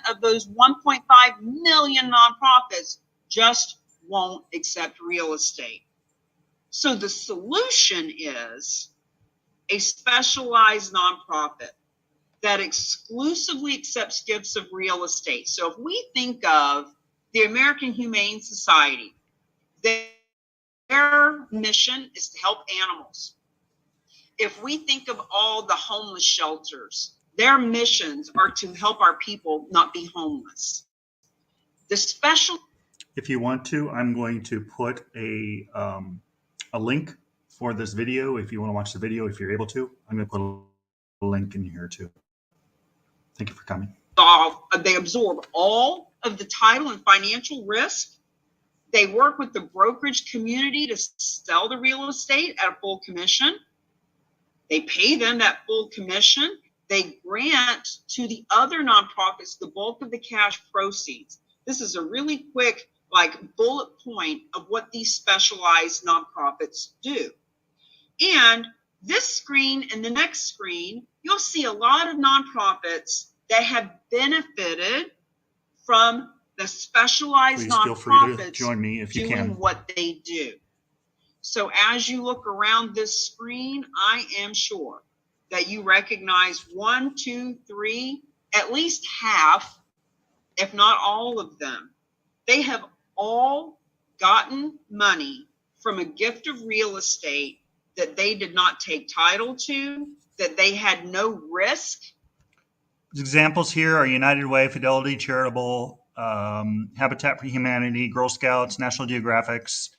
of those 1.5 million nonprofits just won't accept real estate. So the solution is a specialized nonprofit that exclusively accepts gifts of real estate. So if we think of the American Humane Society, their mission is to help animals. If we think of all the homeless shelters, their missions are to help our people not be homeless. The special. If you want to, I'm going to put a link for this video. If you want to watch the video, if you're able to, I'm going to put a link in here too. Thank you for coming. They absorb all of the title and financial risk. They work with the brokerage community to sell the real estate at a full commission. They pay them that full commission. They grant to the other nonprofits the bulk of the cash proceeds. This is a really quick, bullet point of what these specialized nonprofits do. And this screen and the next screen, you'll see a lot of nonprofits that have benefited from the specialized nonprofits. Feel free to join me if you can. What they do. So as you look around this screen, I am sure that you recognize 1, 2, 3, at least half, if not all of them. They have all gotten money from a gift of real estate that they did not take title to, that they had no risk. Examples here are United Way, Fidelity, Charitable, Habitat for Humanity, Girl Scouts, National Geographics,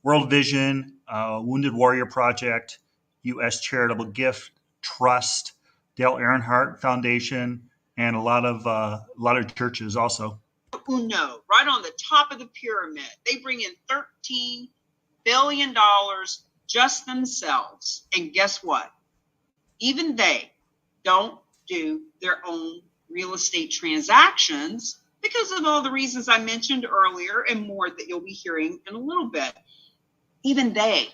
World Vision, Wounded Warrior Project, U.S. Charitable Gift Trust, Dale Earnhardt Foundation, and a lot of churches also. Uno, right on the top of the pyramid, they bring in $13 billion just themselves. And guess what? Even they don't do their own real estate transactions because of all the reasons I mentioned earlier and more that you'll be hearing in a little bit. Even they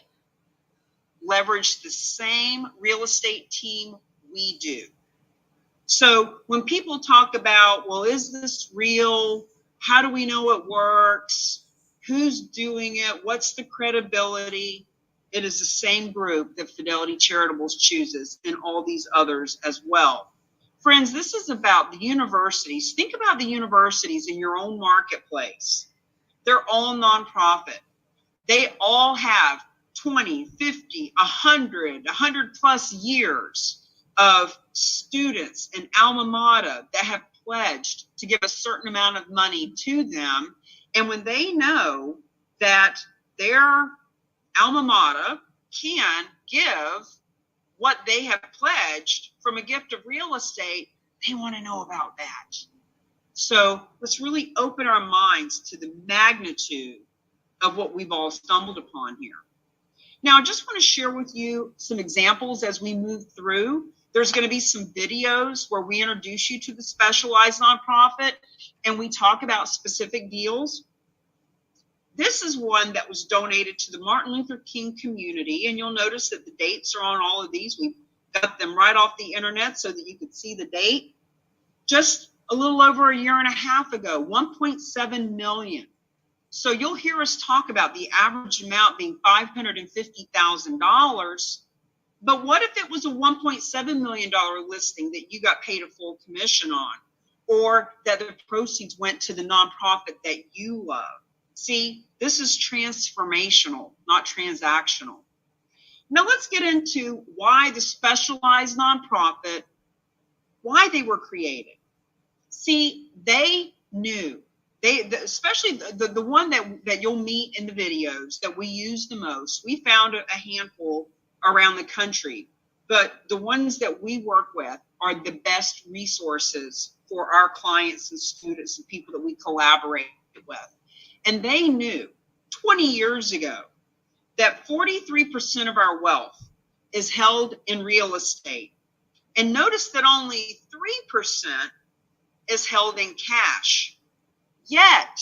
leverage the same real estate team we do. So when people talk about, well, is this real? How do we know it works? Who's doing it? What's the credibility? It is the same group that Fidelity Charitables chooses and all these others as well. Friends, this is about the universities. Think about the universities in your own marketplace. They're all nonprofit. They all have 20, 50, 100 plus years of students and alma mater that have pledged to give a certain amount of money to them. And when they know that their alma mater can give what they have pledged from a gift of real estate, they want to know about that. So let's really open our minds to the magnitude of what we've all stumbled upon here. Now, I just want to share with you some examples as we move through. There's going to be some videos where we introduce you to the specialized nonprofit and we talk about specific deals. This is one that was donated to the Martin Luther King community, and you'll notice that the dates are on all of these. We got them right off the internet so that you could see the date. Just a little over a year and a half ago, 1.7 million. So you'll hear us talk about the average amount being $550,000. But what if it was a $1.7 million listing that you got paid a full commission on, or that the proceeds went to the nonprofit that you love? See, this is transformational, not transactional. Now let's get into why the specialized nonprofit, why they were created. See, they knew, especially the one that you'll meet in the videos that we use the most. We found a handful around the country, but the ones that we work with are the best resources for our clients and students and people that we collaborate with. And they knew 20 years ago that 43% of our wealth is held in real estate. And notice that only 3% is held in cash. Yet,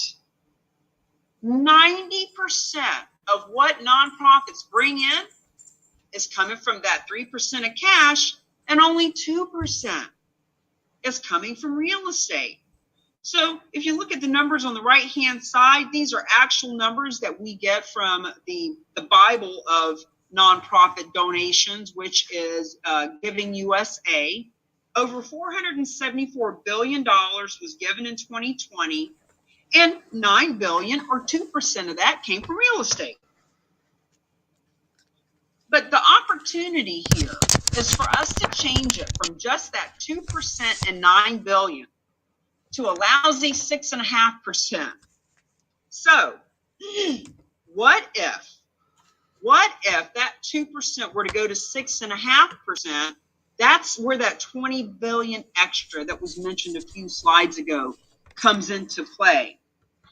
90% of what nonprofits bring in is coming from that 3% of cash, and only 2% is coming from real estate. So if you look at the numbers on the right-hand side, these are actual numbers that we get from the Bible of nonprofit donations, which is Giving USA. Over $474 billion was given in 2020, and $9 billion, or 2% of that, came from real estate. But the opportunity here is for us to change it from just that 2% and $9 billion to a lousy 6.5%. So what if that 2% were to go to 6.5%? That's where that 20 billion extra that was mentioned a few slides ago comes into play.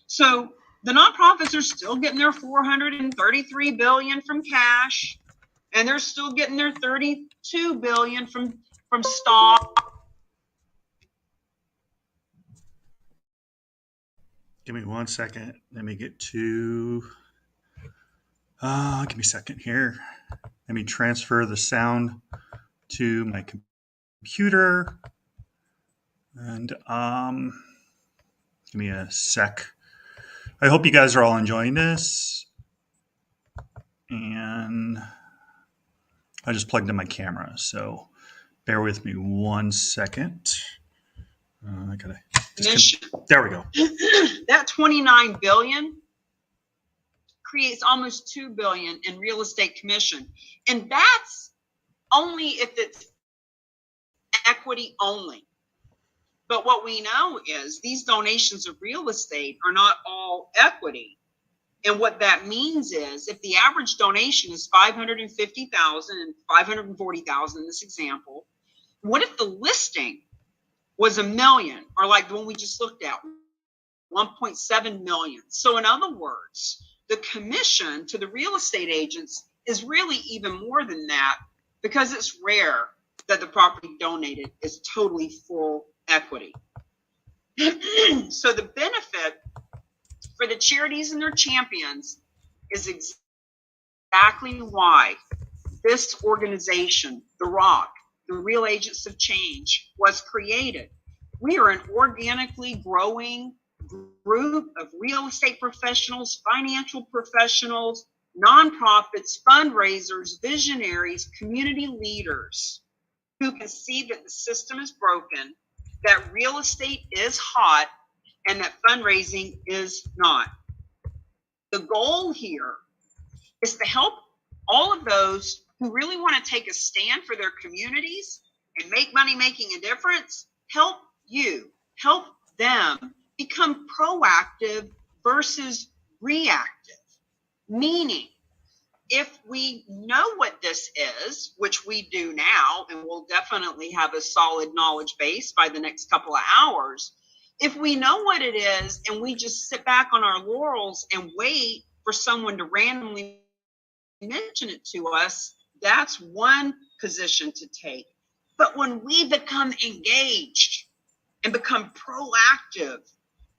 So the nonprofits are still getting their 433 billion from cash, and they're still getting their 32 billion from stock. Give me 1 second. Let me get to, give me a second here. Let me transfer the sound to my computer. And give me a sec. I hope you guys are all enjoying this. And I just plugged in my camera, so bear with me 1 second. I gotta there we go. That 29 billion creates almost 2 billion in real estate commission, and that's only if it's equity only. But what we know is these donations of real estate are not all equity. And what that means is if the average donation is 550,000 and 540,000 in this example, what if the listing was $1 million, or like the one we just looked at, 1.7 million? So in other words, the commission to the real estate agents is really even more than that, because it's rare that the property donated is totally full equity. So the benefit for the charities and their champions is exactly why this organization, the RAOC, the Real Agents of Change, was created. We are an organically growing group of real estate professionals, financial professionals, nonprofits, fundraisers, visionaries, community leaders who can see that the system is broken, that real estate is hot, and that fundraising is not. The goal here is to help all of those who really want to take a stand for their communities and make money making a difference, help them become proactive versus reactive. Meaning, if we know what this is, which we do now, and we'll definitely have a solid knowledge base by the next couple of hours, if we know what it is and we just sit back on our laurels and wait for someone to randomly mention it to us, that's one position to take. But when we become engaged and become proactive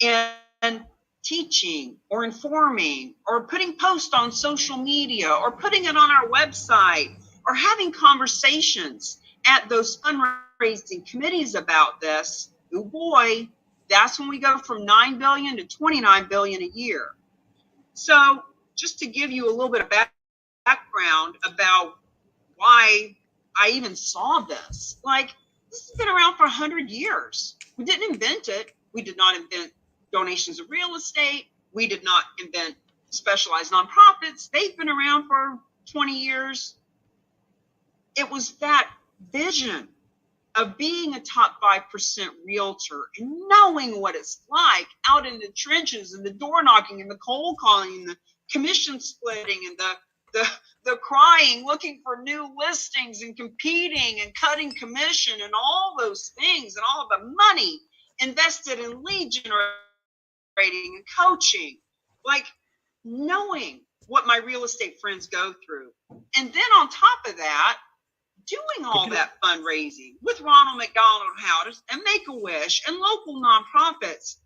in teaching or informing or putting posts on social media or putting it on our website or having conversations at those fundraising committees about this, oh boy, that's when we go from 9 billion to 29 billion a year. So just to give you a little bit of background about why I even saw this, like, this has been around for 100 years. We didn't invent it. We did not invent donations of real estate. We did not invent specialized nonprofits. They've been around for 20 years. It was that vision of being a top 5% realtor and knowing what it's like out in the trenches and the door knocking and the cold calling and the commission splitting and the crying, looking for new listings and competing and cutting commission and all those things, and all of the money invested in lead generating and coaching, like knowing what my real estate friends go through. And then on top of that, doing all that fundraising with Ronald McDonald House and Make-A-Wish and local nonprofits,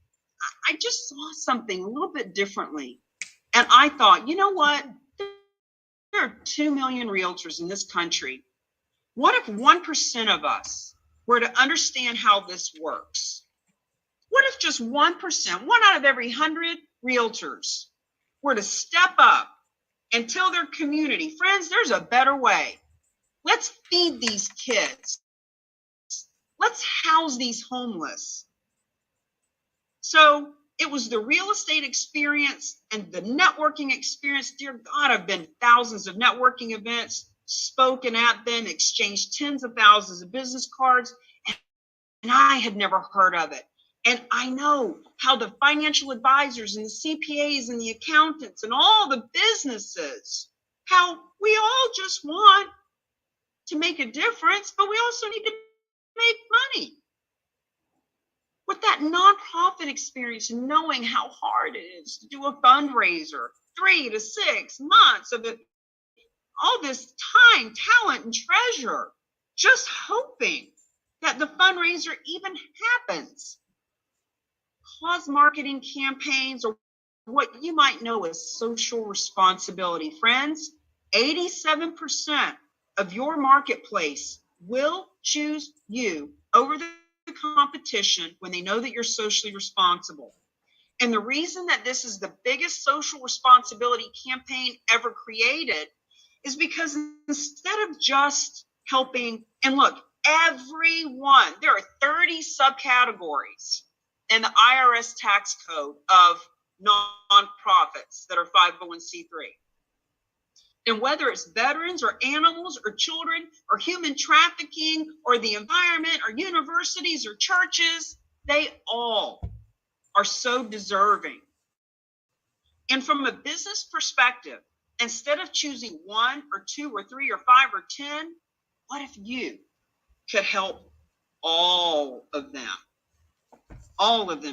I just saw something a little bit differently. And I thought, you know what? There are 2 million realtors in this country. What if 1% of us were to understand how this works. What if just 1%, one out of every 100 realtors, were to step up and tell their community, friends, there's a better way. Let's feed these kids. Let's house these homeless. So it was the real estate experience and the networking experience. Dear God, I've been thousands of networking events, spoken at them, exchanged tens of thousands of business cards, and I had never heard of it. And I know how the financial advisors and the CPAs and the accountants and all the businesses, how we all just want to make a difference, but we also need to make money. With that nonprofit experience, knowing how hard it is to do a fundraiser, 3 to 6 months of it, all this time, talent, and treasure, just hoping that the fundraiser even happens. Cause marketing campaigns, or what you might know as social responsibility. Friends, 87% of your marketplace will choose you over the competition when they know that you're socially responsible. And the reason that this is the biggest social responsibility campaign ever created is because instead of just helping, and look, everyone, there are 30 subcategories in the IRS tax code of nonprofits that are 501c3. And whether it's veterans or animals or children or human trafficking or the environment or universities or churches, they all are so deserving. And from a business perspective, instead of choosing 1 or 2 or 3 or 5 or 10, what if you could help all of them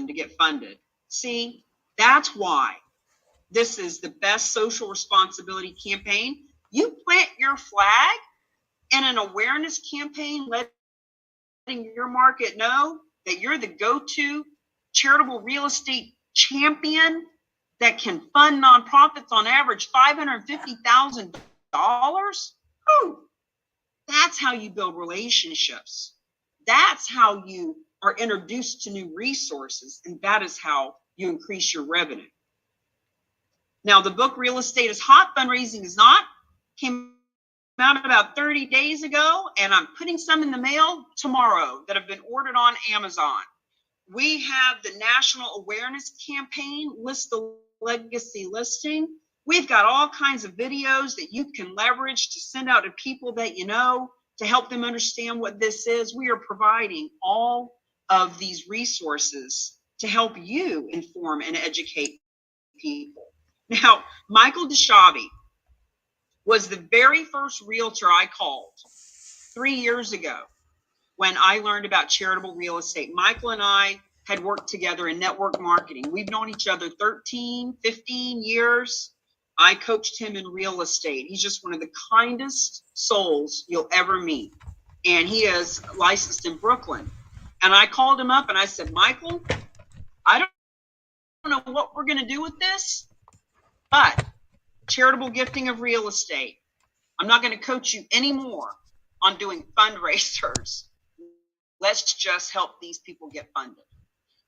to get funded? See, that's why this is the best social responsibility campaign. You plant your flag in an awareness campaign, letting your market know that you're the go-to charitable real estate champion that can fund nonprofits on average $550,000. That's how you build relationships. That's how you are introduced to new resources, and that is how you increase your revenue. Now, the book Real Estate is Hot, Fundraising is Not came out about 30 days ago, and I'm putting some in the mail tomorrow that have been ordered on Amazon. We have the National Awareness Campaign, List the Legacy listing. We've got all kinds of videos that you can leverage to send out to people that you know to help them understand what this is. We are providing all of these resources to help you inform and educate people. Now, Michael DeShavi was the very first realtor I called 3 years ago when I learned about charitable real estate. Michael and I had worked together in network marketing. We've known each other 13, 15 years. I coached him in real estate. He's just one of the kindest souls you'll ever meet. And he is licensed in Brooklyn. And I called him up and I said, Michael, I don't know what we're going to do with this, but charitable gifting of real estate. I'm not going to coach you anymore on doing fundraisers. Let's just help these people get funded.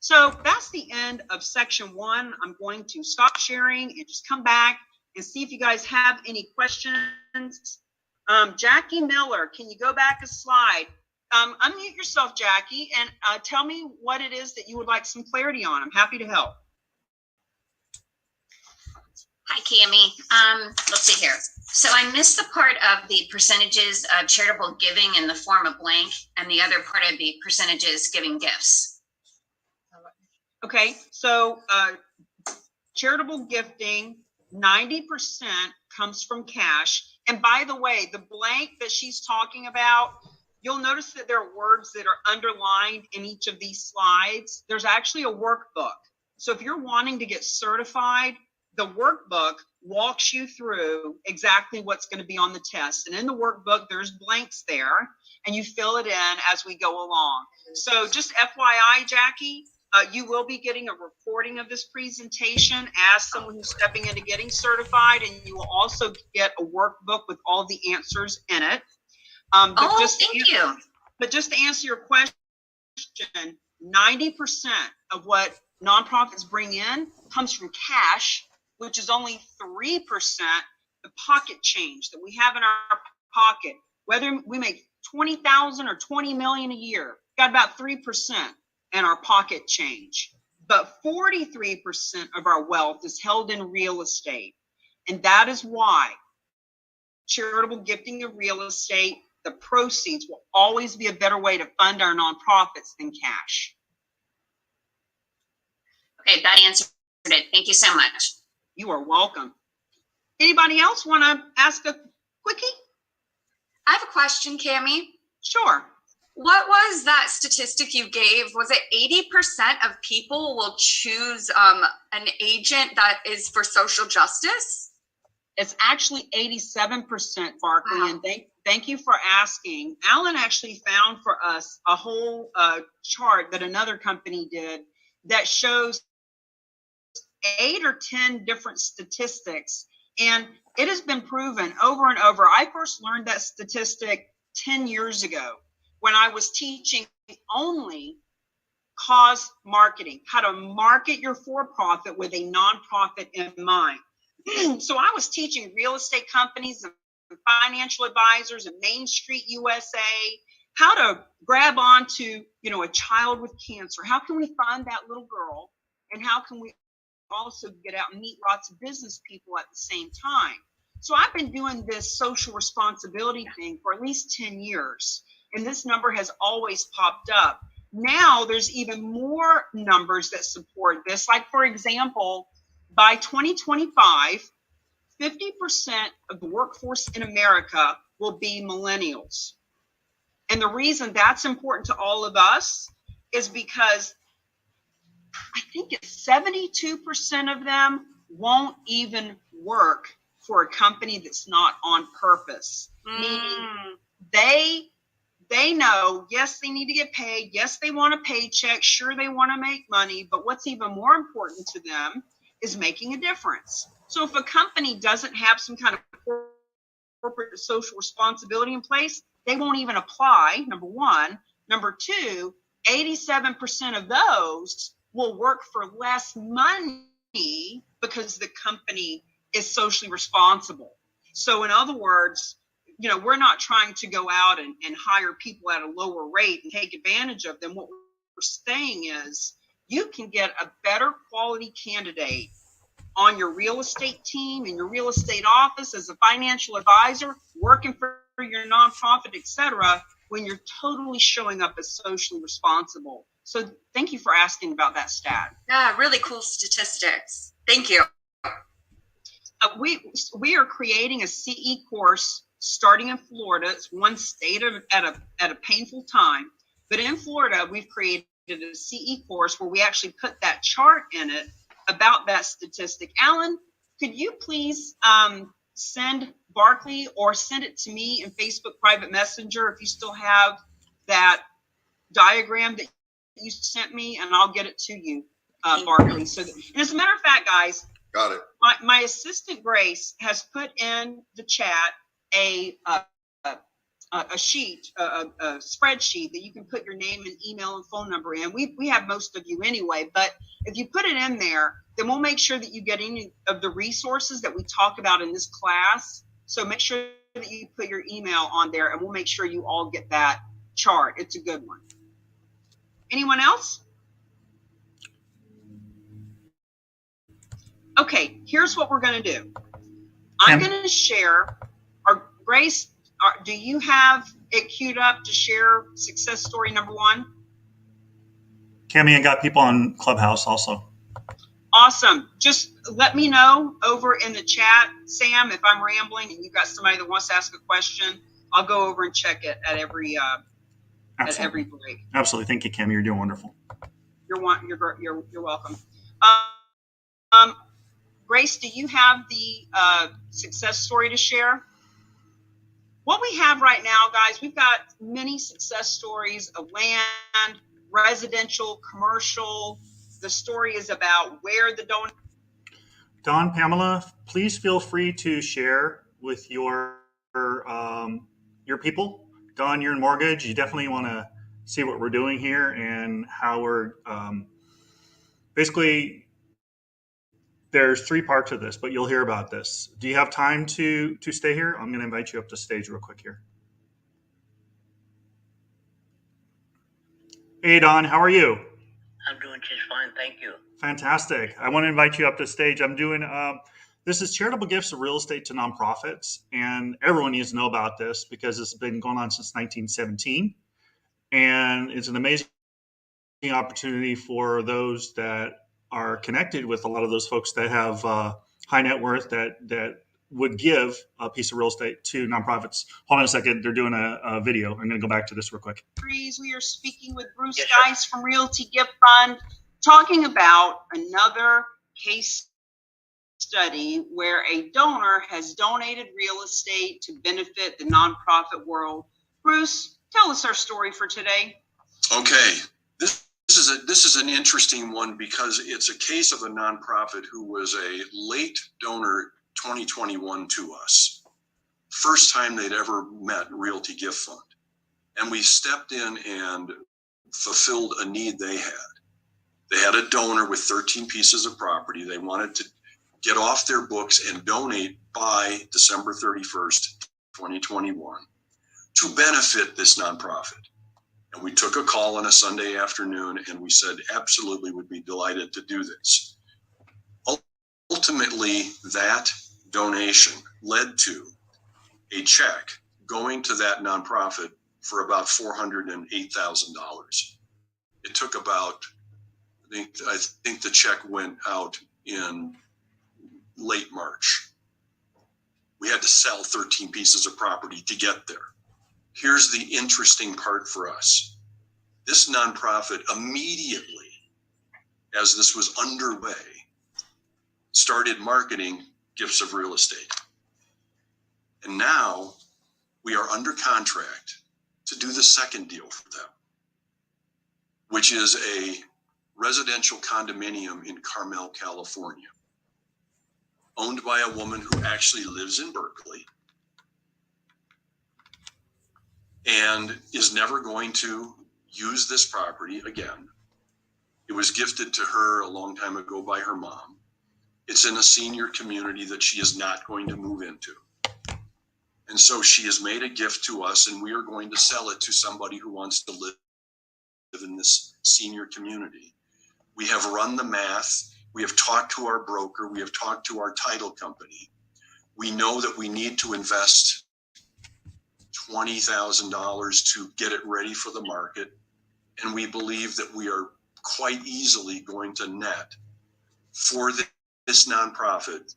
So that's the end of section 1. I'm going to stop sharing and just come back and see if you guys have any questions. Jackie Miller, can you go back a slide? Unmute yourself, Jackie, and tell me what it is that you would like some clarity on. I'm happy to help. Hi, Cami. Let's see here. So I missed the part of the percentages of charitable giving in the form of blank and the other part of the percentages giving gifts. Okay, so charitable gifting, 90% comes from cash. And by the way, the blank that she's talking about, you'll notice that there are words that are underlined in each of these slides. There's actually a workbook. So if you're wanting to get certified, the workbook walks you through exactly what's going to be on the test. And in the workbook, there's blanks there, and you fill it in as we go along. So just FYI, Jackie, you will be getting a recording of this presentation as someone who's stepping into getting certified, and you will also get a workbook with all the answers in it. Thank you. But just to answer your question, 90% of what nonprofits bring in comes from cash, which is only 3% the pocket change that we have in our pocket. Whether we make 20,000 or 20 million a year, got about 3% in our pocket change. But 43% of our wealth is held in real estate. And that is why charitable gifting of real estate, the proceeds will always be a better way to fund our nonprofits than cash. Okay, that answered it. Thank you so much. You are welcome. Anybody else want to ask a quickie? I have a question, Cammie. Sure. What was that statistic you gave? Was it 80% of people will choose an agent that is for social justice? It's actually 87%, Barkley, Wow. and thank you for asking. Alan actually found for us a whole chart that another company did that shows 8 or 10 different statistics, and it has been proven over and over. I first learned that statistic 10 years ago when I was teaching only cause marketing, how to market your for-profit with a nonprofit in mind. So I was teaching real estate companies and financial advisors and Main Street USA how to grab onto, a child with cancer. How can we find that little girl? And how can we also get out and meet lots of business people at the same time? So I've been doing this social responsibility thing for at least 10 years. And this number has always popped up. Now there's even more numbers that support this. Like, for example, by 2025, 50% of the workforce in America will be millennials. And the reason that's important to all of us is because I think it's 72% of them won't even work for a company that's not on purpose. Meaning they know, yes, they need to get paid. Yes, they want a paycheck. Sure, they want to make money. But what's even more important to them is making a difference. So if a company doesn't have some kind of corporate social responsibility in place, they won't even apply, number one. Number two, 87% of those will work for less money because the company is socially responsible. So in other words, we're not trying to go out and hire people at a lower rate and take advantage of them. What we're saying is you can get a better quality candidate on your real estate team, in your real estate office, as a financial advisor, working for your nonprofit, etc., when you're totally showing up as socially responsible. So thank you for asking about that stat. Yeah, really cool statistics. Thank you. We are creating a CE course starting in Florida. It's one state at a painful time, but in Florida we've created a CE course where we actually put that chart in it about that statistic. Alan, could you please send Barkley or send it to me in Facebook private messenger if you still have that diagram that you sent me, and I'll get it to you, Barkley. So, and as a matter of fact, guys, got it. My assistant Grace has put in the chat a sheet, a spreadsheet that you can put your name and email and phone number in. We have most of you anyway, but if you put it in there, then we'll make sure that you get any of the resources that we talk about in this class. So make sure that you put your email on there, and we'll make sure you all get that chart. It's a good one. Anyone else? Okay, here's what we're going to do. I'm going to share, or Grace, do you have it queued up to share success story number 1? Cammie, and got people on Clubhouse also. Awesome. Just let me know over in the chat, Sam, if I'm rambling and you've got somebody that wants to ask a question. I'll go over and check it at every break. Absolutely. Thank you, Cammie. You're doing wonderful. You're welcome. Grace, do you have the success story to share? What we have right now, guys, we've got many success stories of land, residential, commercial. The story is about where the donor. Don, Pamela, please feel free to share with your people Don, you're in mortgage. You definitely want to see what we're doing here and how we're basically. There's three parts of this, but you'll hear about this. Do you have time to stay here? I'm going to invite you up to stage real quick here. Hey, Don, how are you? I'm doing just fine, thank you. Fantastic. I want to invite you up to stage. I'm doing, this is charitable gifts of real estate to nonprofits. And everyone needs to know about this because it's been going on since 1917. And it's an amazing opportunity for those that are connected with a lot of those folks that have high net worth that would give a piece of real estate to nonprofits. Hold on a second. They're doing a video. I'm going to go back to this real quick. We are speaking with Bruce Yes, Geis from Realty Gift Fund, talking about another case study where a donor has donated real estate to benefit the nonprofit world. Bruce, tell us our story for today. Okay. This is an interesting one because it's a case of a nonprofit who was a late donor 2021 to us. First time they'd ever met Realty Gift Fund. And we stepped in and fulfilled a need they had. They had a donor with 13 pieces of property. They wanted to get off their books and donate by December 31st, 2021 to benefit this nonprofit. And we took a call on a Sunday afternoon and we said, absolutely, would be delighted to do this. Ultimately, that donation led to a check going to that nonprofit for about $408,000. It took about, I think the check went out in late March. We had to sell 13 pieces of property to get there. Here's the interesting part for us. This nonprofit immediately, as this was underway, started marketing gifts of real estate. And now we are under contract to do the second deal for them, which is a residential condominium in Carmel, California, owned by a woman who actually lives in Berkeley and is never going to use this property again. It was gifted to her a long time ago by her mom. It's in a senior community that she is not going to move into. And so she has made a gift to us and we are going to sell it to somebody who wants to live in this senior community. We have run the math. We have talked to our broker. We have talked to our title company. We know that we need to invest $20,000 to get it ready for the market. And we believe that we are quite easily going to net for this nonprofit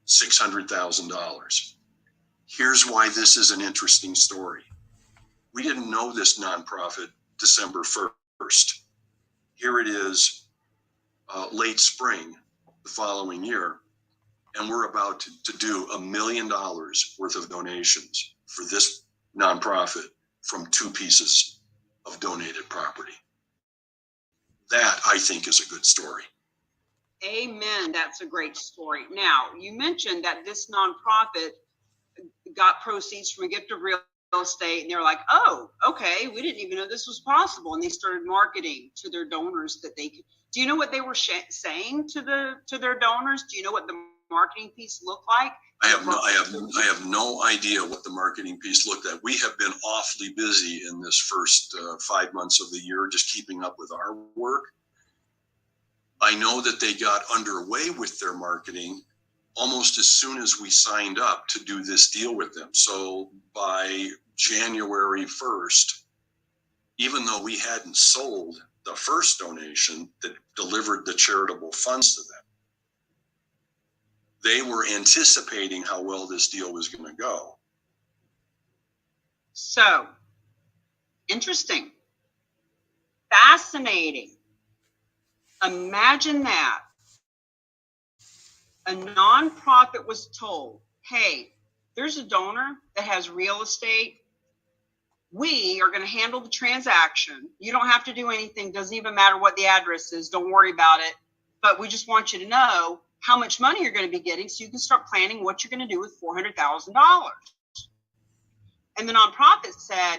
$600,000. Here's why this is an interesting story. We didn't know this nonprofit December 1st. Here it is, late spring, the following year, and we're about to do $1 million worth of donations for this nonprofit from 2 pieces of donated property. That, I think, is a good story. Amen. That's a great story. Now, you mentioned that this nonprofit got proceeds from a gift of real estate, and they're like, oh, okay, we didn't even know this was possible. And they started marketing to their donors that they could. Do you know what they were saying to their donors? Do you know what the marketing piece looked like? I have no idea what the marketing piece looked at. We have been awfully busy in this first 5 months of the year, just keeping up with our work. I know that they got underway with their marketing almost as soon as we signed up to do this deal with them. So by January 1st, even though we hadn't sold the first donation that delivered the charitable funds to them, they were anticipating how well this deal was going to go. So, interesting. Fascinating. Imagine that. A nonprofit was told, hey, there's a donor that has real estate. We are going to handle the transaction. You don't have to do anything. Doesn't even matter what the address is. Don't worry about it. But we just want you to know how much money you're going to be getting so you can start planning what you're going to do with $400,000. And the nonprofit said,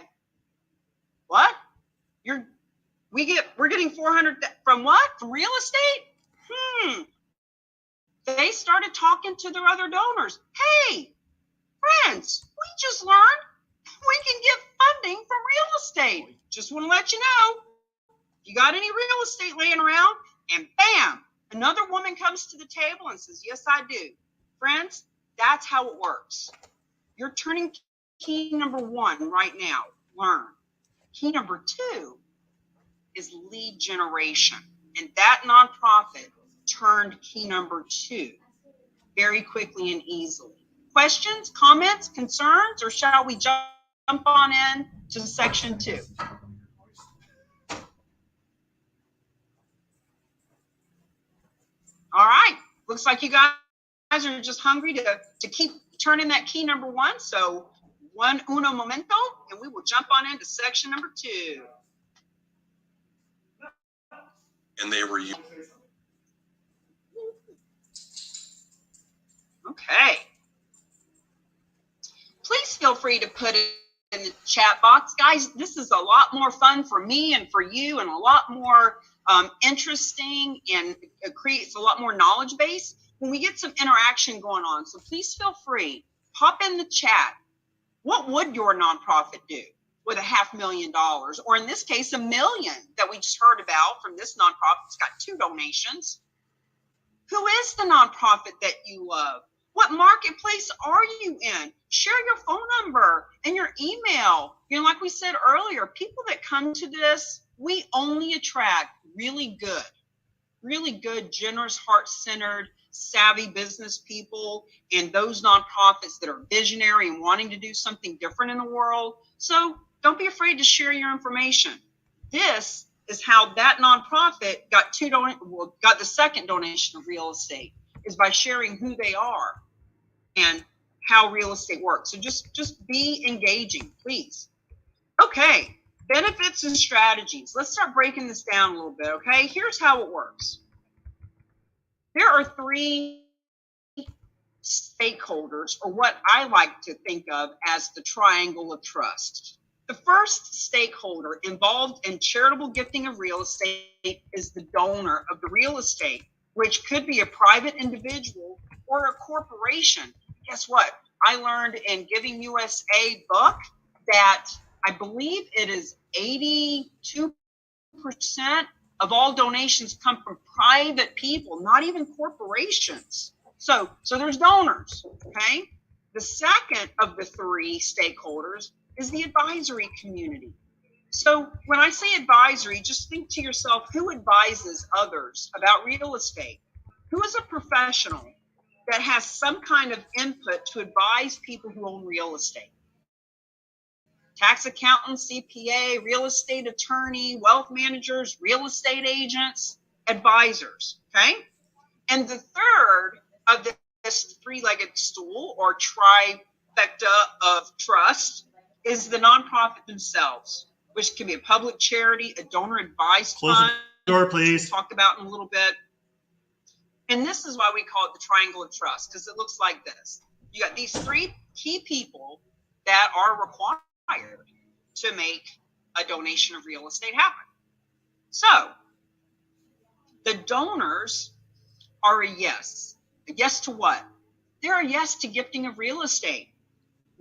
we're getting 400 from what? From real estate? They started talking to their other donors. Hey, friends, we just learned we can get funding from real estate. Just want to let you know, you got any real estate laying around? And bam, another woman comes to the table and says, yes, I do. Friends, that's how it works. You're turning key number 1 right now, learn. Key number 2 is lead generation. And that nonprofit turned key number 2 very quickly and easily. Questions, comments, concerns, or shall we jump on in to section 2? All right, looks like you guys are just hungry to keep turning that key number 1. So uno momento, and we will jump on into section number 2. And they were Okay. Please feel free to put it in the chat box. Guys, this is a lot more fun for me and for you, and a lot more interesting, and it creates a lot more knowledge base when we get some interaction going on. So please feel free, pop in the chat. What would your nonprofit do with $500,000, or in this case, $1 million that we just heard about from this nonprofit? It's got 2 donations. Who is the nonprofit that you love? What marketplace are you in? Share your phone number and your email. You know, like we said earlier, people that come to this, we only attract really good, generous, heart-centered, savvy business people, and those nonprofits that are visionary and wanting to do something different in the world. So don't be afraid to share your information. This is how that nonprofit got the second donation of real estate, is by sharing who they are and how real estate works. So just be engaging, please. Okay, benefits and strategies. Let's start breaking this down a little bit, okay? Here's how it works. There are 3 stakeholders, or what I like to think of as the triangle of trust. The first stakeholder involved in charitable gifting of real estate is the donor of the real estate, which could be a private individual or a corporation. Guess what? I learned in Giving USA book that I believe it is 82% of all donations come from private people, not even corporations. So there's donors, okay? The second of the 3 stakeholders is the advisory community. So when I say advisory, just think to yourself, who advises others about real estate? Who is a professional that has some kind of input to advise people who own real estate? Tax accountant, CPA, real estate attorney, wealth managers, real estate agents, advisors, okay? And the third of this 3-legged stool, or trifecta of trust, is the nonprofit themselves, which can be a public charity, a donor advised Close fund. the door, please. We'll talk about in a little bit. And this is why we call it the triangle of trust, because it looks like this. You got these 3 key people that are required to make a donation of real estate happen. So the donors are a yes. A yes to what? They're a yes to gifting of real estate.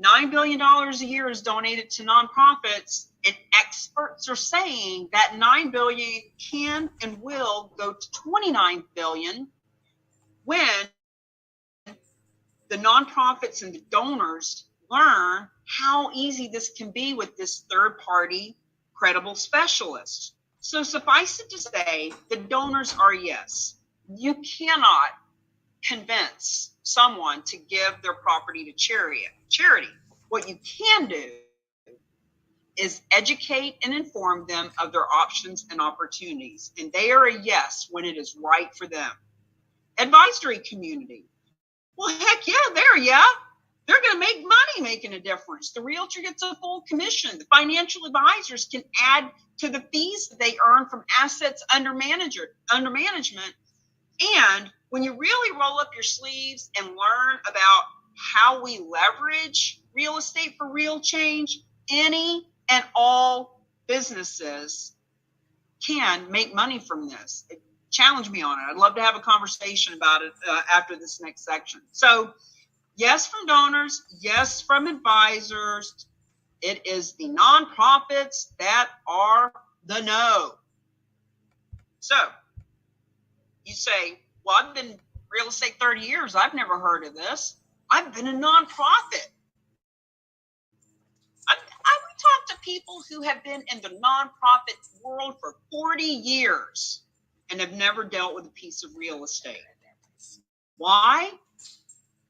$9 billion a year is donated to nonprofits, and experts are saying that $9 billion can and will go to $29 billion when the nonprofits and the donors learn how easy this can be with this third-party credible specialist. So suffice it to say, the donors are yes. You cannot convince someone to give their property to charity. What you can do is educate and inform them of their options and opportunities, and they are a yes when it is right for them. Advisory community. Well, heck yeah, they're going to make money making a difference. The realtor gets a full commission. The financial advisors can add to the fees that they earn from assets under management. And when you really roll up your sleeves and learn about how we leverage real estate for real change, any and all businesses can make money from this. Challenge me on it. I'd love to have a conversation about it after this next section. So yes, from donors, yes, from advisors. It is the nonprofits that are the no. So you say, well, I've been real estate 30 years. I've never heard of this. I've been a nonprofit. I would talk to people who have been in the nonprofit world for 40 years and have never dealt with a piece of real estate. Why?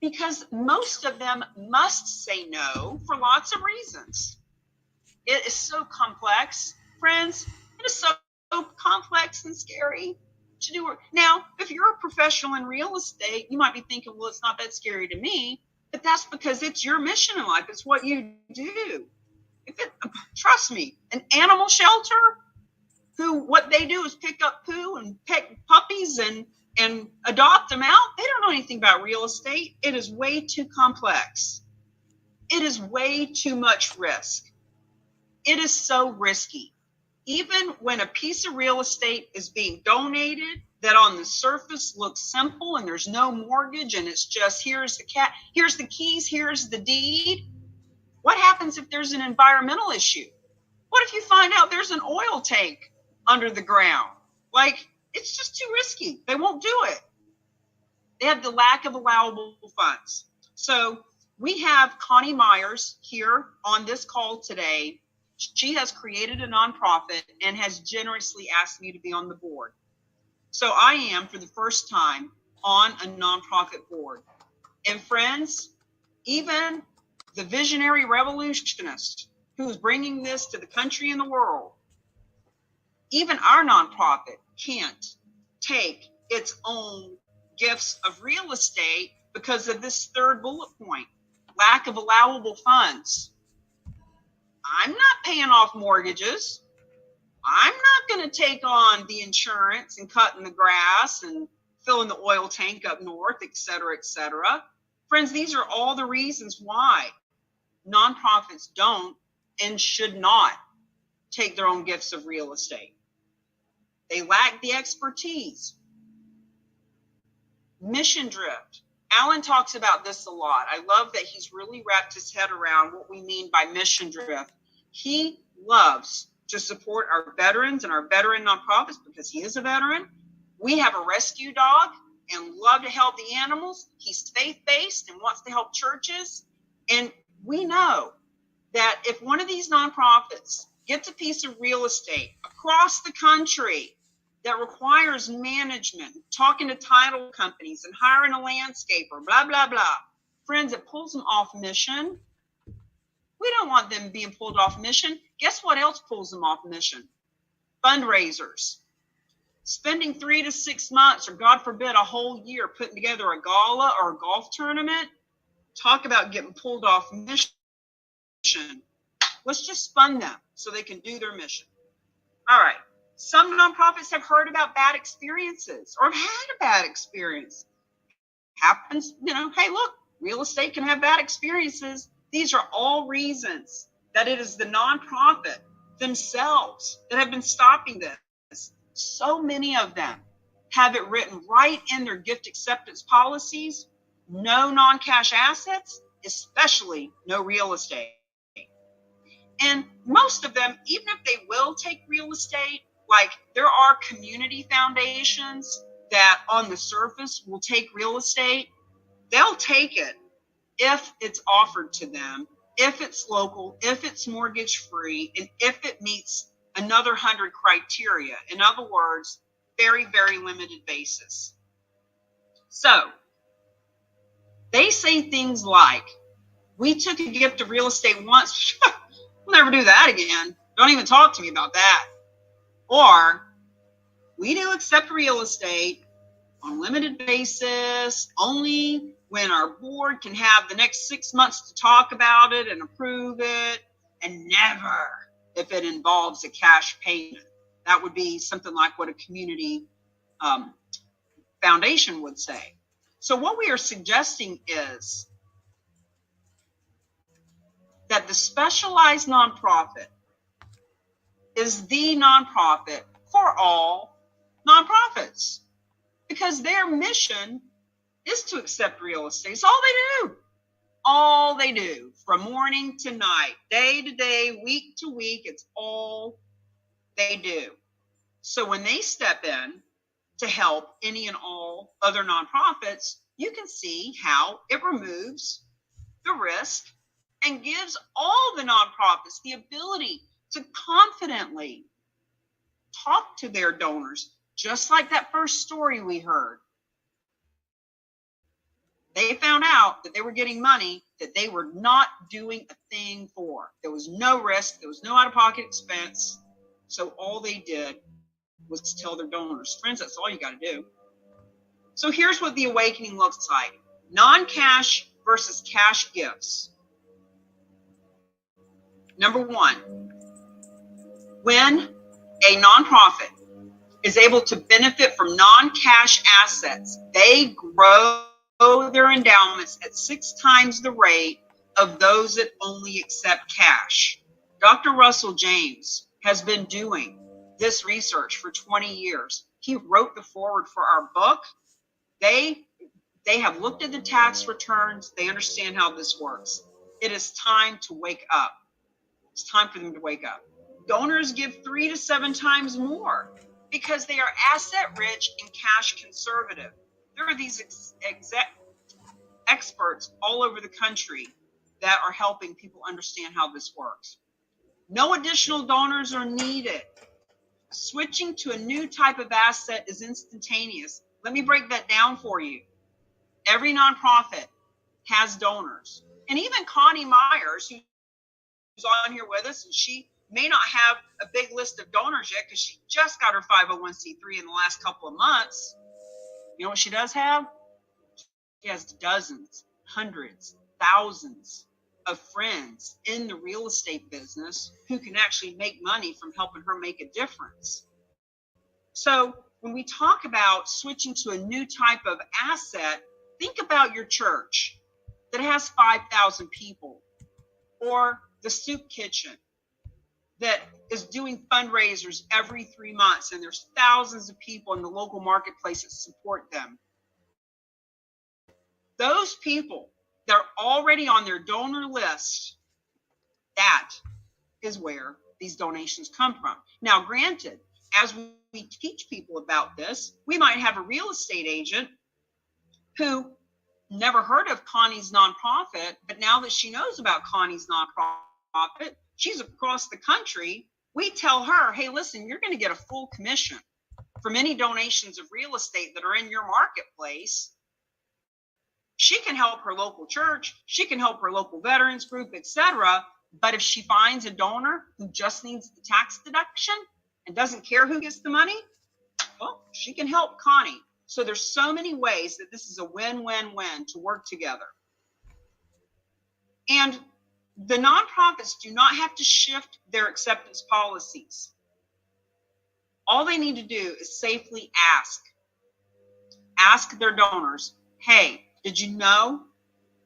Because most of them must say no for lots of reasons. It is so complex, friends. It is so complex and scary to do. Now, if you're a professional in real estate, you might be thinking, well, it's not that scary to me, but that's because it's your mission in life. It's what you do. Trust me, an animal shelter, what they do is pick up poo and pet puppies and adopt them out. They don't know anything about real estate. It is way too complex. It is way too much risk. It is so risky. Even when a piece of real estate is being donated that on the surface looks simple and there's no mortgage and it's just here's the keys, here's the deed. What happens if there's an environmental issue? What if you find out there's an oil tank under the ground? Like, it's just too risky. They won't do it. They have the lack of allowable funds. So we have Connie Myers here on this call today. She has created a nonprofit and has generously asked me to be on the board. So I am, for the first time, on a nonprofit board. And friends, even the visionary revolutionist who is bringing this to the country and the world, even our nonprofit can't take its own gifts of real estate because of this third bullet point, lack of allowable funds. I'm not paying off mortgages. I'm not going to take on the insurance and cutting the grass and filling the oil tank up north, et cetera, et cetera. Friends, these are all the reasons why nonprofits don't and should not take their own gifts of real estate. They lack the expertise. Mission drift. Alan talks about this a lot. I love that he's really wrapped his head around what we mean by mission drift. He loves to support our veterans and our veteran nonprofits because he is a veteran. We have a rescue dog and love to help the animals. He's faith-based and wants to help churches. And we know that if one of these nonprofits gets a piece of real estate across the country that requires management, talking to title companies and hiring a landscaper, blah, blah, blah. Friends, it pulls them off mission. We don't want them being pulled off mission. Guess what else pulls them off mission? Fundraisers. Spending 3 to 6 months, or God forbid, a whole year putting together a gala or a golf tournament. Talk about getting pulled off mission. Let's just fund them so they can do their mission. All right. Some nonprofits have heard about bad experiences or have had a bad experience. Happens, hey, look, real estate can have bad experiences. These are all reasons that it is the nonprofit themselves that have been stopping this. So many of them have it written right in their gift acceptance policies, no non-cash assets, especially no real estate. And most of them, even if they will take real estate, like there are community foundations that on the surface will take real estate. They'll take it if it's offered to them, if it's local, if it's mortgage free, and if it meets another 100 criteria. In other words, very, very limited basis. So they say things like, we took a gift of real estate once. We'll never do that again. Don't even talk to me about that. Or we do accept real estate on a limited basis, only when our board can have the next 6 months to talk about it and approve it, and never if it involves a cash payment. That would be something like what a community foundation would say. So what we are suggesting is that the specialized nonprofit is the nonprofit for for all nonprofits because their mission is to accept real estate. It's all they do. All they do from morning to night, day to day, week to week. It's all they do. So when they step in to help any and all other nonprofits, you can see how it removes the risk and gives all the nonprofits the ability to confidently talk to their donors, just like that first story we heard. They found out that they were getting money that they were not doing a thing for. There was no risk. There was no out-of-pocket expense. So all they did was tell their donors, friends, that's all you got to do. So here's what the awakening looks like. Non-cash versus cash gifts. Number one, when a nonprofit is able to benefit from non-cash assets, they grow their endowments at 6 times the rate of those that only accept cash. Dr. Russell James has been doing this research for 20 years. He wrote the foreword for our book. They have looked at the tax returns. They understand how this works. It is time to wake up. It's time for them to wake up. Donors give 3 to 7 times more because they are asset rich and cash conservative. There are these experts all over the country that are helping people understand how this works. No additional donors are needed. Switching to a new type of asset is instantaneous. Let me break that down for you. Every nonprofit has donors. And even Connie Myers, who's on here with us, and she may not have a big list of donors yet because she just got her 501c3 in the last couple of months. You know what she does have? She has dozens, hundreds, thousands of friends in the real estate business who can actually make money from helping her make a difference. So when we talk about switching to a new type of asset, think about your church that has 5,000 people, or the soup kitchen that is doing fundraisers every 3 months, and there's thousands of people in the local marketplace that support them. Those people that are already on their donor list, that is where these donations come from. Now, granted, as we teach people about this, we might have a real estate agent who never heard of Connie's nonprofit, but now that she knows about Connie's nonprofit, she's across the country. We tell her, hey, listen, you're going to get a full commission from any donations of real estate that are in your marketplace. She can help her local church, she can help her local veterans group, etc. But if she finds a donor who just needs the tax deduction and doesn't care who gets the money, well, she can help Connie. So there's so many ways that this is a win-win-win to work together. And the nonprofits do not have to shift their acceptance policies. All they need to do is safely ask their donors, hey, did you know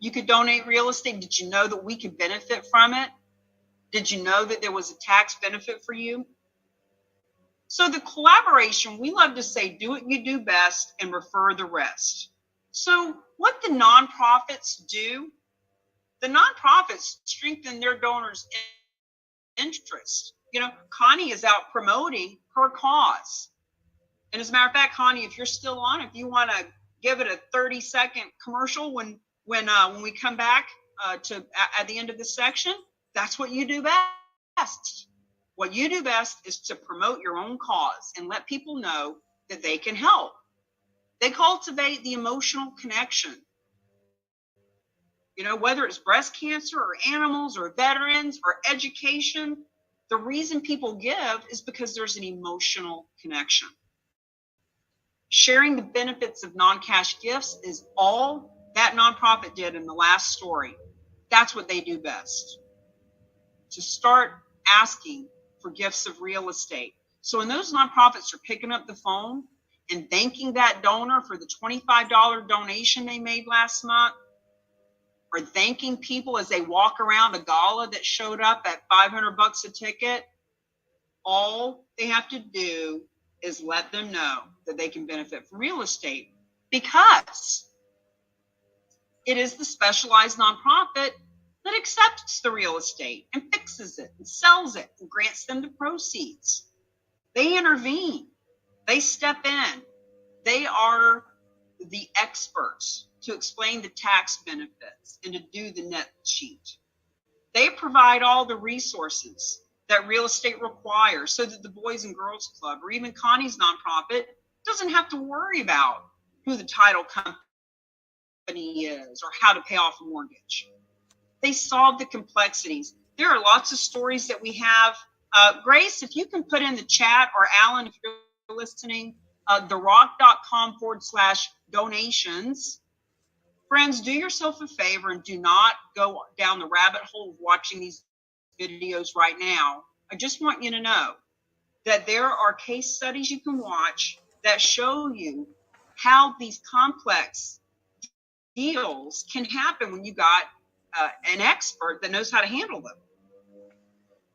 you could donate real estate? Did you know that we could benefit from it? Did you know that there was a tax benefit for you? So the collaboration, we love to say, do what you do best and refer the rest. So what the nonprofits do, the nonprofits strengthen their donors' interest. You know, Connie is out promoting her cause. And as a matter of fact, Connie, if you're still on, if you want to give it a 30-second commercial when we come back at the end of this section, that's what you do best. What you do best is to promote your own cause and let people know that they can help. They cultivate the emotional connection. You know, whether it's breast cancer or animals or veterans or education, the reason people give is because there's an emotional connection. Sharing the benefits of non-cash gifts is all that nonprofit did in the last story. That's what they do best. To start asking for gifts of real estate. So when those nonprofits are picking up the phone and thanking that donor for the $25 donation they made last month, or thanking people as they walk around the gala that showed up at $500 a ticket, all they have to do is let them know that they can benefit from real estate, because it is the specialized nonprofit that accepts the real estate and fixes it and sells it and grants them the proceeds. They intervene. They step in. They are the experts to explain the tax benefits and to do the net sheet. They provide all the resources that real estate requires so that the Boys and Girls Club or even Connie's nonprofit doesn't have to worry about who the title company is or how to pay off a mortgage. They solve the complexities. There are lots of stories that we have. Grace, if you can put in the chat, or Alan, if you're listening, therock.com/donations. Friends, do yourself a favor and do not go down the rabbit hole of watching these videos right now. I just want you to know that there are case studies you can watch that show you how these complex deals can happen when you got an expert that knows how to handle them.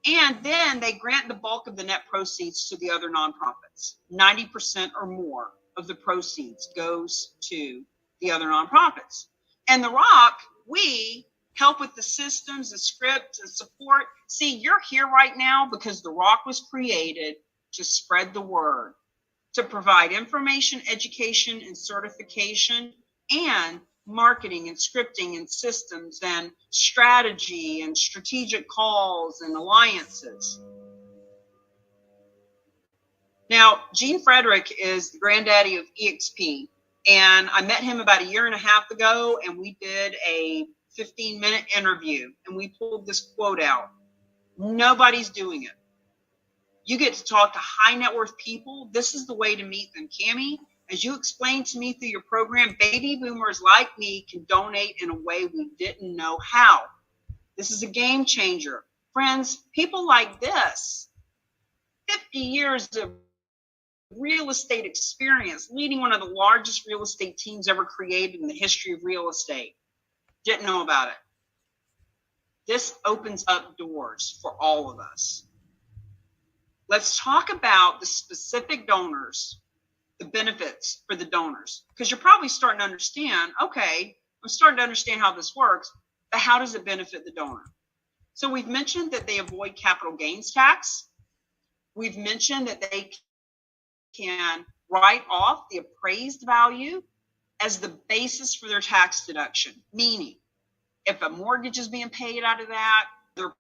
And then they grant the bulk of the net proceeds to the other nonprofits. 90% or more of the proceeds goes to the other nonprofits. And the RAOC, we help with the systems, the scripts, and support. See, you're here right now because the RAOC was created to spread the word, to provide information, education, and certification, and marketing and scripting and systems and strategy and strategic calls and alliances. Now, Gene Frederick is the granddaddy of EXP, and I met him about 1.5 years ago, and we did a 15-minute interview, and we pulled this quote out. Nobody's doing it. You get to talk to high net worth people. This is the way to meet them. Cammie, as you explained to me through your program, baby boomers like me can donate in a way we didn't know how. This is a game changer. Friends, people like this, 50 years of real estate experience, leading one of the largest real estate teams ever created in the history of real estate, didn't know about it. This opens up doors for all of us. Let's talk about the specific donors, the benefits for the donors, because you're probably starting to understand, okay, I'm starting to understand how this works, but how does it benefit the donor? So we've mentioned that they avoid capital gains tax. We've mentioned that they can write off the appraised value as the basis for their tax deduction, meaning if a mortgage is being paid out of that, they're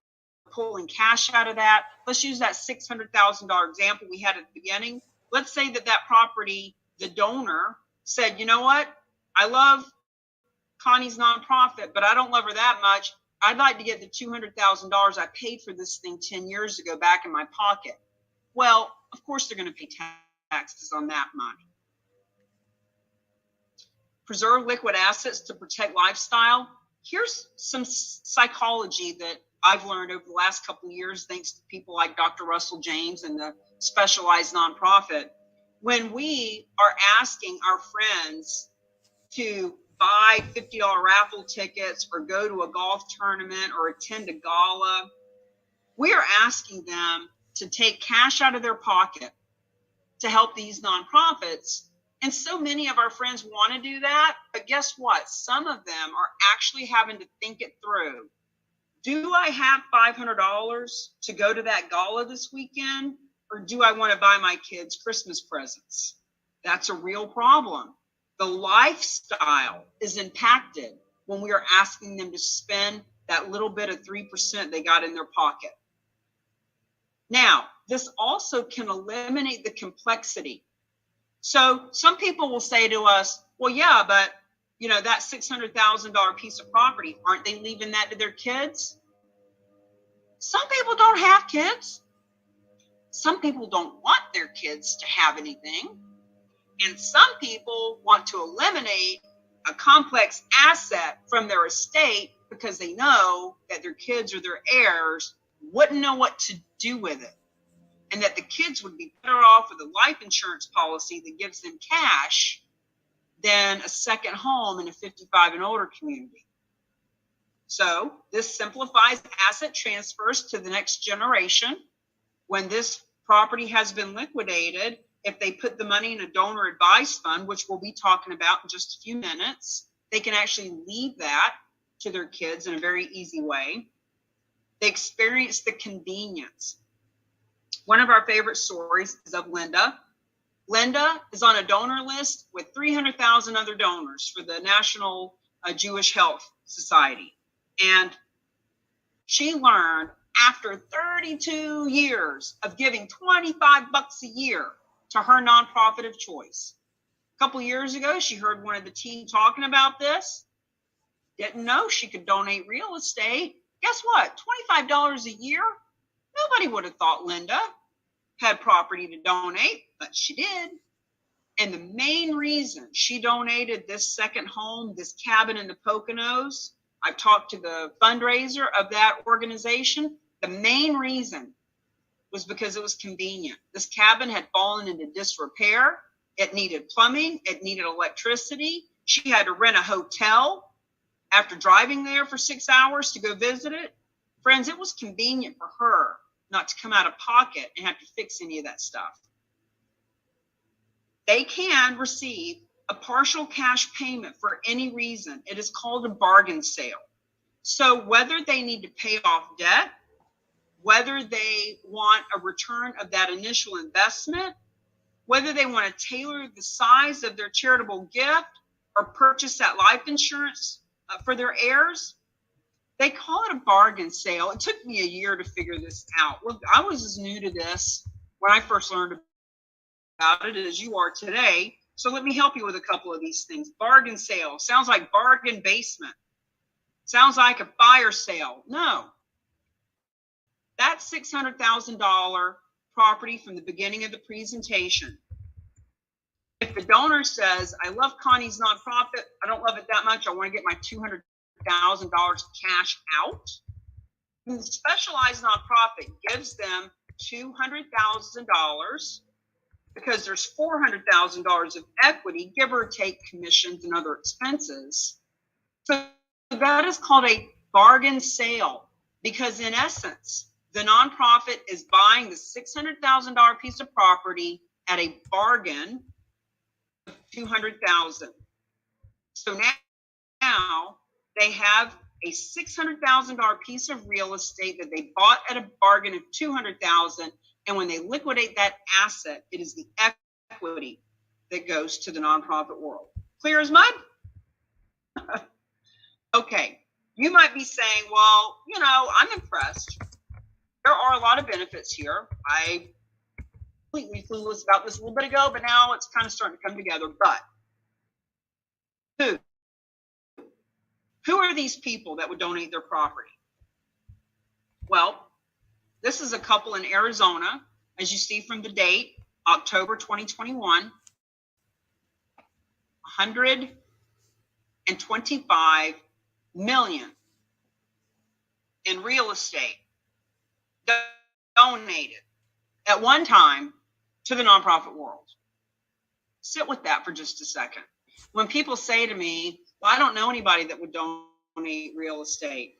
pulling cash out of that. Let's use that $600,000 example we had at the beginning. Let's say that property, the donor said, you know what? I love Connie's nonprofit, but I don't love her that much. I'd like to get the $200,000 I paid for this thing 10 years ago back in my pocket. Well, of course they're going to pay taxes on that money. Preserve liquid assets to protect lifestyle. Here's some psychology that I've learned over the last couple of years, thanks to people like Dr. Russell James and the specialized nonprofit. When we are asking our friends to buy $50 raffle tickets or go to a golf tournament or attend a gala, we are asking them to take cash out of their pocket to help these nonprofits. And so many of our friends want to do that, but guess what? Some of them are actually having to think it through. Do I have $500 to go to that gala this weekend, or do I want to buy my kids Christmas presents? That's a real problem. The lifestyle is impacted when we are asking them to spend that little bit of 3% they got in their pocket. Now, this also can eliminate the complexity. So some people will say to us, well, yeah, but you know, that $600,000 piece of property, aren't they leaving that to their kids? Some people don't have kids. Some people don't want their kids to have anything. And some people want to eliminate a complex asset from their estate because they know that their kids or their heirs wouldn't know what to do with it. And that the kids would be better off with a life insurance policy that gives them cash than a second home in a 55 and older community. So this simplifies asset transfers to the next generation. When this property has been liquidated, if they put the money in a donor advised fund, which we'll be talking about in just a few minutes, they can actually leave that to their kids in a very easy way. They experience the convenience. One of our favorite stories is of Linda. Linda is on a donor list with 300,000 other donors for the National Jewish Health Society. And she learned after 32 years of giving $25 a year to her nonprofit of choice. A couple years ago, she heard one of the team talking about this. Didn't know she could donate real estate. Guess what? $25 a year? Nobody would have thought Linda had property to donate, but she did. And the main reason she donated this second home, this cabin in the Poconos, I've talked to the fundraiser of that organization. The main reason was because it was convenient. This cabin had fallen into disrepair. It needed plumbing. It needed electricity. She had to rent a hotel after driving there for 6 hours to go visit it. Friends, it was convenient for her not to come out of pocket and have to fix any of that stuff. They can receive a partial cash payment for any reason. It is called a bargain sale. So whether they need to pay off debt, whether they want a return of that initial investment, whether they want to tailor the size of their charitable gift or purchase that life insurance for their heirs, they call it a bargain sale. It took me a year to figure this out. Look, I was as new to this when I first learned about it as you are today. So let me help you with a couple of these things. Bargain sale sounds like bargain basement. Sounds like a fire sale. No. That $600,000 property from the beginning of the presentation. If the donor says, I love Connie's nonprofit, I don't love it that much, I want to get my $200,000 cash out, and the specialized nonprofit gives them $200,000 because there's $400,000 of equity, give or take commissions and other expenses. So that is called a bargain sale because in essence, the nonprofit is buying the $600,000 piece of property at a bargain of $200,000. So now they have a $600,000 piece of real estate that they bought at a bargain of $200,000, and when they liquidate that asset, it is the equity that goes to the nonprofit world. Clear as mud? Okay, you might be saying, well, I'm impressed. There are a lot of benefits here. I completely clueless about this a little bit ago, but now it's kind of starting to come together. But who are these people that would donate their property? Well, this is a couple in Arizona, as you see from the date, October 2021, $125 million in real estate donated at one time to the nonprofit world. Sit with that for just a second. When people say to me, well, I don't know anybody that would donate real estate,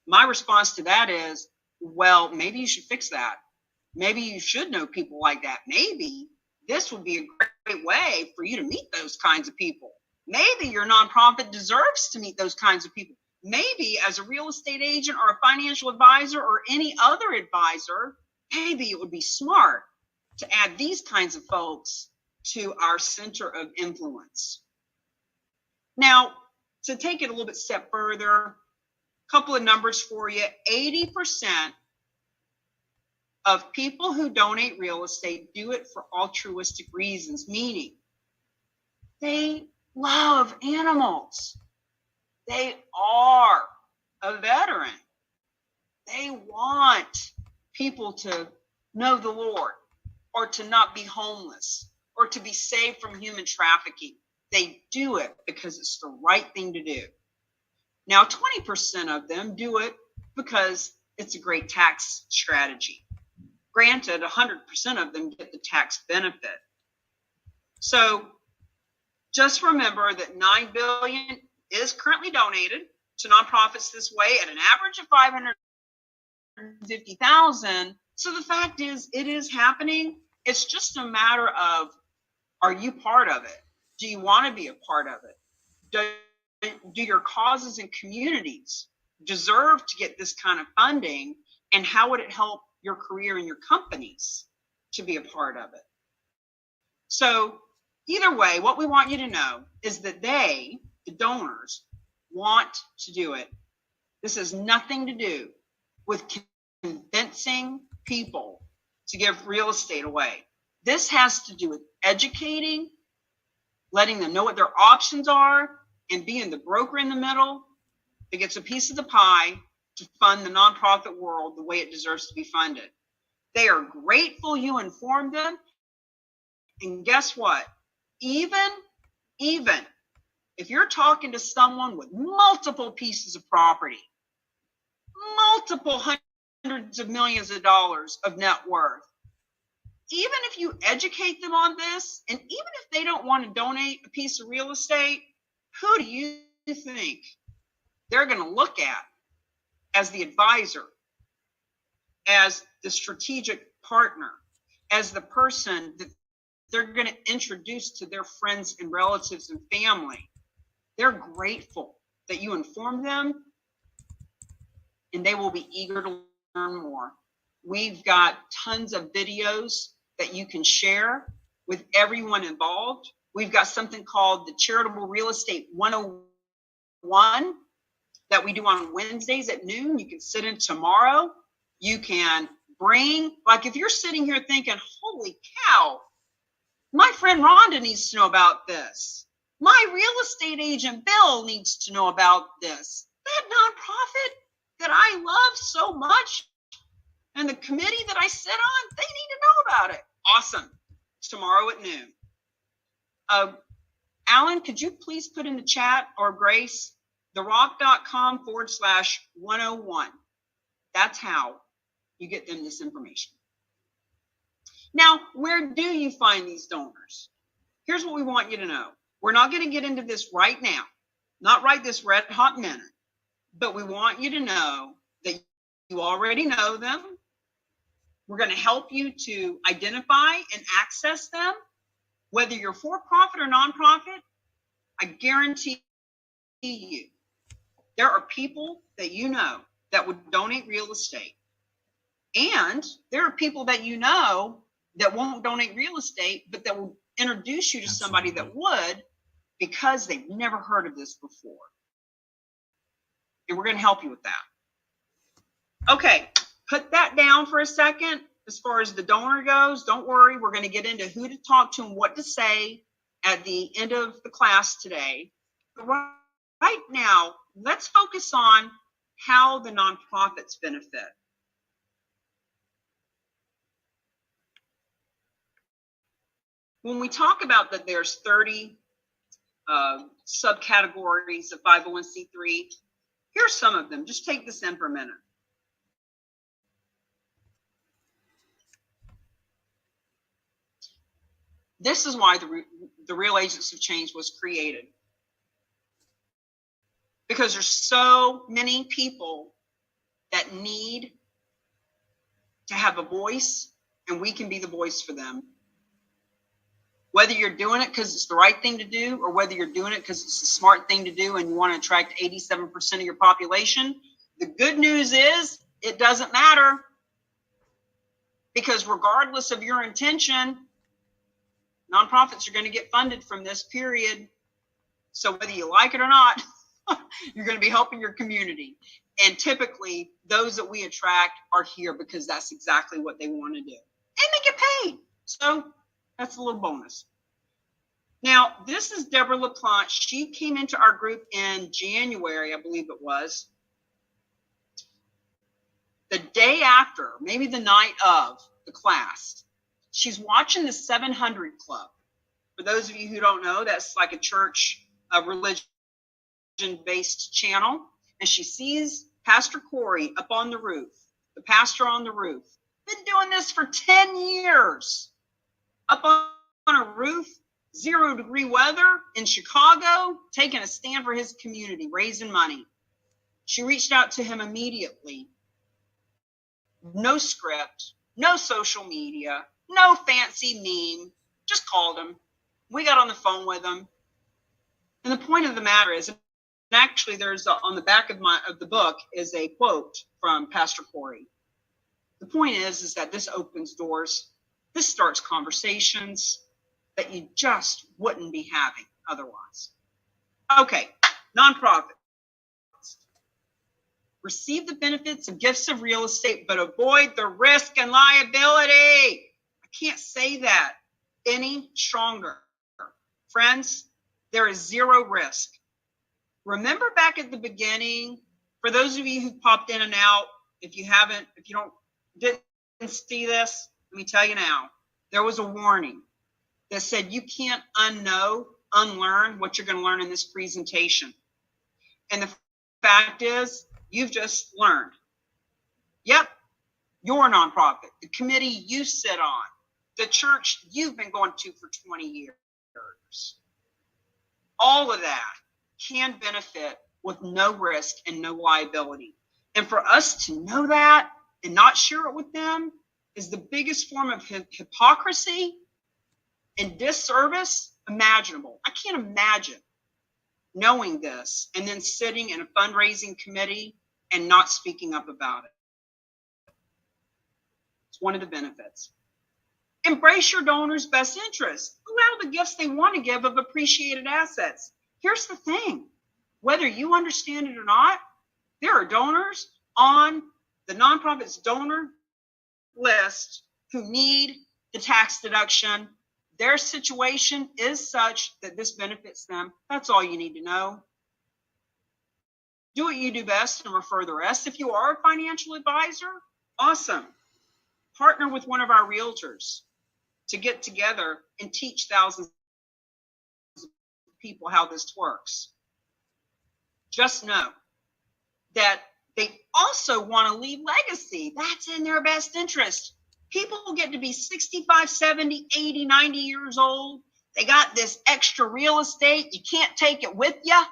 my response to that is, well, maybe you should fix that. Maybe you should know people like that. Maybe this would be a great way for you to meet those kinds of people. Maybe your nonprofit deserves to meet those kinds of people. Maybe as a real estate agent or a financial advisor or any other advisor, maybe it would be smart to add these kinds of folks to our center of influence. Now, to take it a little bit step further, a couple of numbers for you. 80% of people who donate real estate do it for altruistic reasons, meaning they love animals. They are a veteran. They want people to know the Lord or to not be homeless or to be saved from human trafficking. They do it because it's the right thing to do. Now, 20% of them do it because it's a great tax strategy. Granted, 100% of them get the tax benefit. So just remember that $9 billion is currently donated to nonprofits this way at an average of $550,000. So the fact is, it is happening. It's just a matter of, are you part of it? Do you want to be a part of it? Do your causes and communities deserve to get this kind of funding? And how would it help your career and your companies to be a part of it? So either way, what we want you to know is that they, the donors, want to do it. This has nothing to do with convincing people to give real estate away. This has to do with educating, letting them know what their options are, and being the broker in the middle that gets a piece of the pie to fund the nonprofit world the way it deserves to be funded. They are grateful you informed them. And guess what? Even if you're talking to someone with multiple pieces of property, multiple hundreds of millions of dollars of net worth, even if you educate them on this, and even if they don't want to donate a piece of real estate, who do you think they're going to look at as the advisor, as the strategic partner, as the person that they're going to introduce to their friends and relatives and family? They're grateful that you informed them, and they will be eager to learn more. We've got tons of videos that you can share with everyone involved. We've got something called the Charitable Real Estate 101 that we do on Wednesdays at noon. You can sit in tomorrow. You can bring, like if you're sitting here thinking, holy cow, my friend Rhonda needs to know about this. My real estate agent Bill needs to know about this. That nonprofit that I love so much and the committee that I sit on, they need to know about it. Awesome. Tomorrow at noon. Alan, could you please put in the chat, or Grace, therock.com/101. That's how you get them this information. Now, where do you find these donors? Here's what we want you to know. We're not going to get into this right now, not right this red hot minute, but we want you to know that you already know them. We're going to help you to identify and access them. Whether you're for-profit or nonprofit, I guarantee you, there are people that you know that would donate real estate. And there are people that you know that won't donate real estate, but that will introduce you to somebody that would, because they've never heard of this before. And we're going to help you with that. Okay, put that down for a second. As far as the donor goes, don't worry. We're going to get into who to talk to and what to say at the end of the class today. But right now, let's focus on how the nonprofits benefit. When we talk about that there's 30 subcategories of 501c3, here's some of them. Just take this in for a minute. This is why the Real Agents of Change was created. Because there's so many people that need to have a voice, and we can be the voice for them. Whether you're doing it because it's the right thing to do, or whether you're doing it because it's a smart thing to do and you want to attract 87% of your population, the good news is it doesn't matter. Because regardless of your intention, nonprofits are going to get funded from this period. So whether you like it or not, you're going to be helping your community. And typically, those that we attract are here because that's exactly what they want to do. And they get paid. So that's a little bonus. Now, this is Deborah LaPlante. She came into our group in January, I believe it was. The day after, maybe the night of the class, she's watching the 700 Club. For those of you who don't know, that's like a church, a religion-based channel. And she sees Pastor Corey up on the roof, the pastor on the roof. Been doing this for 10 years. Up on a roof, 0-degree weather in Chicago, taking a stand for his community, raising money. She reached out to him immediately. No script, no social media, No fancy meme. Just called him. We got on the phone with him. And the point of the matter is, and actually there's on the back of the book is a quote from Pastor Corey. The point is that this opens doors. This starts conversations that you just wouldn't be having otherwise. Okay, nonprofits. Receive the benefits and gifts of real estate, but avoid the risk and liability. I can't say that any stronger. Friends, there is zero risk. Remember back at the beginning, for those of you who popped in and out, if you didn't see this, let me tell you now, there was a warning that said you can't unlearn what you're going to learn in this presentation. And the fact is, you've just learned. Yep, your nonprofit, the committee you sit on, the church you've been going to for 20 years. All of that can benefit with no risk and no liability. And for us to know that and not share it with them is the biggest form of hypocrisy and disservice imaginable. I can't imagine knowing this and then sitting in a fundraising committee and not speaking up about it. It's one of the benefits. Embrace your donors' best interest. Allow the gifts they want to give of appreciated assets. Here's the thing. Whether you understand it or not, there are donors on the nonprofit's donor list who need the tax deduction. Their situation is such that this benefits them. That's all you need to know. Do what you do best and refer the rest. If you are a financial advisor, awesome. Partner with one of our realtors to get together and teach thousands of people how this works. Just know that they also want to leave legacy. That's in their best interest. People get to be 65, 70, 80, 90 years old. They got this extra real estate. You can't take it with you.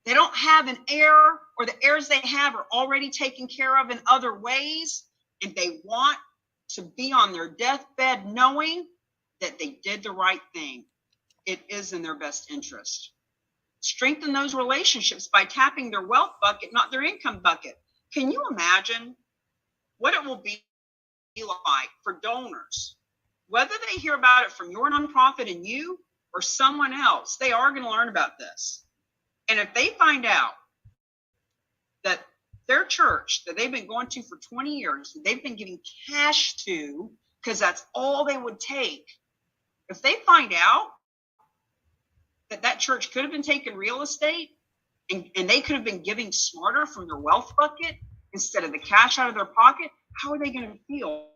They don't have an heir, or the heirs they have are already taken care of in other ways. And they want to be on their deathbed knowing that they did the right thing. It is in their best interest. Strengthen those relationships by tapping their wealth bucket, not their income bucket. Can you imagine what it will be like for donors, whether they hear about it from your nonprofit and you or someone else? They are going to learn about this. And if they find out that their church that they've been going to for 20 years, they've been giving cash to, because that's all they would take. If they find out that church could have been taking real estate and they could have been giving smarter from their wealth bucket instead of the cash out of their pocket, how are they going to feel?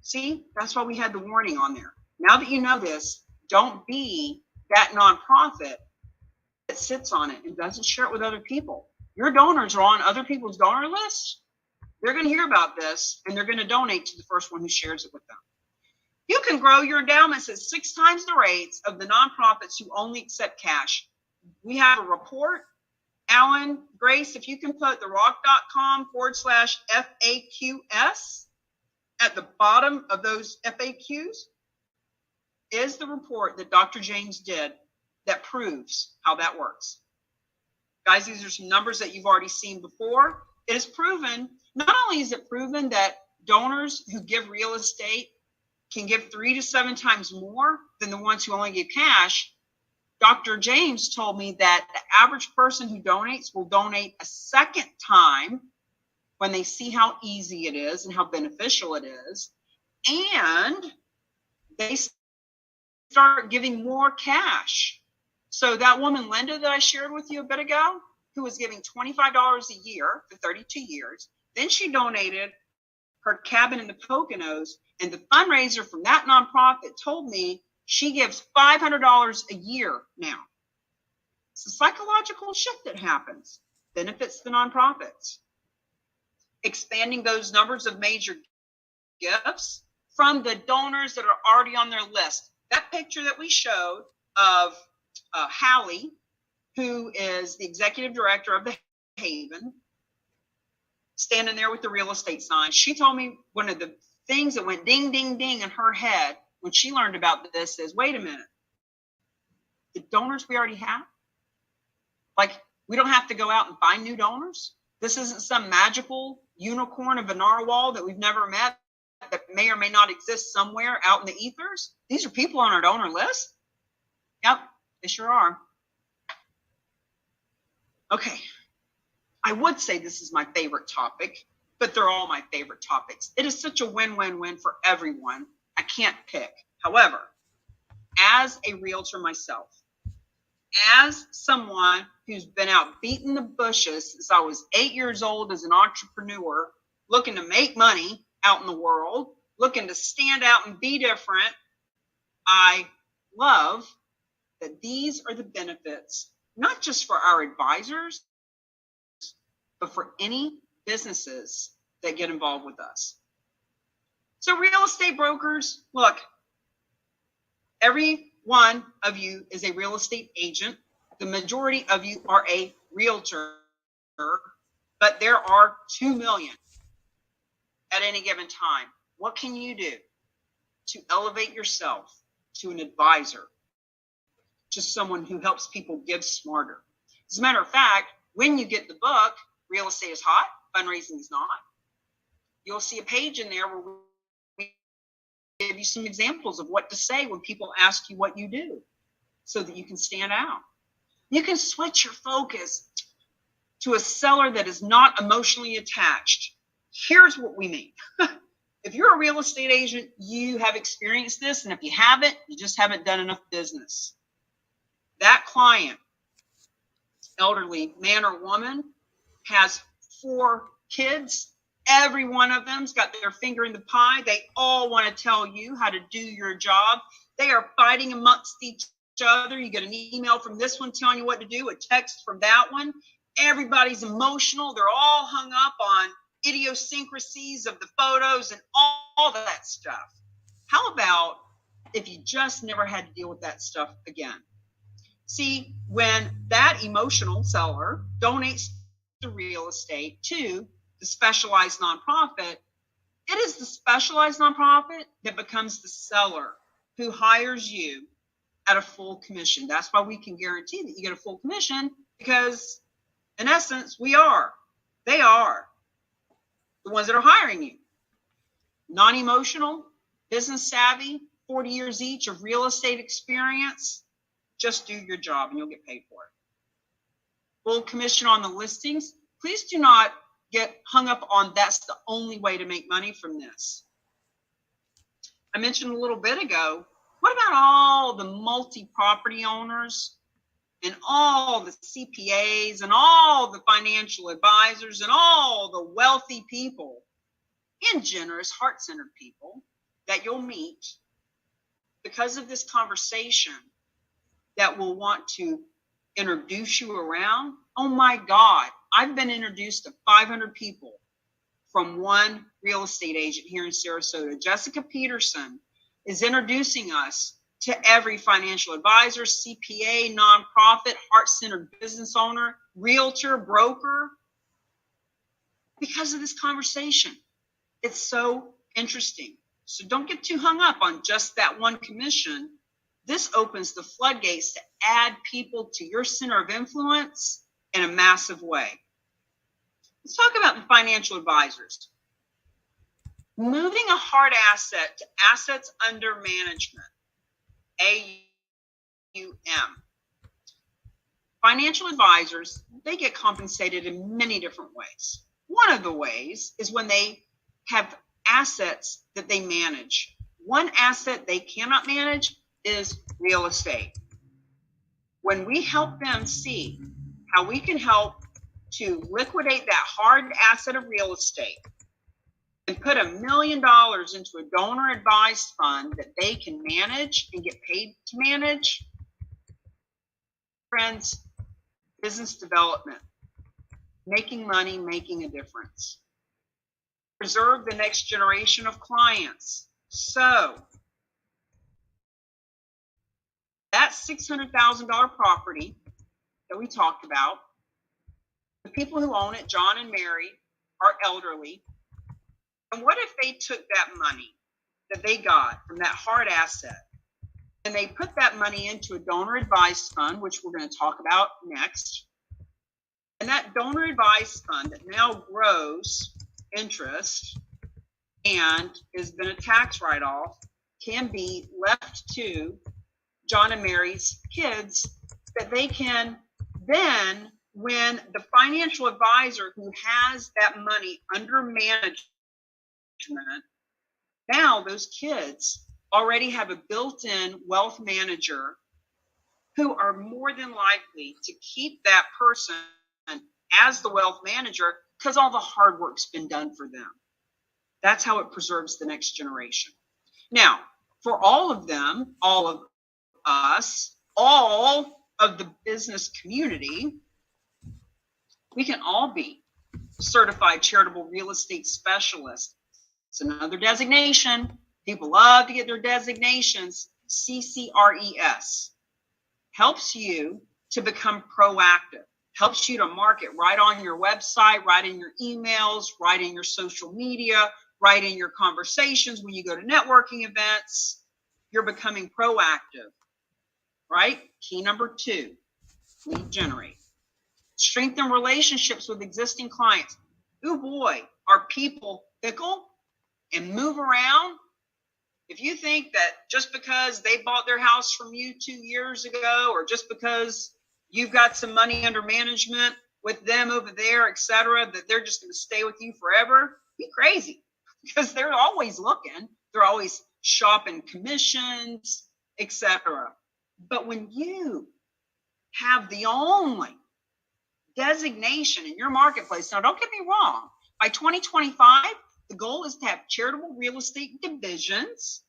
See, that's why we had the warning on there. Now that you know this, don't be that nonprofit that sits on it and doesn't share it with other people. Your donors are on other people's donor lists. They're going to hear about this and they're going to donate to the first one who shares it with them. You can grow your endowments at 6 times the rates of the nonprofits who only accept cash. We have a report. Alan, Grace, if you can put the RAOC.com/FAQS at the bottom of those FAQs is the report that Dr. James did that proves how that works. Guys, these are some numbers that you've already seen before. It is proven, not only is it proven that donors who give real estate can give 3 to 7 times more than the ones who only give cash. Dr. James told me that the average person who donates will donate a second time when they see how easy it is and how beneficial it is. And they start giving more cash. So that woman, Linda, that I shared with you a bit ago, who was giving $25 a year for 32 years, then she donated her cabin in the Poconos, and the fundraiser from that nonprofit told me she gives $500 a year now. It's a psychological shift that happens, benefits the nonprofits. Expanding those numbers of major gifts from the donors that are already on their list. That picture that we showed of Hallie, who is the executive director of the Haven, standing there with the real estate sign. She told me one of the things that went ding, ding, ding in her head when she learned about this is, wait a minute, the donors we already have? Like, we don't have to go out and find new donors? This isn't some magical unicorn of a narwhal that we've never met that may or may not exist somewhere out in the ethers? These are people on our donor list? Yep, they sure are. Okay, I would say this is my favorite topic, but they're all my favorite topics. It is such a win-win-win for everyone. I can't pick. However, as a realtor myself, as someone who's been out beating the bushes since I was 8 years old as an entrepreneur, looking to make money out in the world, looking to stand out and be different, I love that these are the benefits, not just for our advisors, but for any businesses that get involved with us. So real estate brokers, look, every one of you is a real estate agent. The majority of you are a realtor, but there are 2 million at any given time. What can you do to elevate yourself to an advisor, to someone who helps people give smarter? As a matter of fact, when you get the book, Real Estate is Hot, Fundraising is Not, you'll see a page in there where we give you some examples of what to say when people ask you what you do so that you can stand out. You can switch your focus to a seller that is not emotionally attached. Here's what we mean. If you're a real estate agent, you have experienced this, and if you haven't, you just haven't done enough business. That client, elderly man or woman, has 4 kids. Every one of them's got their finger in the pie. They all want to tell you how to do your job. They are fighting amongst each other. You get an email from this one telling you what to do, a text from that one. Everybody's emotional. They're all hung up on idiosyncrasies of the photos and all that stuff. How about if you just never had to deal with that stuff again? See, when that emotional seller donates the real estate to the specialized nonprofit, it is the specialized nonprofit that becomes the seller who hires you at a full commission. That's why we can guarantee that you get a full commission, because in essence, they are the ones that are hiring you. Non-emotional, business savvy, 40 years each of real estate experience. Just do your job and you'll get paid for it. Full commission on the listings. Please do not get hung up on that's the only way to make money from this. I mentioned a little bit ago, what about all the multi-property owners and all the CPAs and all the financial advisors and all the wealthy people and generous, heart-centered people that you'll meet because of this conversation that will want to introduce you around? Oh my God, I've been introduced to 500 people from one real estate agent here in Sarasota. Jessica Peterson is introducing us to every financial advisor, CPA, nonprofit, heart-centered business owner, realtor, broker, because of this conversation. It's so interesting. So don't get too hung up on just that one commission. This opens the floodgates to add people to your center of influence in a massive way. Let's talk about the financial advisors. Moving a hard asset to assets under management, AUM. Financial advisors, they get compensated in many different ways. One of the ways is when they have assets that they manage. One asset they cannot manage is real estate. When we help them see how we can help to liquidate that hard asset of real estate and put $1 million into a donor advised fund that they can manage and get paid to manage, friends, business development, making money, making a difference. Preserve the next generation of clients. So that $600,000 property that we talked about, the people who own it, John and Mary, are elderly. And what if they took that money that they got from that hard asset and they put that money into a donor advised fund, which we're going to talk about next. And that donor advised fund that now grows interest and has been a tax write-off can be left to John and Mary's kids, that they can then, when the financial advisor who has that money under management, now those kids already have a built-in wealth manager who are more than likely to keep that person as the wealth manager because all the hard work's been done for them. That's how it preserves the next generation. Now, for all of them, all of us, all of the business community, we can all be certified charitable real estate specialists. It's another designation. People love to get their designations. CCRES helps you to become proactive, helps you to market right on your website, right in your emails, right in your social media, right in your conversations when you go to networking events. You're becoming proactive, right? Key number 2, lead generate. Strengthen relationships with existing clients. Oh boy, are people fickle and move around? If you think that just because they bought their house from you 2 years ago, or just because you've got some money under management with them over there, etc., that they're just going to stay with you forever, you're crazy, because they're always looking. They're always shopping commissions, etc. But when you have the only designation in your marketplace, now don't get me wrong, by 2025, the goal is to have charitable real estate divisions,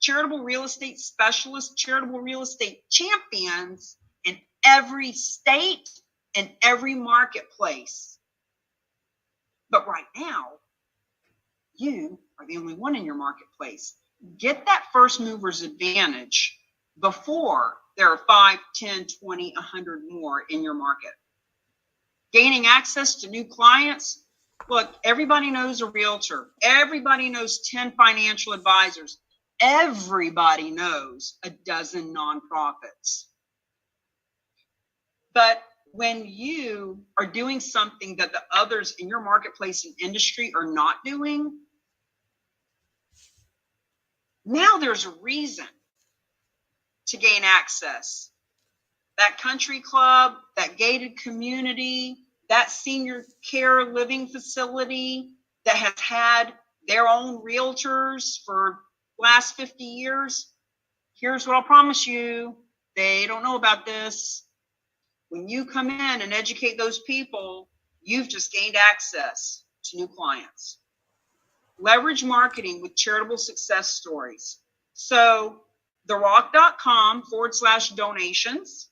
charitable real estate specialists, charitable real estate champions in every state and every marketplace. But right now, you are the only one in your marketplace. Get that first mover's advantage before there are 5, 10, 20, 100 more in your market. Gaining access to new clients. Look, everybody knows a realtor. Everybody knows 10 financial advisors. Everybody knows a dozen nonprofits. But when you are doing something that the others in your marketplace and industry are not doing, now there's a reason to gain access. That country club, that gated community, that senior care living facility that has had their own realtors for the last 50 years, here's what I'll promise you, they don't know about this. When you come in and educate those people, you've just gained access to new clients. Leverage marketing with charitable success stories. So therock.com/donations,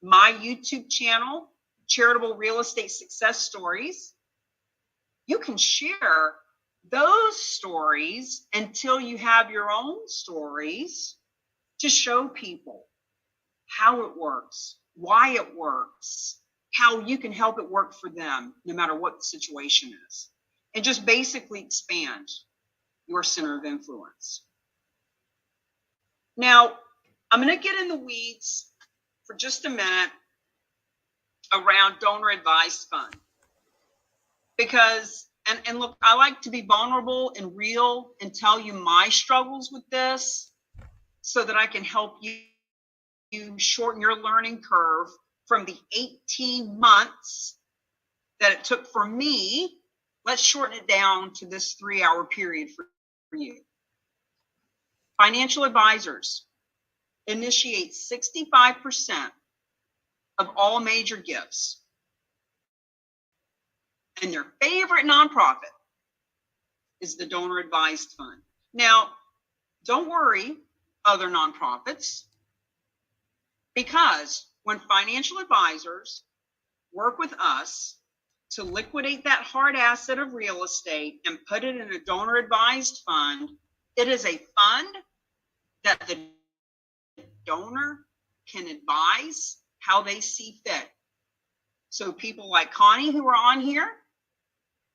my YouTube channel, Charitable Real Estate Success Stories. You can share those stories until you have your own stories to show people how it works, why it works, how you can help it work for them, no matter what the situation is, and just basically expand your center of influence. Now, I'm going to get in the weeds for just a minute around donor advised fund, because and look, I like to be vulnerable and real and tell you my struggles with this so that I can help you shorten your learning curve from the 18 months that it took for me. Let's shorten it down to this 3-hour period for you. Financial advisors initiate 65% of all major gifts. And their favorite nonprofit is the donor advised fund. Now, don't worry, other nonprofits, because when financial advisors work with us to liquidate that hard asset of real estate and put it in a donor advised fund, it is a fund that the donor can advise how they see fit. So people like Connie who are on here,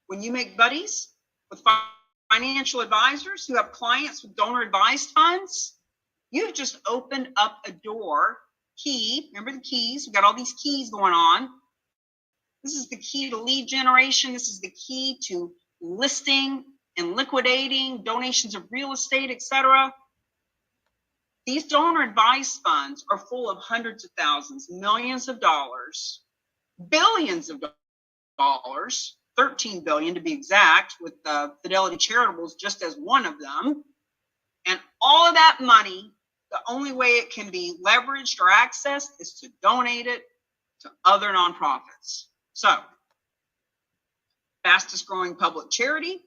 when you make buddies, with financial advisors who have clients with donor advised funds, you've just opened up a door key. Remember the keys? We've got all these keys going on. This is the key to lead generation. This is the key to listing and liquidating donations of real estate, etc. These donor advised funds are full of hundreds of thousands, millions of dollars, billions of dollars, 13 billion to be exact, with Fidelity Charitables just as one of them. And all of that money, the only way it can be leveraged or accessed is to donate it to other nonprofits. So, fastest growing public charity,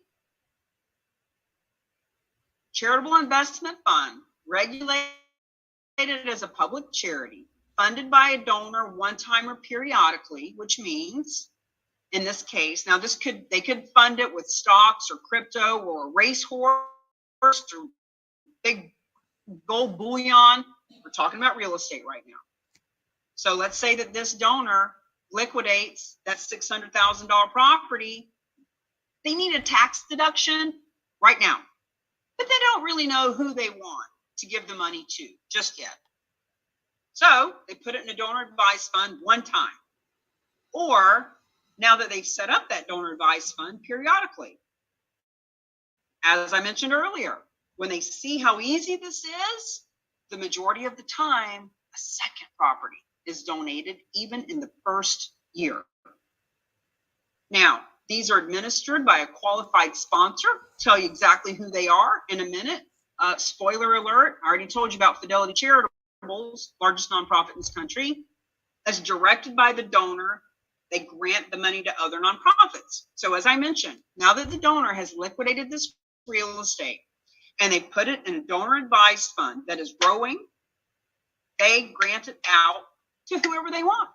charitable investment fund, regulated as a public charity, funded by a donor one time or periodically, which means in this case, now they could fund it with stocks or crypto or a racehorse or big gold bullion. We're talking about real estate right now. So let's say that this donor liquidates that $600,000 property. They need a tax deduction right now, but they don't really know who they want to give the money to just yet. So they put it in a donor advised fund one time, or now that they've set up that donor advised fund periodically. As I mentioned earlier, when they see how easy this is, the majority of the time, a second property is donated even in the first year. Now, these are administered by a qualified sponsor. I'll tell you exactly who they are in a minute. Spoiler alert, I already told you about Fidelity Charitables, largest nonprofit in this country. As directed by the donor, they grant the money to other nonprofits. So as I mentioned, now that the donor has liquidated this real estate and they put it in a donor advised fund that is growing, they grant it out to whoever they want.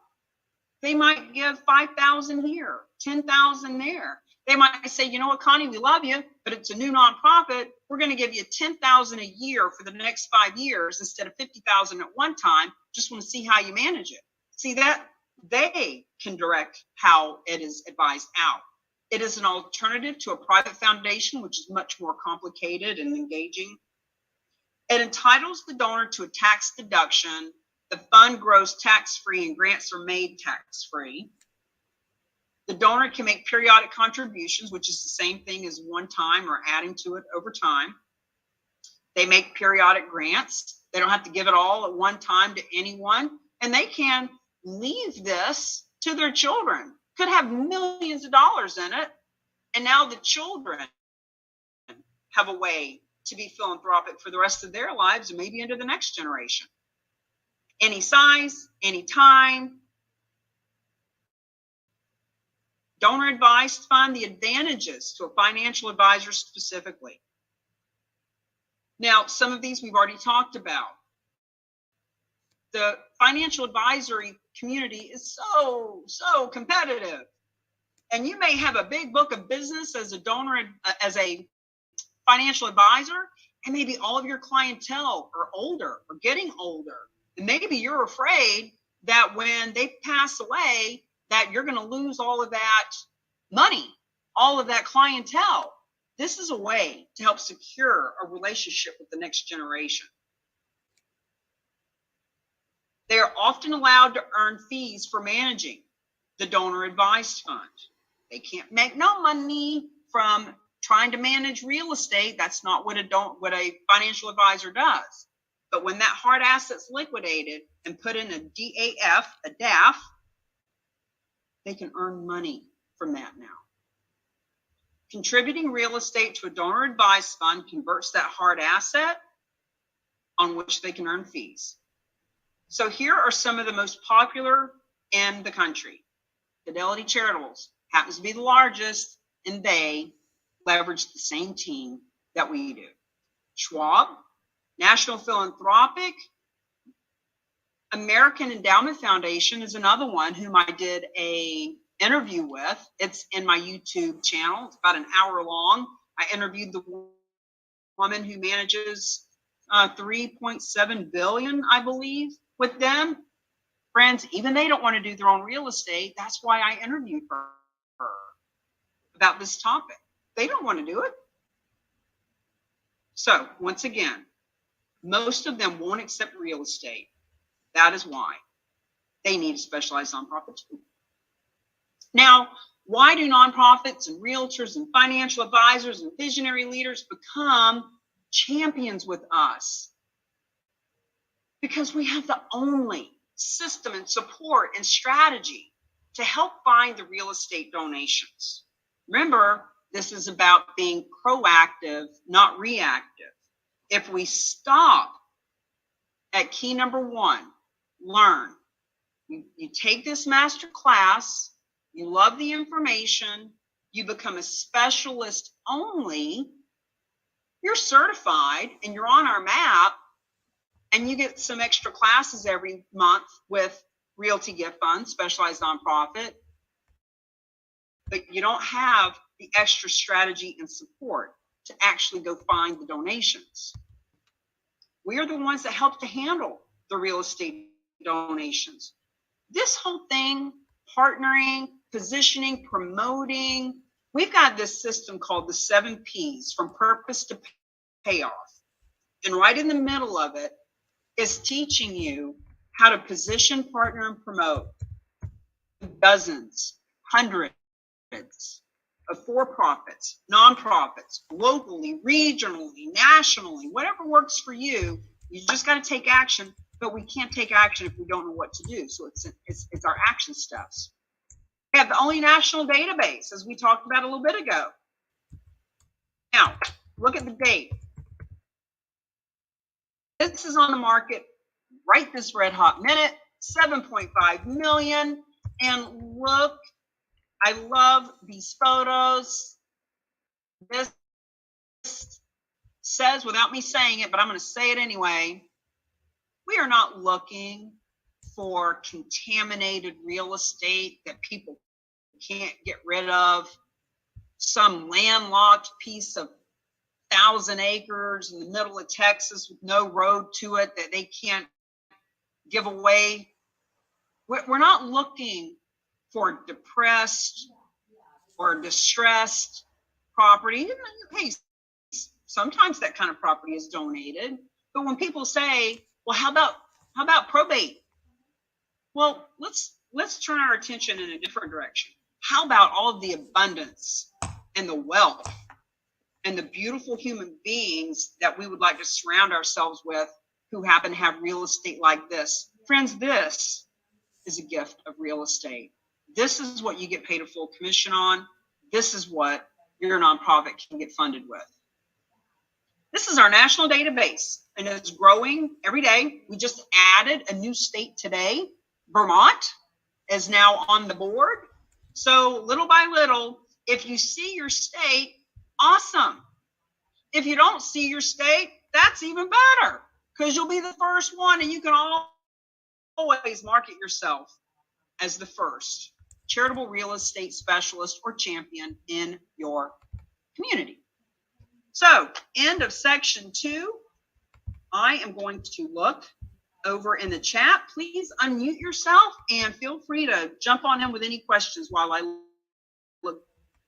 They might give 5,000 here, 10,000 there. They might say, you know what, Connie, we love you, but it's a new nonprofit. We're going to give you 10,000 a year for the next 5 years instead of 50,000 at one time. Just want to see how you manage it. See that they can direct how it is advised out. It is an alternative to a private foundation, which is much more complicated and engaging. It entitles the donor to a tax deduction. The fund grows tax-free and grants are made tax-free. The donor can make periodic contributions, which is the same thing as one time or adding to it over time. They make periodic grants. They don't have to give it all at one time to anyone. And they can leave this to their children. Could have millions of dollars in it. And now the children have a way to be philanthropic for the rest of their lives and maybe into the next generation. Any size, any time. Donor advised fund, the advantages to a financial advisor specifically. Now, some of these we've already talked about. The financial advisory community is so competitive. And you may have a big book of business as a donor, as a financial advisor, and maybe all of your clientele are older or getting older. And maybe you're afraid that when they pass away, that you're going to lose all of that money, all of that clientele. This is a way to help secure a relationship with the next generation. They are often allowed to earn fees for managing the donor advised fund. They can't make no money from trying to manage real estate. That's not what a financial advisor does. But when that hard asset's liquidated and put in a DAF, they can earn money from that now. Contributing real estate to a donor advised fund converts that hard asset on which they can earn fees. So here are some of the most popular in the country. Fidelity Charitables happens to be the largest, and they leverage the same team that we do. Schwab, National Philanthropic, American Endowment Foundation is another one whom I did a interview with. It's in my YouTube channel. It's about an hour long. I interviewed the woman who manages 3.7 billion, I believe, with them. Friends, even they don't want to do their own real estate. That's why I interviewed her about this topic. They don't want to do it. So once again, most of them won't accept real estate. That is why they need a specialized nonprofit too. Now, why do nonprofits and realtors and financial advisors and visionary leaders become champions with us? Because we have the only system and support and strategy to help find the real estate donations. Remember, this is about being proactive, not reactive. If we stop at key number 1, learn. You take this master class, you love the information, you become a specialist only, you're certified and you're on our map, and you get some extra classes every month with Realty Gift Fund, specialized nonprofit, but you don't have the extra strategy and support to actually go find the donations. We are the ones that help to handle the real estate donations. This whole thing, partnering, positioning, promoting, we've got this system called the 7 Ps, from purpose to payoff. And right in the middle of it is teaching you how to position, partner, and promote dozens, hundreds of for-profits, nonprofits, locally, regionally, nationally, whatever works for you. You just got to take action, but we can't take action if we don't know what to do. So it's our action steps. We have the only national database, as we talked about a little bit ago. Now, look at the date. This is on the market right this red hot minute, 7.5 million. And look, I love these photos. This says, without me saying it, but I'm going to say it anyway, we are not looking for contaminated real estate that people can't get rid of, some landlocked piece of 1,000 acres in the middle of Texas with no road to it that they can't give away. We're not looking for depressed or distressed property. Hey, sometimes that kind of property is donated. But when people say, well, how about probate? Well, let's turn our attention in a different direction. How about all of the abundance and the wealth and the beautiful human beings that we would like to surround ourselves with who happen to have real estate like this? Friends, this is a gift of real estate. This is what you get paid a full commission on. This is what your nonprofit can get funded with. This is our national database, and it's growing every day. We just added a new state today. Vermont is now on the board. So little by little, if you see your state, awesome. If you don't see your state, that's even better, because you'll be the first one, and you can always market yourself as the first charitable real estate specialist or champion in your community. So, end of section 2. I am going to look over in the chat. Please unmute yourself and feel free to jump on in with any questions while I look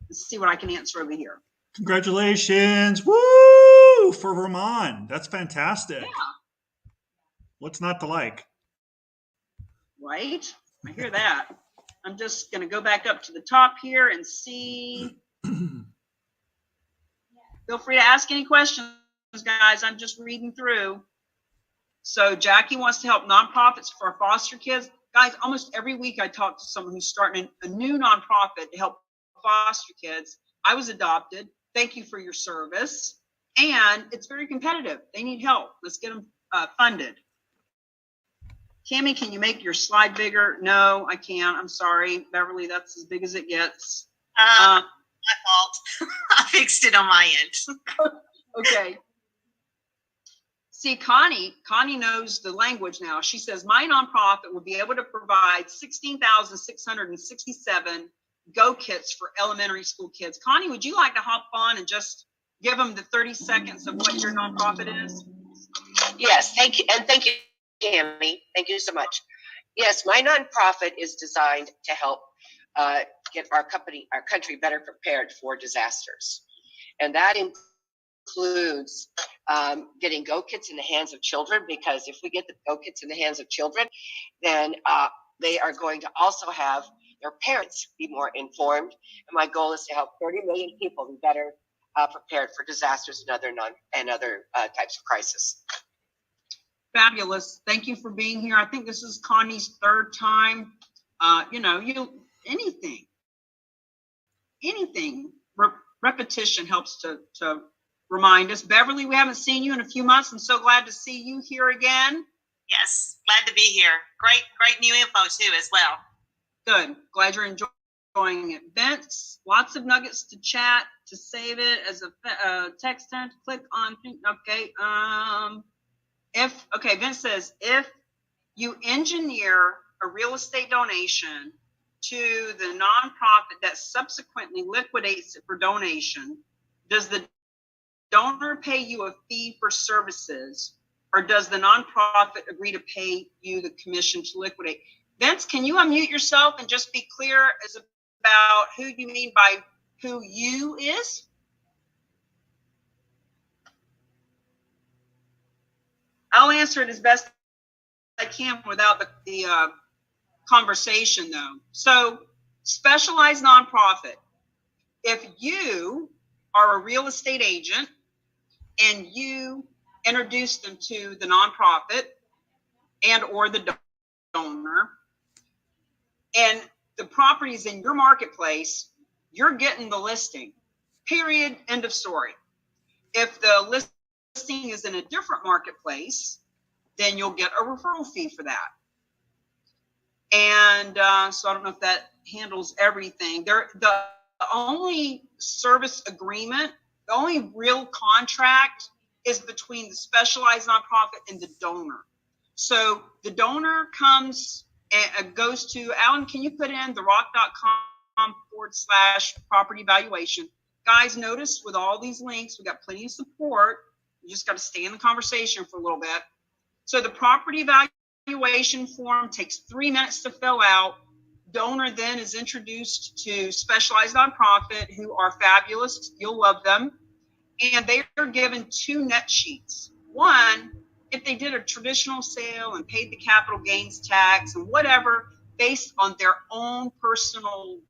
and see what I can answer over here. Congratulations. Woo! For Vermont. That's fantastic. Yeah. What's not to like? Right? I hear that. I'm just going to go back up to the top here and see. Feel free to ask any questions, guys. I'm just reading through. So Jackie wants to help nonprofits for foster kids. Guys, almost every week I talk to someone who's starting a new nonprofit to help foster kids. I was adopted. Thank you for your service. And it's very competitive. They need help. Let's get them funded. Cammie, can you make your slide bigger? No, I can't. I'm sorry. Beverly, that's as big as it gets. My fault. I fixed it on my end. Okay. See, Connie knows the language now. She says, my nonprofit will be able to provide 16,667 Go Kits for elementary school kids. Connie, would you like to hop on and just give them the 30 seconds of what your nonprofit is? Yes, thank you. And thank you, Cammie. Thank you so much. Yes, my nonprofit is designed to help get our country better prepared for disasters. And that includes getting Go Kits in the hands of children, because if we get the Go Kits in the hands of children, then they are going to also have their parents be more informed. And my goal is to help 30 million people be better prepared for disasters and other types of crisis. Fabulous. Thank you for being here. I think this is Connie's third time. Anything, repetition helps to remind us. Beverly, we haven't seen you in a few months. I'm so glad to see you here again. Yes, glad to be here. Great new info too as well. Good. Glad you're enjoying it. Vince, lots of nuggets to chat, to save it as a text and click on. Okay. Vince says, if you engineer a real estate donation to the nonprofit that subsequently liquidates it for donation, does the donor pay you a fee for services, or does the nonprofit agree to pay you the commission to liquidate? Vince, can you unmute yourself and just be clear as about who you mean by who you is? I'll answer it as best I can without the conversation though. So, specialized nonprofit. If you are a real estate agent and you introduce them to the nonprofit and or the donor, and the property is in your marketplace, you're getting the listing. Period. End of story. If the listing is in a different marketplace, then you'll get a referral fee for that. And so I don't know if that handles everything. The only service agreement, the only real contract is between the specialized nonprofit and the donor. So the donor comes and goes to, Alan, can you put in the RAOC.com/property valuation? Guys, notice with all these links, we got plenty of support. You just got to stay in the conversation for a little bit. So the property valuation form takes 3 minutes to fill out. Donor then is introduced to specialized nonprofit, who are fabulous. You'll love them. And they are given 2 net sheets. One, if they did a traditional sale and paid the capital gains tax and whatever, based on their own personal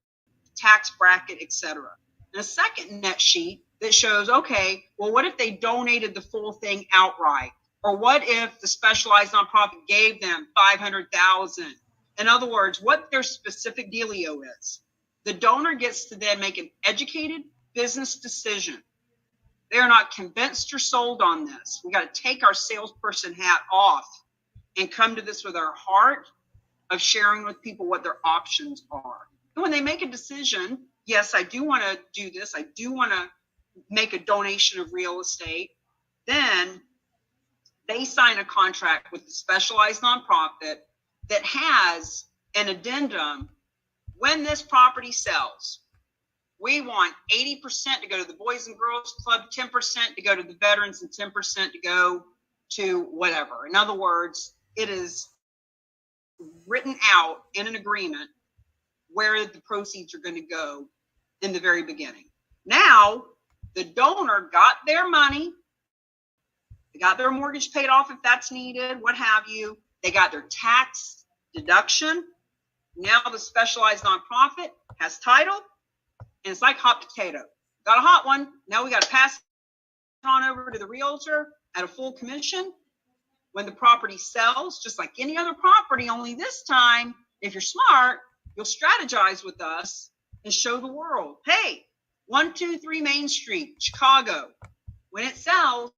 tax bracket, etc. And a second net sheet that shows, okay, well, what if they donated the full thing outright? Or what if the specialized nonprofit gave them $500,000? In other words, what their specific dealio is. The donor gets to then make an educated business decision. They are not convinced or sold on this. We got to take our salesperson hat off and come to this with our heart of sharing with people what their options are. And when they make a decision, yes, I do want to do this, I do want to make a donation of real estate, then they sign a contract with the specialized nonprofit that has an addendum. When this property sells, we want 80% to go to the Boys and Girls Club, 10% to go to the veterans, and 10% to go to whatever. In other words, it is written out in an agreement where the proceeds are going to go in the very beginning. Now, the donor got their money. They got their mortgage paid off if that's needed, what have you. They got their tax deduction. Now the specialized nonprofit has title. And it's like hot potato. Got a hot one. Now we got to pass it on over to the realtor at a full commission. When the property sells, just like any other property, only this time, if you're smart, you'll strategize with us and show the world, hey, 123 Main Street, Chicago. When it sells,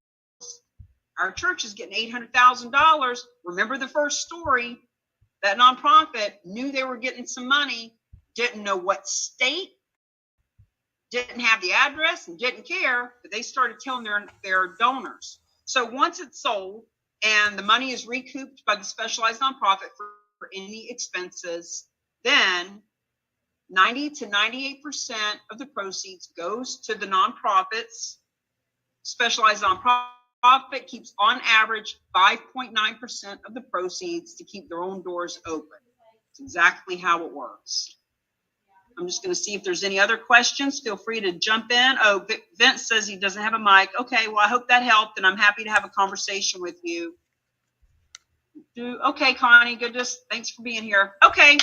our church is getting $800,000. Remember the first story? That nonprofit knew they were getting some money, didn't know what state, didn't have the address, and didn't care, but they started telling their donors. So once it's sold and the money is recouped by the specialized nonprofit for any expenses, then 90 to 98% of the proceeds goes to the nonprofits. Specialized nonprofit keeps on average 5.9% of the proceeds to keep their own doors open. It's exactly how it works. I'm just going to see if there's any other questions. Feel free to jump in. Oh, Vince says he doesn't have a mic. Okay, well, I hope that helped, and I'm happy to have a conversation with you. Okay, Connie, thanks for being here. Okay,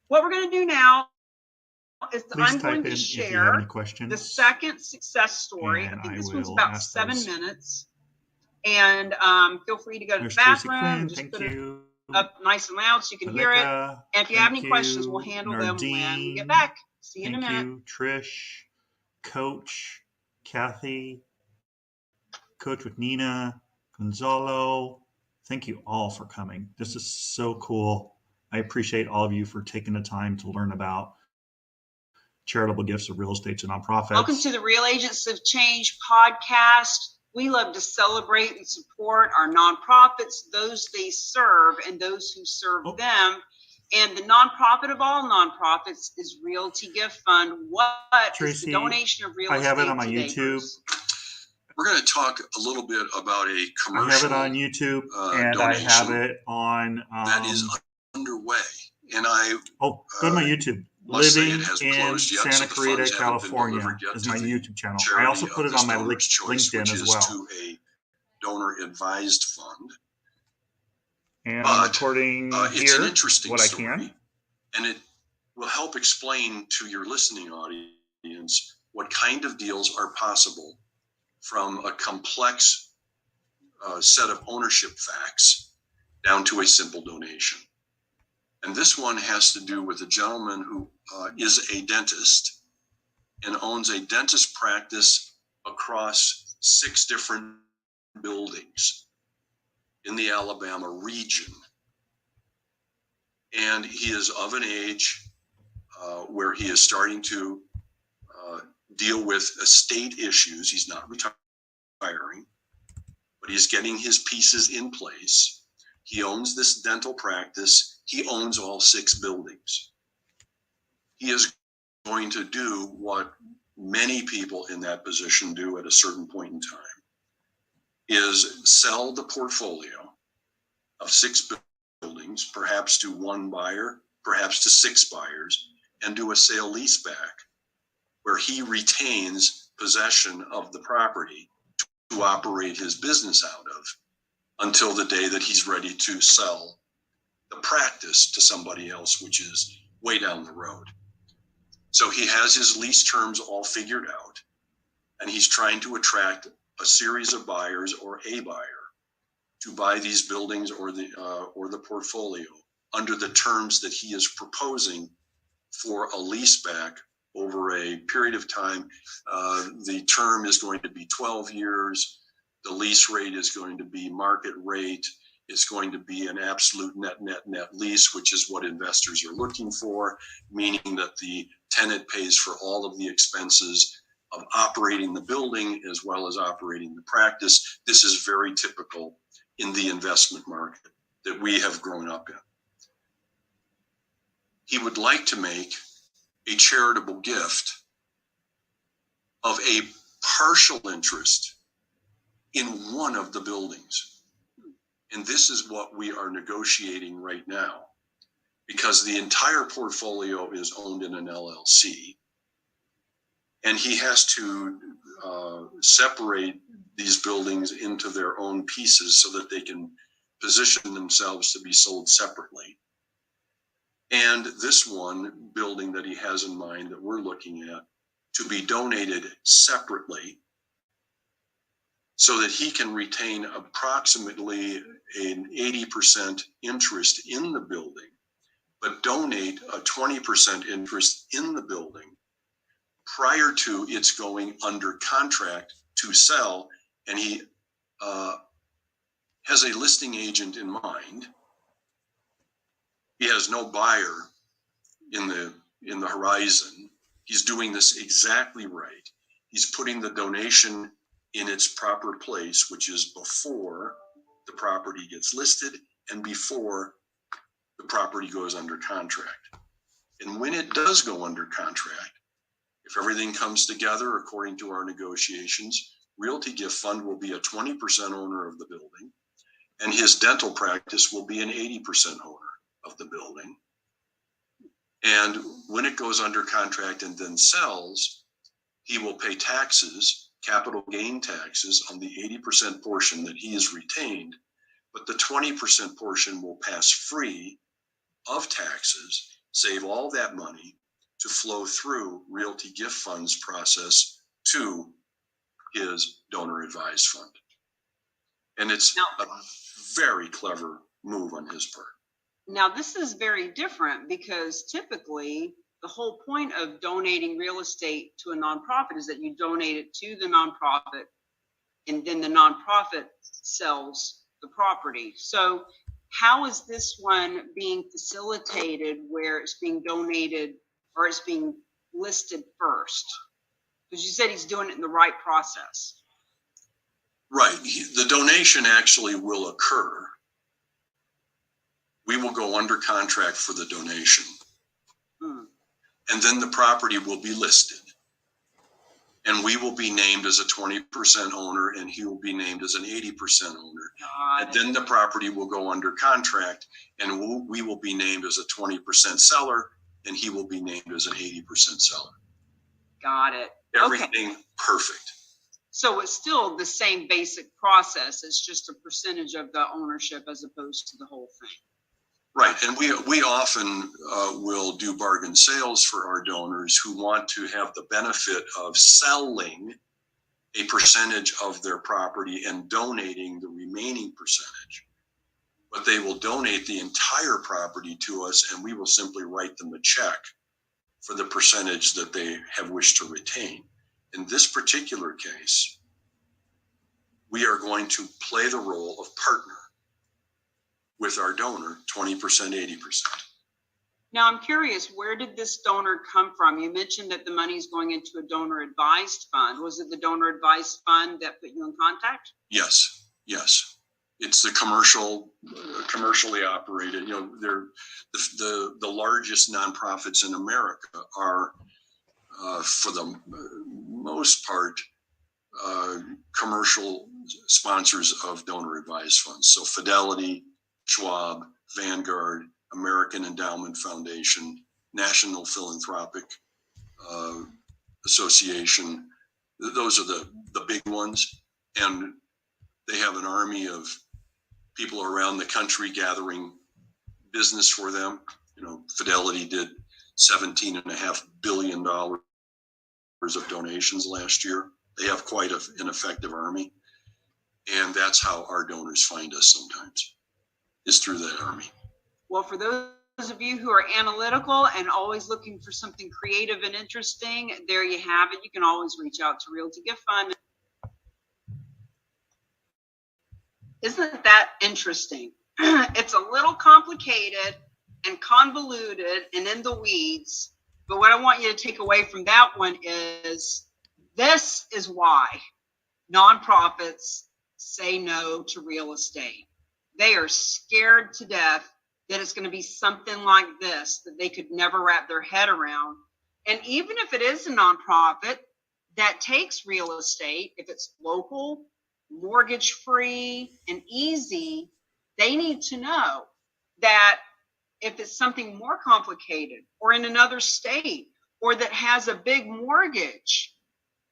what we're going to do now is I'm going to share the second success story. I think this one's about 7 minutes. And feel free to go to the bathroom. Just put it up nice and loud so you can hear it. And if you have any questions, we'll handle them when we get back. See you in a minute. Thank you, Trish, Coach, Kathy, Coach with Nina, Gonzalo. Thank you all for coming. This is so cool. I appreciate all of you for taking the time to learn about charitable gifts of real estate to nonprofits. Welcome to the Real Agents of Change podcast. We love to celebrate and support our nonprofits, those they serve and those who serve them. And the nonprofit of all nonprofits is Realty Gift Fund. What Tracy, is the donation of real estate? I have it on my YouTube. We're going to talk a little bit about a commercial. I have it on YouTube, and I have it on that is underway. And go to my YouTube. Living in Santa Clarita, California is my YouTube channel. I also put it on my LinkedIn as well. To a donor-advised fund. And I'm recording it's here an interesting what story, I can. and it will help explain to your listening audience what kind of deals are possible from a complex set of ownership facts down to a simple donation. And this one has to do with a gentleman who is a dentist and owns a dentist practice across 6 different buildings in the Alabama region. And he is of an age where he is starting to deal with estate issues. He's not retiring, but he's getting his pieces in place. He owns this dental practice. He owns all 6 buildings. He is going to do what many people in that position do at a certain point in time, is sell the portfolio of 6 buildings, perhaps to 1 buyer, perhaps to 6 buyers, and do a sale leaseback where he retains possession of the property to operate his business out of until the day that he's ready to sell the practice to somebody else, which is way down the road. So he has his lease terms all figured out, and he's trying to attract a series of buyers or a buyer to buy these buildings or the portfolio under the terms that he is proposing for a leaseback over a period of time. The term is going to be 12 years. The lease rate is going to be market rate. It's going to be an absolute net lease, which is what investors are looking for, meaning that the tenant pays for all of the expenses of operating the building as well as operating the practice. This is very typical in the investment market that we have grown up in. He would like to make a charitable gift of a partial interest in one of the buildings. And this is what we are negotiating right now, because the entire portfolio is owned in an LLC. And he has to separate these buildings into their own pieces so that they can position themselves to be sold separately. And this one building that he has in mind that we're looking at to be donated separately so that he can retain approximately an 80% interest in the building, but donate a 20% interest in the building prior to its going under contract to sell. And he has a listing agent in mind. He has no buyer in the horizon. He's doing this exactly right. He's putting the donation in its proper place, which is before the property gets listed and before the property goes under contract. And when it does go under contract, if everything comes together according to our negotiations, Realty Gift Fund will be a 20% owner of the building, and his dental practice will be an 80% owner of the building. And when it goes under contract and then sells, he will pay taxes, capital gain taxes on the 80% portion that he has retained, but the 20% portion will pass free of taxes, save all that money to flow through Realty Gift Fund's process to his donor advised fund. And it's a very clever move on his part. Now, this is very different because typically the whole point of donating real estate to a nonprofit is that you donate it to the nonprofit and then the nonprofit sells the property. So how is this one being facilitated where it's being donated or it's being listed first? Because you said he's doing it in the right process. Right. The donation actually will occur. We will go under contract for the donation. And then the property will be listed. And we will be named as a 20% owner and he will be named as an 80% owner. And then the property will go under contract and we will be named as a 20% seller and he will be named as an 80% seller. Got it. Everything perfect. So it's still the same basic process. It's just a percentage of the ownership as opposed to the whole thing. Right, and we often will do bargain sales for our donors who want to have the benefit of selling a percentage of their property and donating the remaining percentage. But they will donate the entire property to us and we will simply write them a check for the percentage that they have wished to retain. In this particular case, we are going to play the role of partner with our donor, 20%, 80%. Now, I'm curious, where did this donor come from? You mentioned that the money is going into a donor advised fund. Was it the donor advised fund that put you in contact? Yes, yes. It's the commercially operated. You know, they're the largest nonprofits in America are, for the most part, commercial sponsors of donor advised funds. So Fidelity, Schwab, Vanguard, American Endowment Foundation, National Philanthropic Association. Those are the big ones. And they have an army of people around the country gathering business for them. You know, Fidelity did $17.5 billion of donations last year. They have quite an effective army. And that's how our donors find us sometimes, is through that army. Well, for those of you who are analytical and always looking for something creative and interesting, there you have it. You can always reach out to Realty Gift Fund. Isn't that interesting? It's a little complicated and convoluted and in the weeds, but what I want you to take away from that one is this is why nonprofits say no to real estate. They are scared to death that it's going to be something like this that they could never wrap their head around. And even if it is a nonprofit that takes real estate, if it's local, mortgage free, and easy, they need to know that if it's something more complicated or in another state or that has a big mortgage,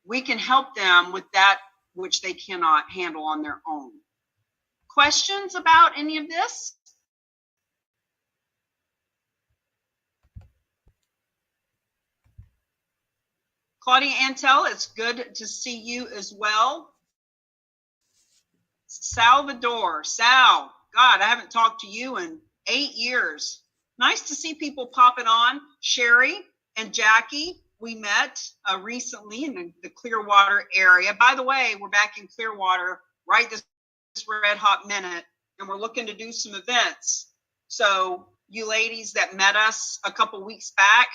we can help them with that which they cannot handle on their own. Questions about any of this? Claudia Antel, it's good to see you as well. Salvador, Sal, God, I haven't talked to you in 8 years. Nice to see people popping on. Sherry and Jackie, we met recently in the Clearwater area. By the way, we're back in Clearwater right this red hot minute, and we're looking to do some events. So you ladies that met us a couple weeks back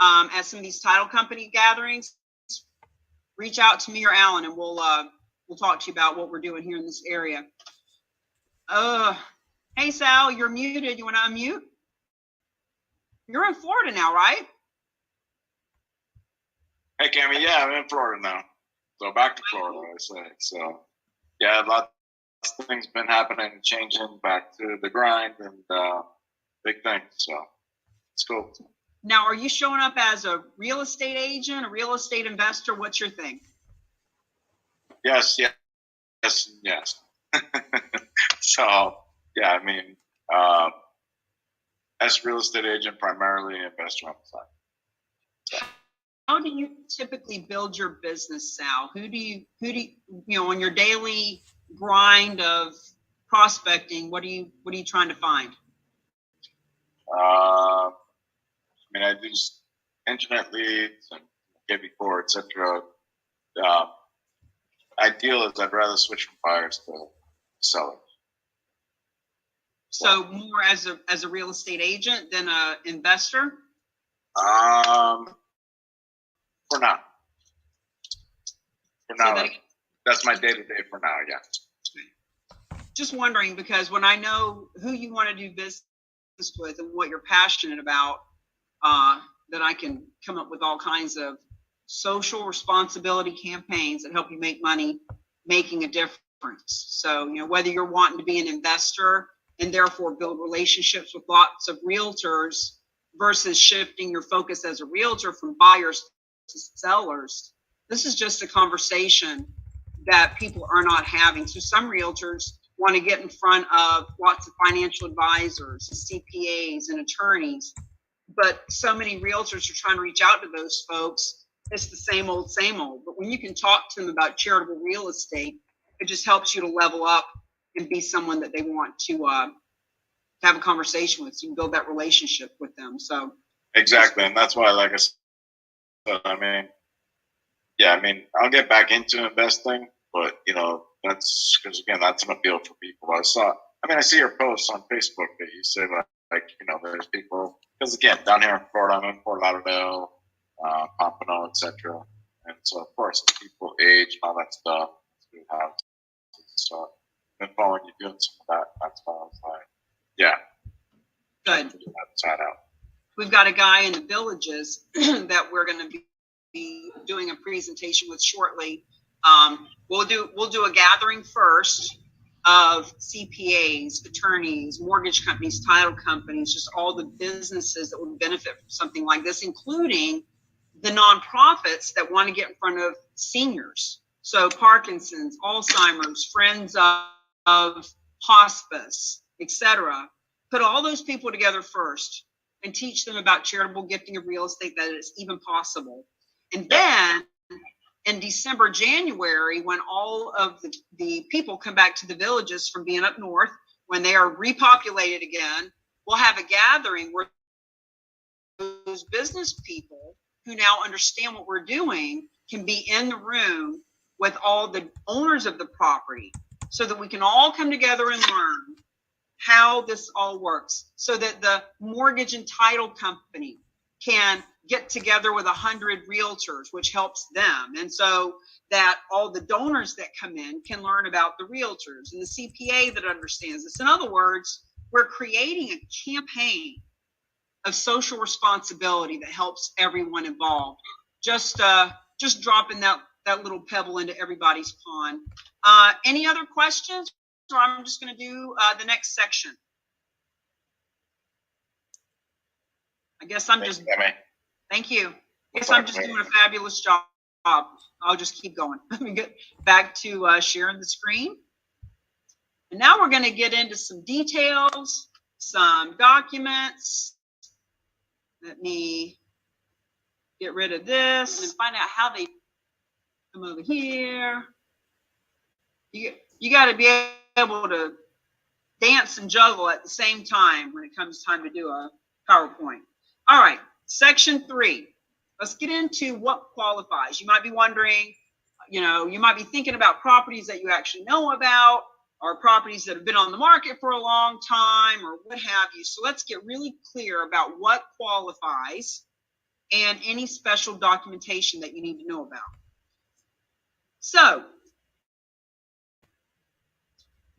at some of these title company gatherings, reach out to me or Alan, and we'll talk to you about what we're doing here in this area. Hey Sal, you're muted. You want to unmute? You're in Florida now, right? Hey Cammie, yeah, I'm in Florida now. So back to Florida, I say. So yeah, lots of things been happening, changing, back to the grind, and big things. So it's cool. Now, are you showing up as a real estate agent, a real estate investor? What's your thing? Yes. So, yeah, I mean, as a real estate agent, primarily investor on the side. How do you typically build your business, Sal? Who do you on your daily grind of prospecting, what are you trying to find? I mean, I do internet leads and get before, etc. Ideal is I'd rather switch from buyers to sellers. So more as a real estate agent than a investor? For now. That's my day-to-day for now, yeah. Just wondering, because when I know who you want to do business with and what you're passionate about, that I can come up with all kinds of social responsibility campaigns that help you make money, making a difference. So, whether you're wanting to be an investor and therefore build relationships with lots of realtors versus shifting your focus as a realtor from buyers to sellers, this is just a conversation that people are not having. So some realtors want to get in front of lots of financial advisors, CPAs, and attorneys, but so many realtors are trying to reach out to those folks. It's the same old, same old. But when you can talk to them about charitable real estate, it just helps you to level up and be someone that they want to have a conversation with. So you can build that relationship with them. So exactly, and that's why, like I said, I'll get back into investing, but that's because again, that's an appeal for people. I see your posts on Facebook that you say there's people, because again, down here in Florida, I'm in Fort Lauderdale, Pompano, etc. And so, of course, as people age and all that stuff, we have so I've been following you doing some of that. That's why I was like, yeah, good. Side out. We've got a guy in the Villages that we're going to be doing a presentation with shortly. We'll do a gathering first of CPAs, attorneys, mortgage companies, title companies, just all the businesses that would benefit from something like this, including the nonprofits that want to get in front of seniors. So Parkinson's, Alzheimer's, Friends of Hospice, etc. Put all those people together first and teach them about charitable gifting of real estate, that it's even possible. And then in December, January, when all of the people come back to the Villages from being up north, when they are repopulated again, we'll have a gathering where those business people who now understand what we're doing can be in the room with all the owners of the property, so that we can all come together and learn how this all works, so that the mortgage and title company can get together with 100 realtors, which helps them. And so that all the donors that come in can learn about the realtors and the CPA that understands this. In other words, we're creating a campaign of social responsibility that helps everyone involved. Just dropping that little pebble into everybody's pond. Any other questions? Or I'm just going to do the next section. I guess I'm just. Thank you. I guess I'm just doing a fabulous job. I'll just keep going. Let me get back to sharing the screen. And now we're going to get into some details, some documents. Let me get rid of this and find out how they come over here. You got to be able to dance and juggle at the same time when it comes time to do a PowerPoint. All right, section 3. Let's get into what qualifies. You might be wondering, you might be thinking about properties that you actually know about, or properties that have been on the market for a long time, or what have you. So let's get really clear about what qualifies and any special documentation that you need to know about. So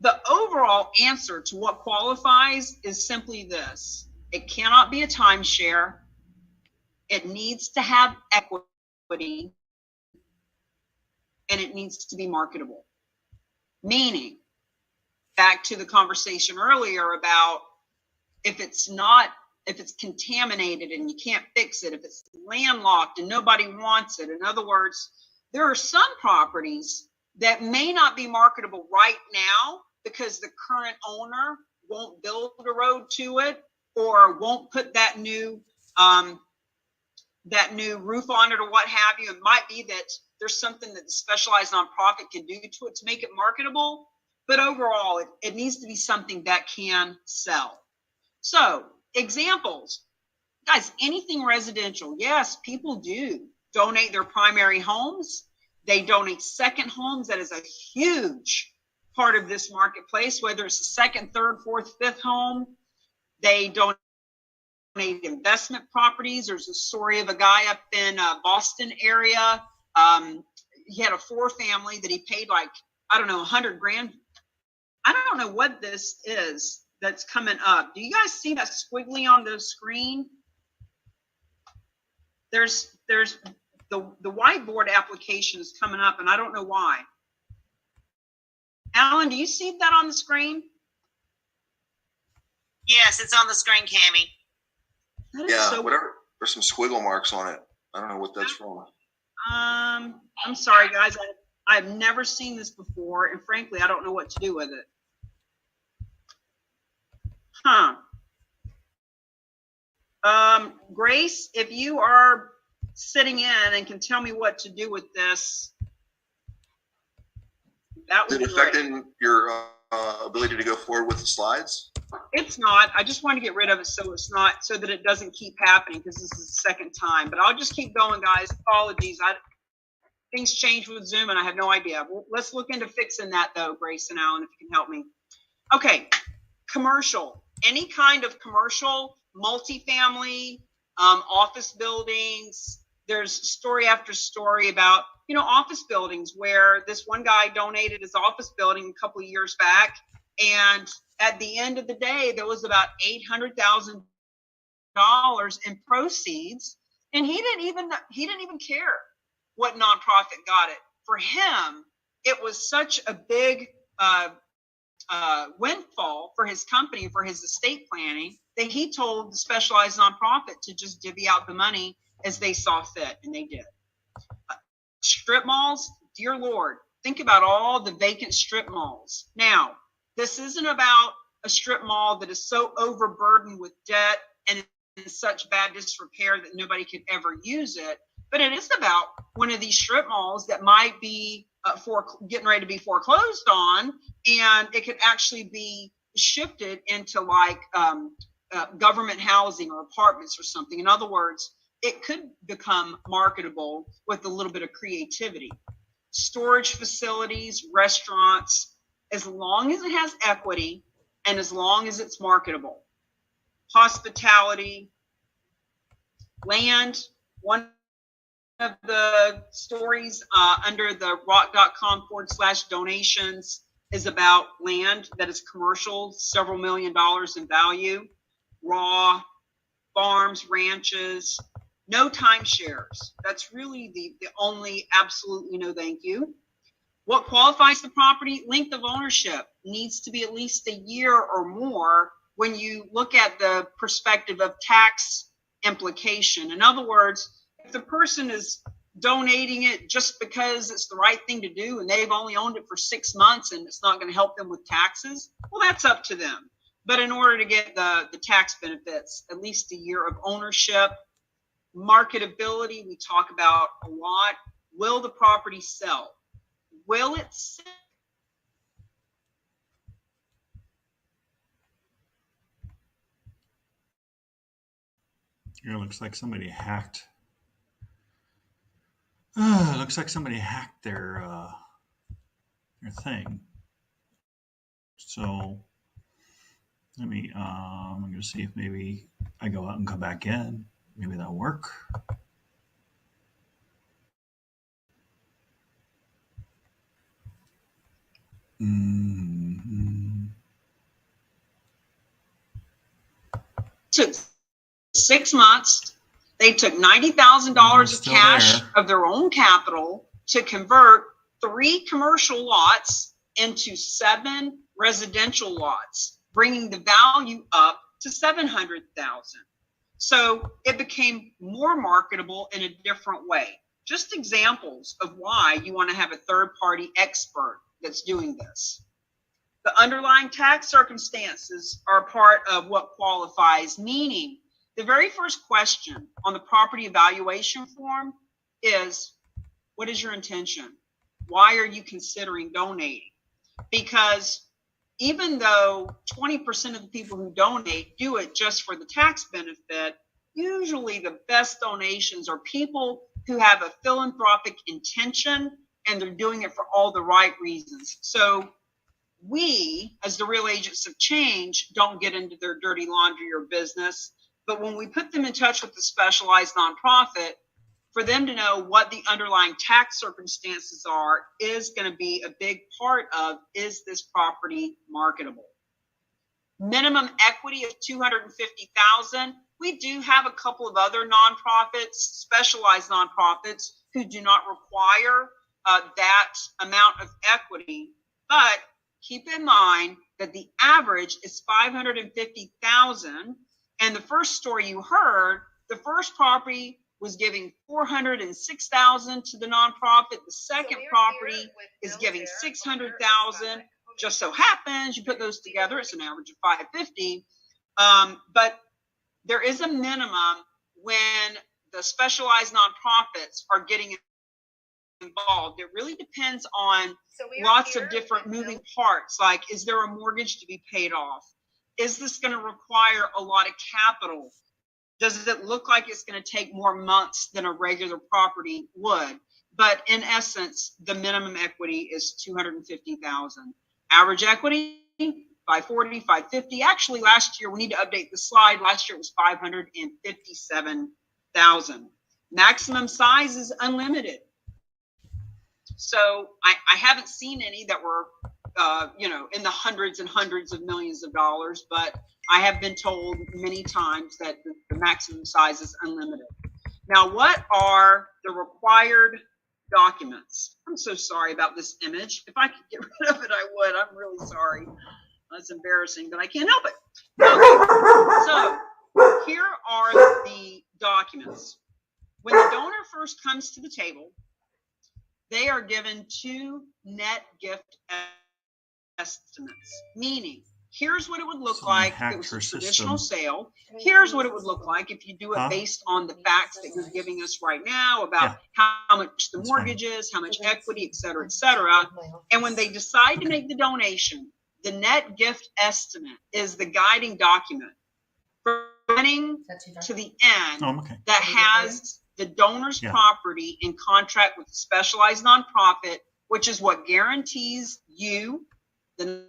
the overall answer to what qualifies is simply this: it cannot be a timeshare. It needs to have equity, and it needs to be marketable. Meaning, back to the conversation earlier about if it's not if it's contaminated and you can't fix it, if it's landlocked and nobody wants it. In other words, there are some properties that may not be marketable right now because the current owner won't build a road to it or won't put that new roof on it or what have you. It might be that there's something that the specialized nonprofit can do to it to make it marketable. But overall, it needs to be something that can sell. So examples, guys, anything residential. Yes, people do donate their primary homes. They donate second homes. That is a huge part of this marketplace, whether it's a second, third, fourth, fifth home. They donate investment properties. There's a story of a guy up in Boston area. He had a 4-family that he paid like, I don't know, 100 grand. I don't know what this is that's coming up. Do you guys see that squiggly on the screen? There's the whiteboard application is coming up, and I don't know why. Alan, do you see that on the screen? Yes, it's on the screen, Cammie. Yeah, so, whatever. There's some squiggle marks on it. I don't know what that's from. I'm sorry, guys. I've never seen this before, and frankly, I don't know what to do with it. Grace, if you are sitting in and can tell me what to do with this, that would be Is it great. affecting your ability to go forward with the slides? It's not. I just want to get rid of it so it's not, so that it doesn't keep happening, because this is the second time. But I'll just keep going, guys. Apologies. Things change with Zoom, and I have no idea. Well, let's look into fixing that, though, Grace and Alan, if you can help me. Okay, commercial. Any kind of commercial, multifamily, office buildings. There's story after story about, you know, office buildings where this one guy donated his office building a couple of years back, and at the end of the day, there was about $800,000 in proceeds, and he didn't even care what nonprofit got it. For him, it was such a big windfall for his company, for his estate planning, that he told the specialized nonprofit to just divvy out the money as they saw fit, and they did. Strip malls, dear Lord, think about all the vacant strip malls. Now, this isn't about a strip mall that is so overburdened with debt and in such bad disrepair that nobody could ever use it, but it is about one of these strip malls that might be getting ready to be foreclosed on, and it could actually be shifted into like government housing or apartments or something. In other words, it could become marketable with a little bit of creativity. Storage facilities, restaurants, as long as it has equity and as long as it's marketable. Hospitality, land. One of the stories under the rock.com/donations is about land that is commercial, several $1 million in value. Raw, farms, ranches, no timeshares. That's really the only absolutely no thank you. What qualifies the property? Length of ownership needs to be at least a year or more when you look at the perspective of tax implication. In other words, if the person is donating it just because it's the right thing to do and they've only owned it for 6 months and it's not going to help them with taxes, well, that's up to them. But in order to get the tax benefits, at least a year of ownership. Marketability, we talk about a lot. Will the property sell? Will it sell? Here, looks like somebody hacked. Looks like somebody hacked their thing. So let me. I'm going to see if maybe I go out and come back in. Maybe that'll work. Took 6 months. They took $90,000 of cash of their own capital to convert 3 commercial lots into 7 residential lots, bringing the value up to $700,000. So it became more marketable in a different way. Just examples of why you want to have a third-party expert that's doing this. The underlying tax circumstances are a part of what qualifies, meaning the very first question on the property evaluation form is, what is your intention? Why are you considering donating? Because even though 20% of the people who donate do it just for the tax benefit, usually the best donations are people who have a philanthropic intention and they're doing it for all the right reasons. So we, as the real agents of change, don't get into their dirty laundry or business. But when we put them in touch with the specialized nonprofit, for them to know what the underlying tax circumstances are is going to be a big part of, is this property marketable? Minimum equity of $250,000. We do have a couple of other nonprofits, specialized nonprofits, who do not require that amount of equity. But keep in mind that the average is $550,000. And the first story you heard, the first property was giving $406,000 to the nonprofit. The second property is giving $600,000. Just so happens you put those together, it's an average of $550,000. But there is a minimum when the specialized nonprofits are getting involved. It really depends on lots of different moving parts. Like, is there a mortgage to be paid off? Is this going to require a lot of capital? Does it look like it's going to take more months than a regular property would? But in essence, the minimum equity is $250,000. Average equity, $540,000, $550,000. Actually, last year, we need to update the slide. Last year it was $557,000. Maximum size is unlimited. So I haven't seen any that were, in the hundreds and hundreds of millions of dollars, but I have been told many times that the maximum size is unlimited. Now, what are the required documents? I'm so sorry about this image. If I could get rid of it, I would. I'm really sorry. That's embarrassing, but I can't help it. Okay. So here are the documents. When the donor first comes to the table, they are given 2 net gift estimates, meaning here's what it would look like if it was a traditional sale. Here's what it would look like if you do it based on the facts that you're giving us right now about how much the mortgage is, how much equity, et cetera, et cetera. And when they decide to make the donation, the net gift estimate is the guiding document from beginning to the end that has the donor's property in contract with a specialized nonprofit, which is what guarantees you, the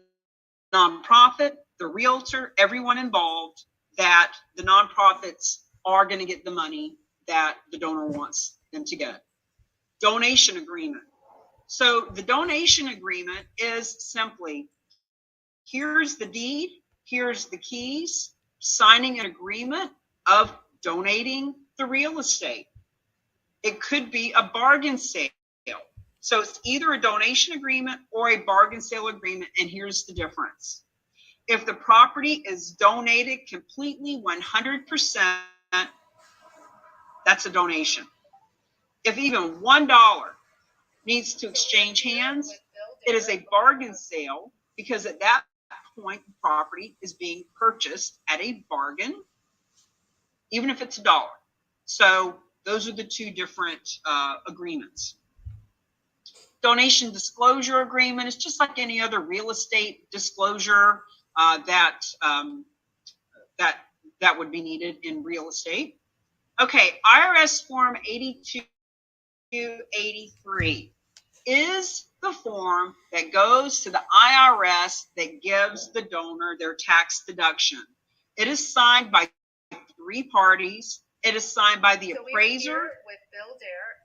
nonprofit, the realtor, everyone involved, that the nonprofits are going to get the money that the donor wants them to get. Donation agreement. So the donation agreement is simply, here's the deed, here's the keys, signing an agreement of donating the real estate. It could be a bargain sale. So it's either a donation agreement or a bargain sale agreement, and here's the difference. If the property is donated completely 100%, that's a donation. If even $1 needs to exchange hands, it is a bargain sale, because at that point, the property is being purchased at a bargain, even if it's $1. So those are the 2 different agreements. Donation disclosure agreement is just like any other real estate disclosure that would be needed in real estate. Okay, IRS Form 8283 is the form that goes to the IRS that gives the donor their tax deduction. It is signed by 3 parties. It is signed by the appraiser,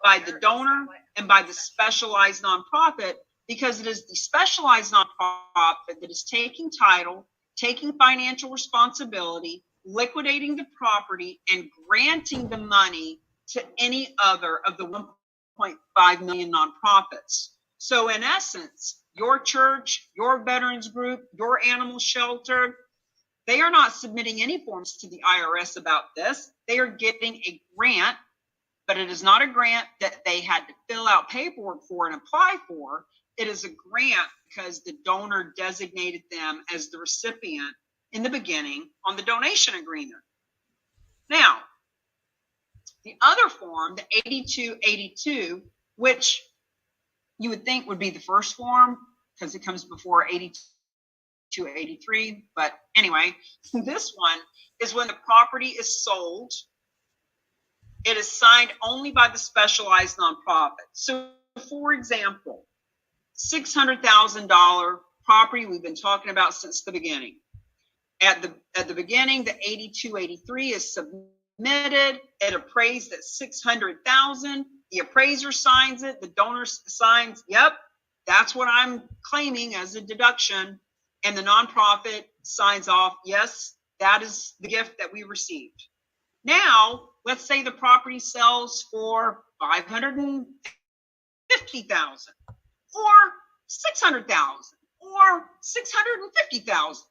by the donor, and by the specialized nonprofit, because it is the specialized nonprofit that is taking title, taking financial responsibility, liquidating the property, and granting the money to any other of the 1.5 million nonprofits. So in essence, your church, your veterans group, your animal shelter, They are not submitting any forms to the IRS about this. They are getting a grant, but it is not a grant that they had to fill out paperwork for and apply for. It is a grant because the donor designated them as the recipient in the beginning on the donation agreement. Now, the other form, the 8282, which you would think would be the first form because it comes before 8283. But anyway, this one is when the property is sold. It is signed only by the specialized nonprofit. So, for example, $600,000 property we've been talking about since the beginning. At the beginning, the 8283 is submitted. It appraised at $600,000. The appraiser signs it. The donor signs, yep, that's what I'm claiming as a deduction. And the nonprofit signs off, yes, that is the gift that we received. Now, let's say the property sells for $550,000 or $600,000 or $650,000,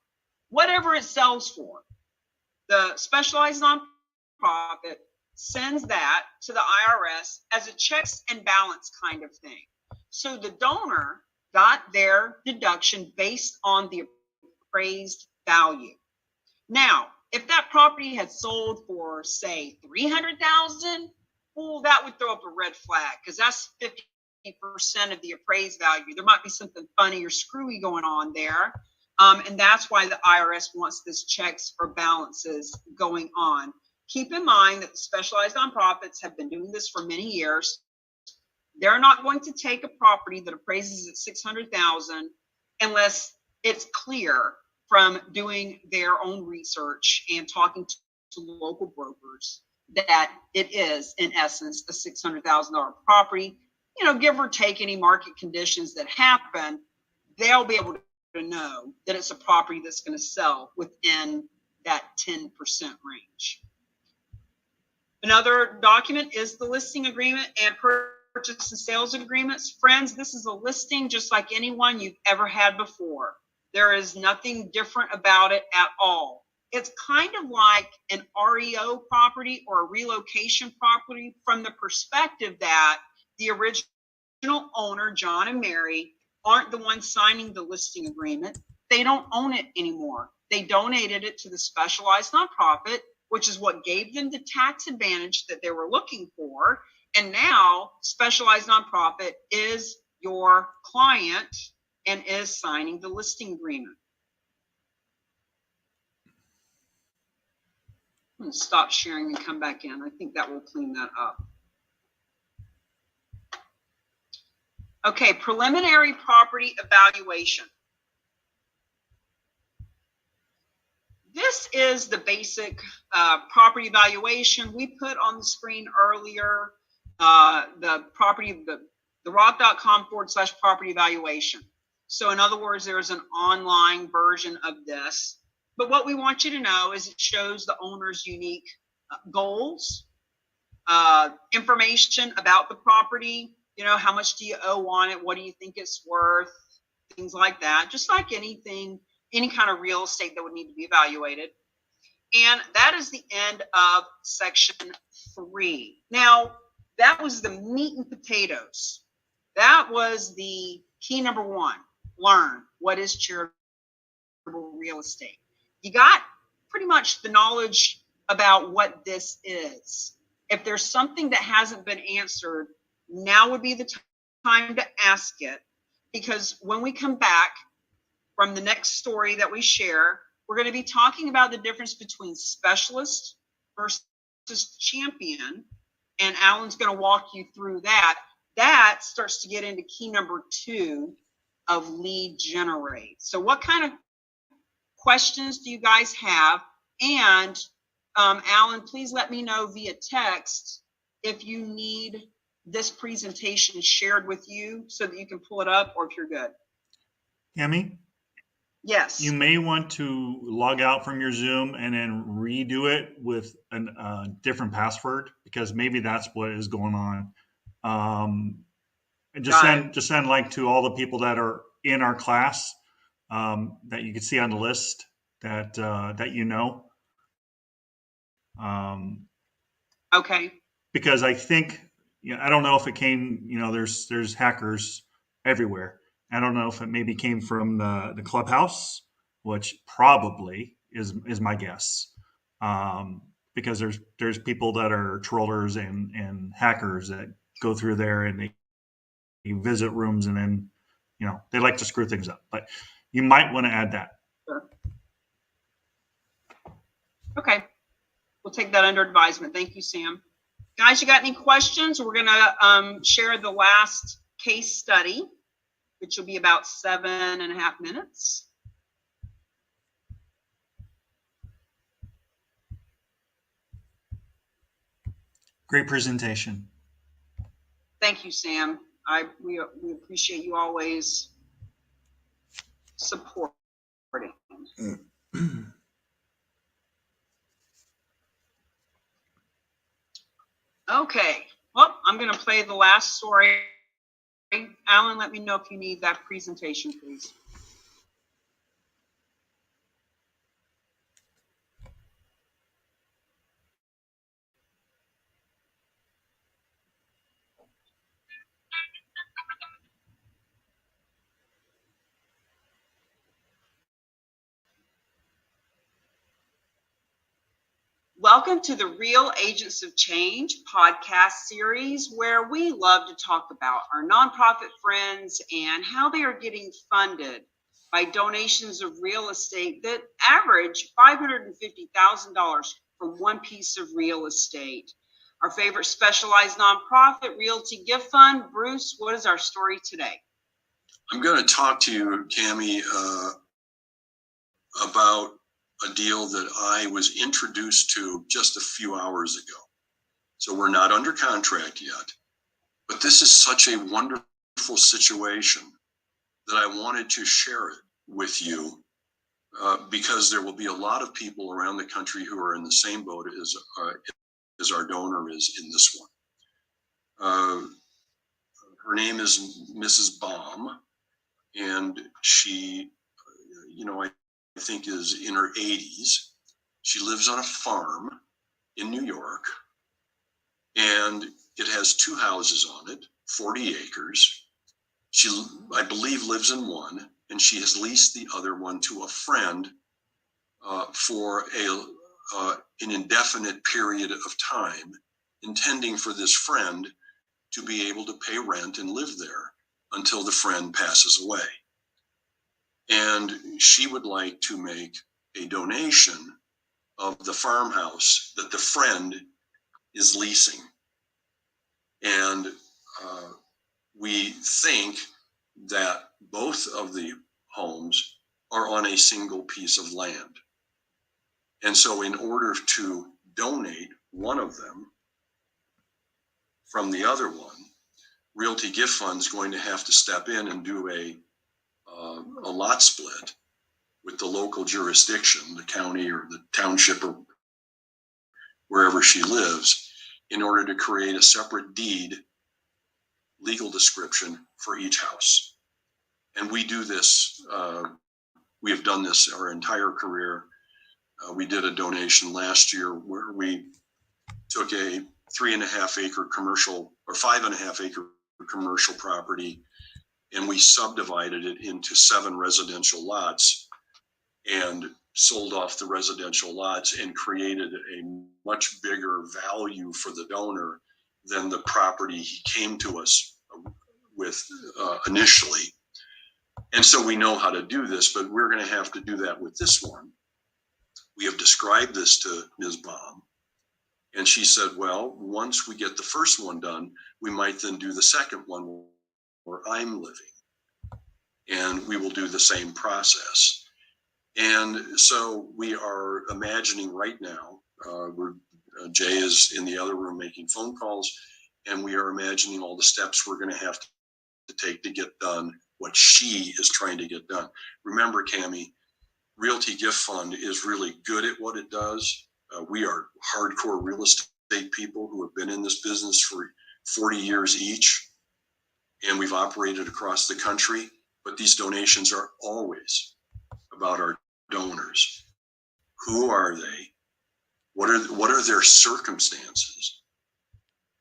whatever it sells for. The specialized nonprofit sends that to the IRS as a checks and balance kind of thing. So the donor got their deduction based on the appraised value. Now, if that property had sold for, say, $300,000, well, that would throw up a red flag because that's 50% of the appraised value. There might be something funny or screwy going on there. And that's why the IRS wants this checks or balances going on. Keep in mind that the specialized nonprofits have been doing this for many years. They're not going to take a property that appraises at $600,000 unless it's clear from doing their own research and talking to local brokers that it is, in essence, a $600,000 property. You know, give or take any market conditions that happen, they'll be able to know that it's a property that's going to sell within that 10% range. Another document is the listing agreement and purchase and sales agreements. Friends, this is a listing just like any one you've ever had before. There is nothing different about it at all. It's kind of like an REO property or a relocation property from the perspective that the original owner, John and Mary, aren't the ones signing the listing agreement. They don't own it anymore. They donated it to the specialized nonprofit, which is what gave them the tax advantage that they were looking for. And now specialized nonprofit is your client and is signing the listing agreement. I'm going to stop sharing and come back in. I think that will clean that up. Okay, preliminary property evaluation. This is the basic property evaluation we put on the screen earlier. The RAOC.com/property evaluation. So in other words, there's an online version of this. But what we want you to know is it shows the owner's unique goals, information about the property. You know, how much do you owe on it? What do you think it's worth? Things like that. Just like anything, any kind of real estate that would need to be evaluated. And that is the end of section 3. Now, that was the meat and potatoes. That was the key number 1. Learn what is charitable real estate. You got pretty much the knowledge about what this is. If there's something that hasn't been answered, now would be the time to ask it, because when we come back from the next story that we share, we're going to be talking about the difference between specialist versus champion, and Alan's going to walk you through that. That starts to get into key number 2 of lead generate. So what kind of questions do you guys have? And Alan, please let me know via text if you need this presentation shared with you so that you can pull it up, or if you're good. Yami? Yes. You may want to log out from your Zoom and then redo it with a different password, because maybe that's what is going on. And just send like to all the people that are in our class that you can see on the list. that you know. Okay. Because I think, I don't know if it came, there's hackers everywhere. I don't know if it maybe came from the clubhouse, which probably is my guess. Because there's people that are trollers and hackers that go through there and they visit rooms and then, they like to screw things up. But you might want to add that. Sure. Okay. We'll take that under advisement. Thank you, Sam. Guys, you got any questions? We're going to share the last case study, which will be about 7.5 minutes. Great presentation. Thank you, Sam. We appreciate you always supporting. Okay, well, I'm going to play the last story. Alan, let me know if you need that presentation, please. Welcome to the Real Agents of Change podcast series, where we love to talk about our nonprofit friends and how they are getting funded by donations of real estate that average $550,000 for one piece of real estate. Our favorite specialized nonprofit, Realty Gift Fund. Bruce, what is our story today? I'm going to talk to you, Tammy, about a deal that I was introduced to just a few hours ago. So we're not under contract yet, but this is such a wonderful situation that I wanted to share it with you because there will be a lot of people around the country who are in the same boat as our donor is in this one. Her name is Mrs. Baum, and she, I think is in her 80s. She lives on a farm in New York, and it has 2 houses on it, 40 acres. She, I believe, lives in one, and she has leased the other one to a friend for an indefinite period of time, intending for this friend to be able to pay rent and live there until the friend passes away. And she would like to make a donation of the farmhouse that the friend is leasing. And we think that both of the homes are on a single piece of land. And so in order to donate one of them from the other one, Realty Gift Fund is going to have to step in and do a lot split with the local jurisdiction, the county or the township or wherever she lives, in order to create a separate deed, legal description for each house. And we do this, we have done this our entire career. We did a donation last year where we took a 3.5 acre commercial or 5.5 acre commercial property, and we subdivided it into 7 residential lots and sold off the residential lots and created a much bigger value for the donor than the property he came to us with initially. And so we know how to do this, but we're going to have to do that with this one. We have described this to Ms. Baum, and she said, well, once we get the first one done, we might then do the second one where I'm living, and we will do the same process. And so we are imagining right now, Jay is in the other room making phone calls, and we are imagining all the steps we're going to have to take to get done what she is trying to get done. Remember, Cammie, Realty Gift Fund is really good at what it does. We are hardcore real estate people who have been in this business for 40 years each, and we've operated across the country, but these donations are always about our donors. Who are they? What are their circumstances?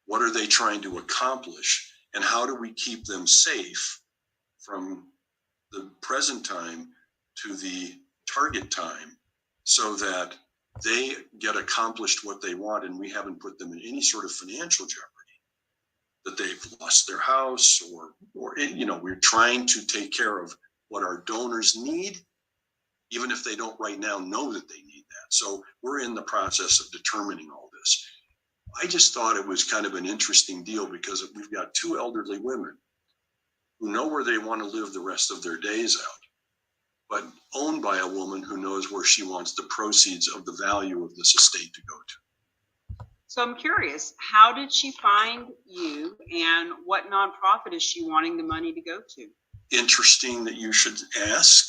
What are they trying to accomplish? And how do we keep them safe from the present time to the target time so that they get accomplished what they want and we haven't put them in any sort of financial jeopardy, that they've lost their house or we're trying to take care of what our donors need, even if they don't right now know that they need that. So we're in the process of determining all this. I just thought it was kind of an interesting deal because we've got two elderly women who know where they want to live the rest of their days out, but owned by a woman who knows where she wants the proceeds of the value of this estate to go to. So I'm curious, how did she find you and what nonprofit is she wanting the money to go to? Interesting that you should ask.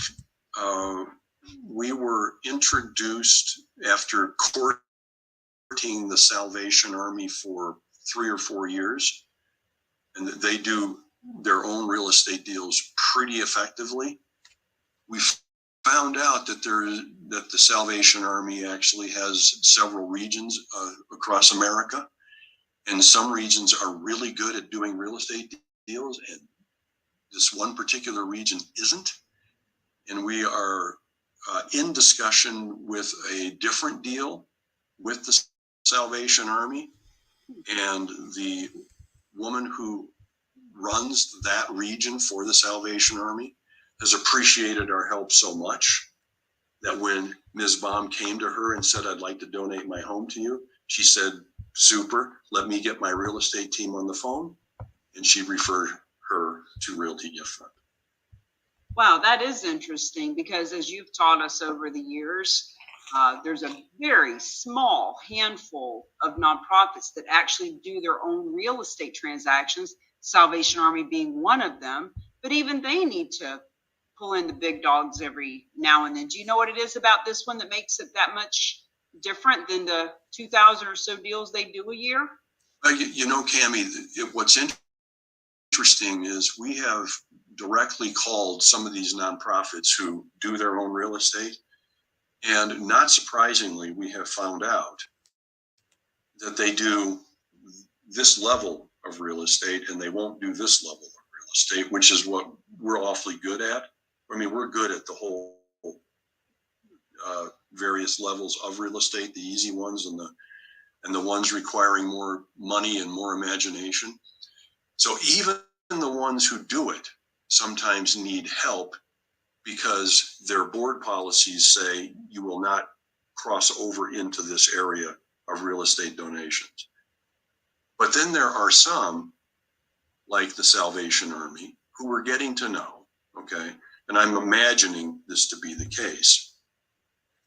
We were introduced after courting the Salvation Army for 3 or 4 years, and they do their own real estate deals pretty effectively. We found out that the Salvation Army actually has several regions across America, and some regions are really good at doing real estate deals, and this one particular region isn't. And we are in discussion with a different deal with the Salvation Army, and the woman who runs that region for the Salvation Army has appreciated our help so much that when Ms. Baum came to her and said, I'd like to donate my home to you, she said, super, let me get my real estate team on the phone. And she referred her to Realty Gift Fund. Wow, that is interesting because as you've taught us over the years, there's a very small handful of nonprofits that actually do their own real estate transactions, Salvation Army being one of them, but even they need to pull in the big dogs every now and then. Do you know what it is about this one that makes it that much different than the 2,000 or so deals they do a year? Cammie, what's interesting is we have directly called some of these nonprofits who do their own real estate. And not surprisingly, we have found out that they do this level of real estate and they won't do this level of real estate, which is what we're awfully good at. I mean, we're good at the whole various levels of real estate, the easy ones and the ones requiring more money and more imagination. So even the ones who do it sometimes need help because their board policies say you will not cross over into this area of real estate donations. But then there are some, like the Salvation Army, who we're getting to know, okay? And I'm imagining this to be the case,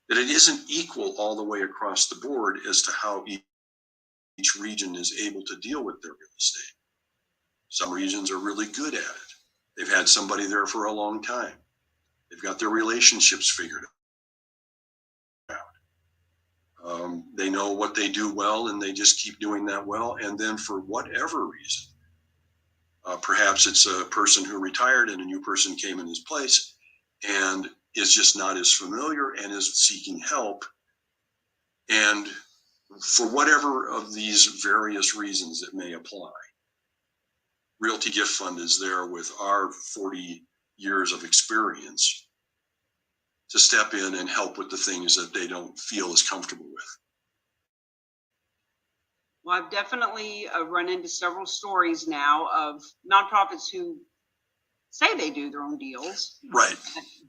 that it isn't equal all the way across the board as to how each region is able to deal with their real estate. Some regions are really good at it. They've had somebody there for a long time. They've got their relationships figured out. They know what they do well and they just keep doing that well. And then for whatever reason, perhaps it's a person who retired and a new person came in his place and is just not as familiar and is seeking help. And for whatever of these various reasons it may apply, Realty Gift Fund is there with our 40 years of experience to step in and help with the things that they don't feel as comfortable with. Well, I've definitely run into several stories now of nonprofits who say they do their own deals, right?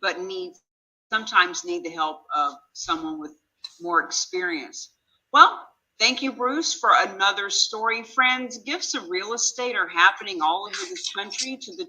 But sometimes need the help of someone with more experience. Well, thank you, Bruce, for another story. Friends, gifts of real estate are happening all over this country to the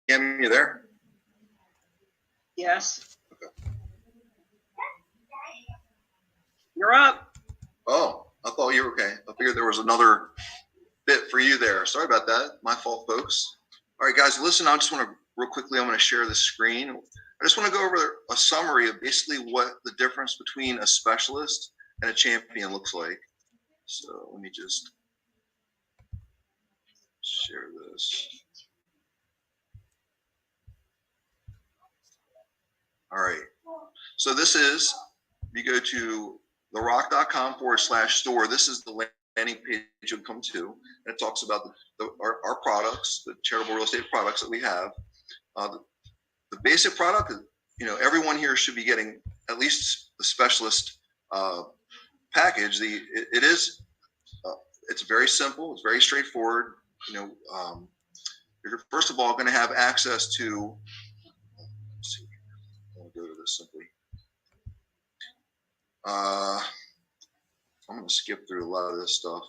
Kim, you there? Yes. Okay. You're up. Okay, I figured there was another bit for you there. Sorry about that. My fault, folks. All right, guys, listen, I just want to real quickly, I'm going to share the screen. I just want to go over a summary of basically what the difference between a specialist and a champion looks like. So let me just share this. All right. So this is, you go to therock.com/store. This is the landing page you'll come to. And it talks about our products, the charitable real estate products that we have. The basic product, everyone here should be getting at least the specialist package. It's very simple. It's very straightforward. You're first of all going to have access to. Let's see, I'll go to this simply. I'm going to skip through a lot of this stuff.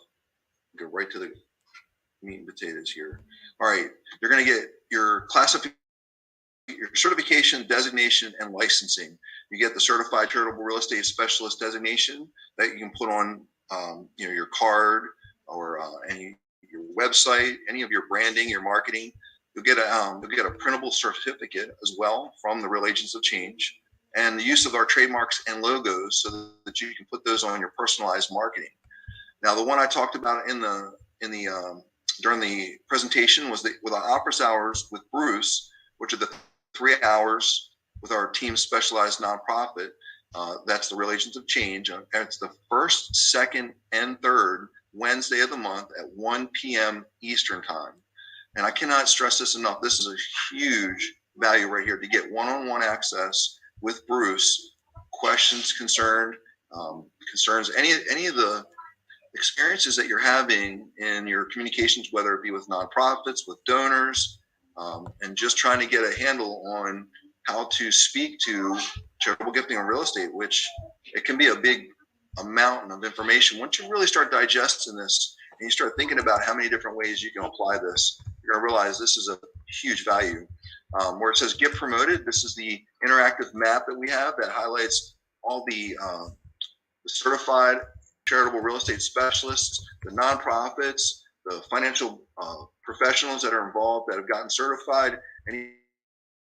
Go right to the meat and potatoes here. All right, you're going to get your your certification, designation, and licensing. You get the certified charitable real estate specialist designation that you can put on, your card or your website, any of your branding, your marketing. You'll get a printable certificate as well from the Real Agents of Change, and the use of our trademarks and logos so that you can put those on your personalized marketing. Now, the one I talked about during the presentation was with our office hours with Bruce, which are the 3 hours with our team specialized nonprofit. That's the Real Agents of Change. And it's the first, second, and third Wednesday of the month at 1 p.m. Eastern time. And I cannot stress this enough. This is a huge value right here to get one-on-one access with Bruce. Questions, concerns, any of the experiences that you're having in your communications, whether it be with nonprofits, with donors, and just trying to get a handle on how to speak to charitable gifting and real estate, which it can be a big mountain of information. Once you really start digesting this and you start thinking about how many different ways you can apply this, you're going to realize this is a huge value. Where it says get promoted, this is the interactive map that we have that highlights all the certified charitable real estate specialists, the nonprofits, the financial professionals that are involved that have gotten certified, and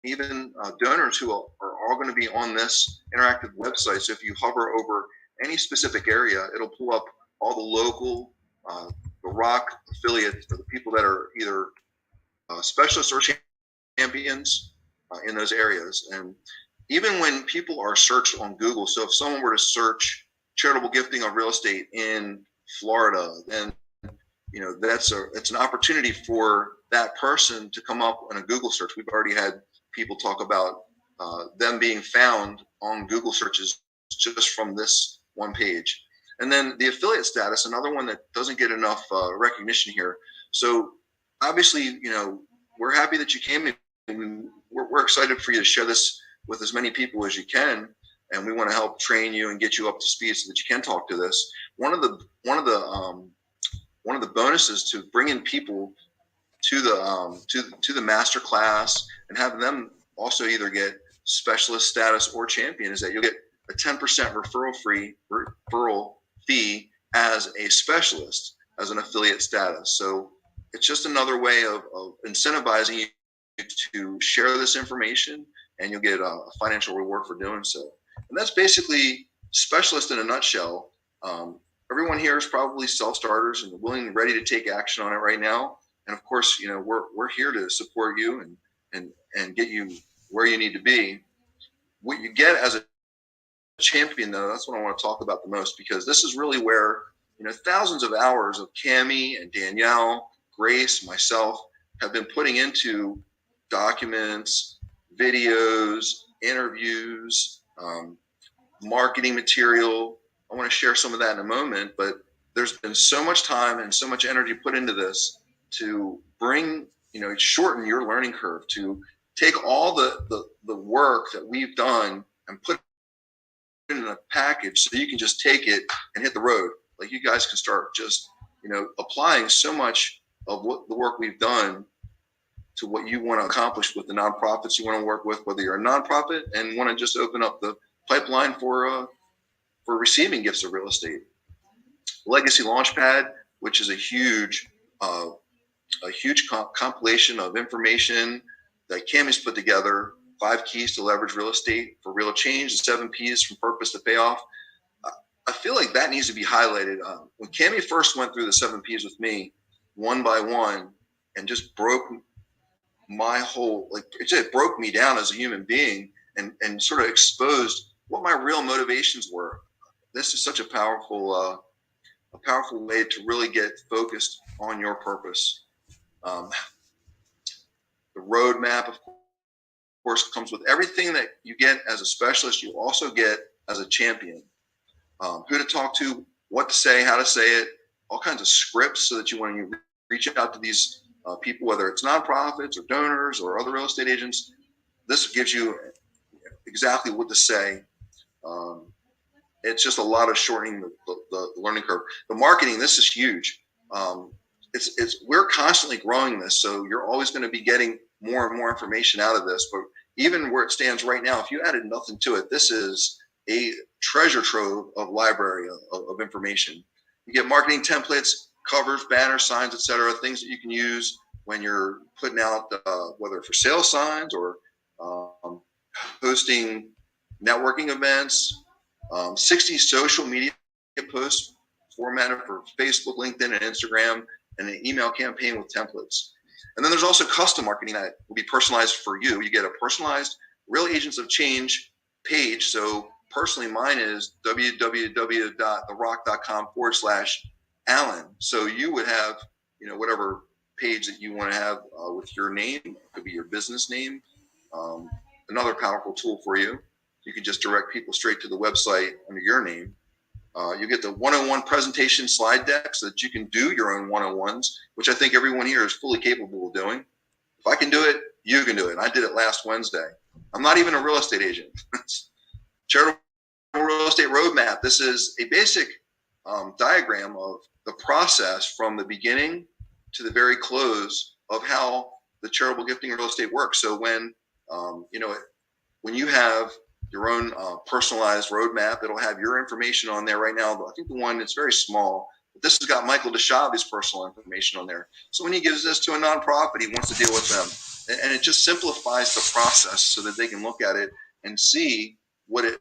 even donors who are all going to be on this interactive website. So if you hover over any specific area, it'll pull up all the local, the RAOC affiliates, or the people that are either specialists or champions in those areas. And even when people are searched on Google, so if someone were to search charitable gifting of real estate in Florida, then it's an opportunity for that person to come up on a Google search. We've already had people talk about them being found on Google searches just from this one page. And then the affiliate status, another one that doesn't get enough recognition here. So obviously, we're happy that you came in. We're excited for you to share this with as many people as you can. And we want to help train you and get you up to speed so that you can talk to this. One of the bonuses to bringing people to the master class and having them also either get specialist status or champion is that you'll get a 10% referral fee as a specialist, as an affiliate status. So it's just another way of incentivizing you to share this information, and you'll get a financial reward for doing so. And that's basically specialist in a nutshell. Everyone here is probably self-starters and willing and ready to take action on it right now. And of course, we're here to support you and get you where you need to be. What you get as a champion, though, that's what I want to talk about the most, because this is really where thousands of hours of Cammie and Danielle, Grace, myself have been putting into documents, videos, interviews, marketing material. I want to share some of that in a moment, but there's been so much time and so much energy put into this to bring, shorten your learning curve, to take all the work that we've done and put it in a package so you can just take it and hit the road. Like, you guys can start just, applying so much of what the work we've done to what you want to accomplish with the nonprofits you want to work with, whether you're a nonprofit and want to just open up the pipeline for receiving gifts of real estate. Legacy Launchpad, which is a huge compilation of information that Cammy's put together. 5 keys to leverage real estate for real change, the 7 P's from purpose to payoff. I feel like that needs to be highlighted. When Cammy first went through the 7 P's with me, one by one, and just broke my whole, like, it just broke me down as a human being and sort of exposed what my real motivations were. This is such a powerful way to really get focused on your purpose. The roadmap, of course, comes with everything that you get as a specialist. You also get as a champion. Who to talk to, what to say, how to say it, all kinds of scripts so that when you reach out to these people, whether it's nonprofits or donors or other real estate agents, this gives you exactly what to say. It's just a lot of shortening the learning curve. The marketing, this is huge. We're constantly growing this, so you're always going to be getting more and more information out of this. But even where it stands right now, if you added nothing to it, this is a treasure trove of library of information. You get marketing templates, covers, banners, signs, etc., things that you can use when you're putting out whether for sale signs or hosting networking events. 60 social media posts formatted for Facebook, LinkedIn, and Instagram, and an email campaign with templates. And then there's also custom marketing that will be personalized for you. You get a personalized Real Agents of Change page. So personally, mine is www.therock.com/Alan. So you would have, whatever page that you want to have with your name. It could be your business name. Another powerful tool for you. You can just direct people straight to the website under your name. You get the one-on-one presentation slide deck so that you can do your own one-on-ones, which I think everyone here is fully capable of doing. If I can do it, you can do it. And I did it last Wednesday. I'm not even a real estate agent. Charitable Real Estate Roadmap. This is a basic diagram of the process from the beginning to the very close of how the charitable gifting real estate works. So when you have your own personalized roadmap, it'll have your information on there right now. I think the one that's very small, but this has got Michael DeShavi's personal information on there. So when he gives this to a nonprofit, he wants to deal with them. And it just simplifies the process so that they can look at it and see what it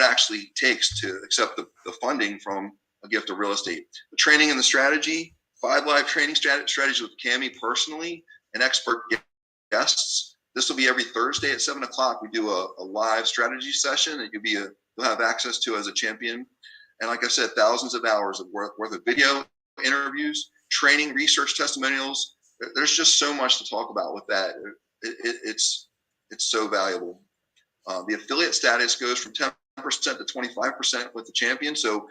actually takes to accept the funding from a gift of real estate. The training and the strategy, 5 live training strategies with Cammy personally and expert guests. This will be every Thursday at 7 o'clock. We do a live strategy session that you'll have access to as a champion. And like I said, thousands of hours of worth of video, interviews, training, research, testimonials. There's just so much to talk about with that. It's so valuable. The affiliate status goes from 10% to 25% with the champion. So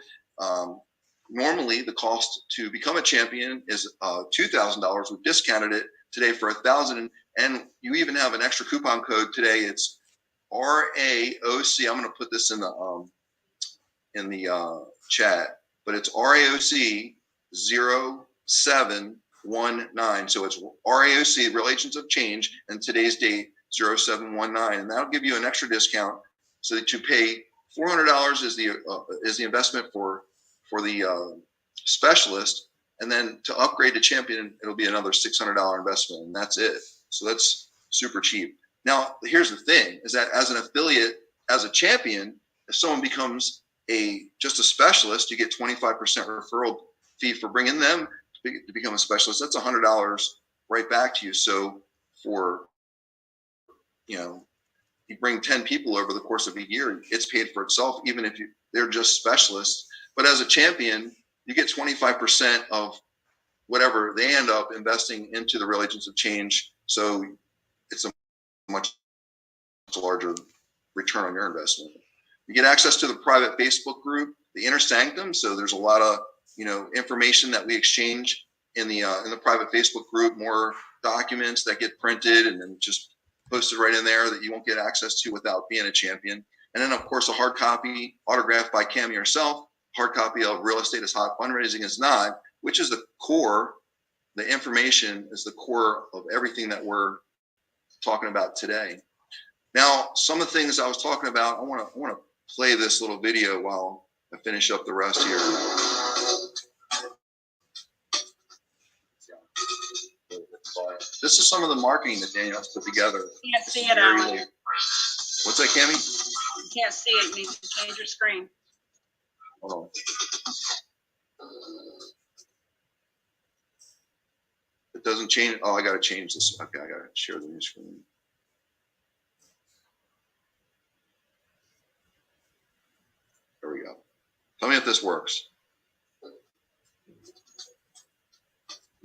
normally the cost to become a champion is $2,000. We've discounted it today for $1,000. And you even have an extra coupon code today. It's RAOC. I'm going to put this in the chat, but it's RAOC 0719. So it's RAOC, Real Agents of Change, and today's date 0719, and that'll give you an extra discount so that you pay $400 is the investment for the specialist, and then to upgrade to champion, it'll be another $600 investment, and that's it. So that's super cheap. Now, here's the thing: is that as an affiliate, as a champion, if someone becomes just a specialist, you get 25% referral fee for bringing them to become a specialist. That's $100 right back to you. So for you bring 10 people over the course of a year, it's paid for itself, even if they're just specialists. But as a champion, you get 25% of whatever they end up investing into the Real Agents of Change. So it's a much larger return on your investment. You get access to the private Facebook group, the Inner Sanctum. So there's a lot of information that we exchange in the private Facebook group, more documents that get printed and then just posted right in there that you won't get access to without being a champion. And then, of course, a hard copy autographed by Cammy herself, hard copy of Real Estate is Hot, Fundraising is Not, which is the core. The information is the core of everything that we're talking about today. Now, some of the things I was talking about, I want to play this little video while and finish up the rest here. This is some of the marketing that Danielle's put together. Can't see it, Alan. What's that, Cammy? You can't see it. You need to change your screen. Hold on. It doesn't change. Oh, I got to change this. Okay, I got to share the new screen. There we go. Tell me if this works. You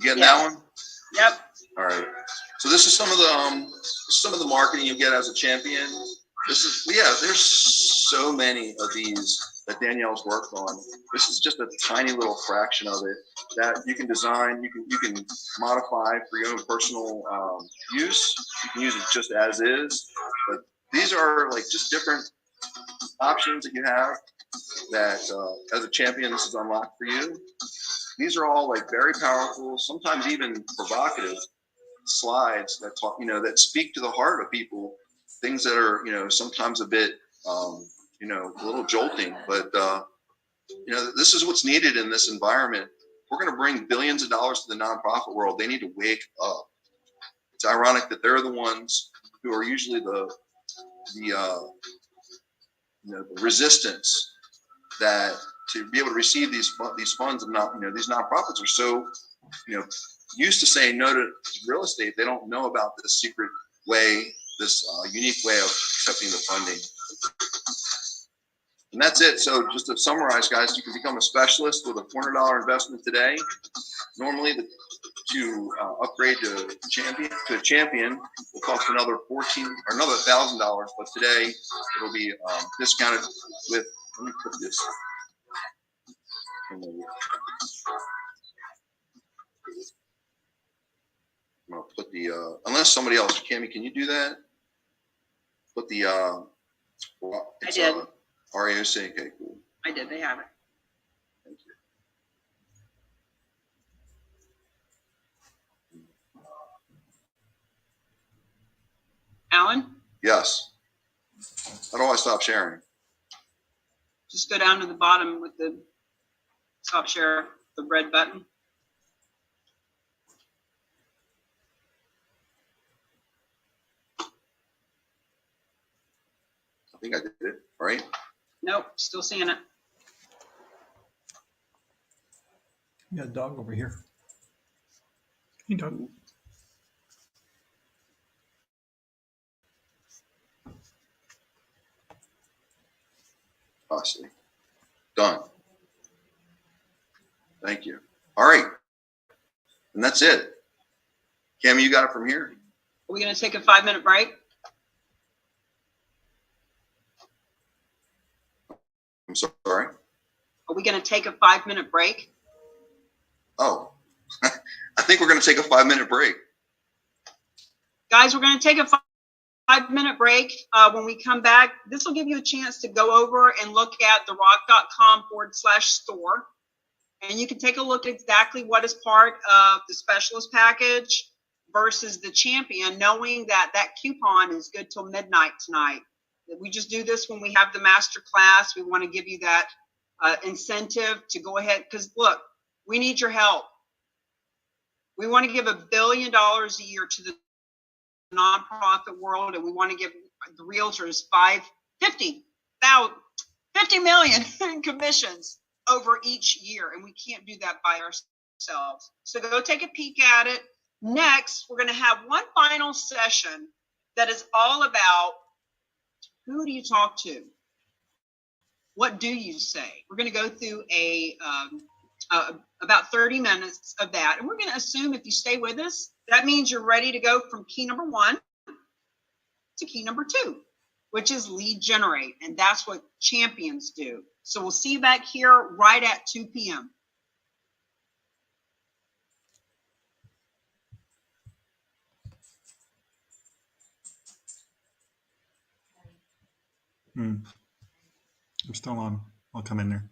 getting that one? Yep. All right. So this is some of the marketing you get as a champion. This is, yeah, there's so many of these that Danielle's worked on. This is just a tiny little fraction of it that you can design, you can modify for your own personal use. You can use it just as is. But these are like just different options that you have that as a champion, this is unlocked for you. These are all like very powerful, sometimes even provocative slides that talk, that speak to the heart of people, things that are, sometimes a bit, a little jolting, but, this is what's needed in this environment. We're going to bring billions of dollars to the nonprofit world. They need to wake up. It's ironic that they're the ones who are usually the resistance that to be able to receive these funds, and not, these nonprofits are so, used to saying no to real estate. They don't know about this secret way, this unique way of accepting the funding. And that's it. So just to summarize, guys, you can become a specialist with a $400 investment today. Normally, to upgrade to a champion will cost another $1,000, but today it'll be discounted with. Let me put this. I'm gonna put the unless somebody else, Cammy, can you do that? Put the I did. RAOC. Okay, cool. I did. They have it. Thank you. Alan, Yes. How do I stop sharing? just go down to the bottom with the stop share, the red button. I think I did it, right? Nope, still seeing it. You got a dog over here. Hey, dog. I see. Done. Thank you. All right. And that's it. Cammy, you got it from here? Are we going to take a 5-minute break? I'm sorry. Are we going to take a 5-minute break? Oh, I think we're going to take a 5-minute break. Guys, we're going to take a 5-minute break. When we come back, this will give you a chance to go over and look at the RAOC.com/store. And you can take a look at exactly what is part of the specialist package versus the champion, knowing that that coupon is good till midnight tonight. We just do this when we have the master class. We want to give you that incentive to go ahead, because look, we need your help. We want to give $1 billion a year to the nonprofit world, and we want to give the realtors 50 million in commissions over each year, and we can't do that by ourselves. So go take a peek at it. Next, we're going to have one final session that is all about who do you talk to? What do you say? We're going to go through about 30 minutes of that, and we're going to assume if you stay with us, that means you're ready to go from key number 1 to key number 2, which is lead generate, and that's what champions do. So we'll see you back here right at 2 p.m. I'm still on. I'll come in there.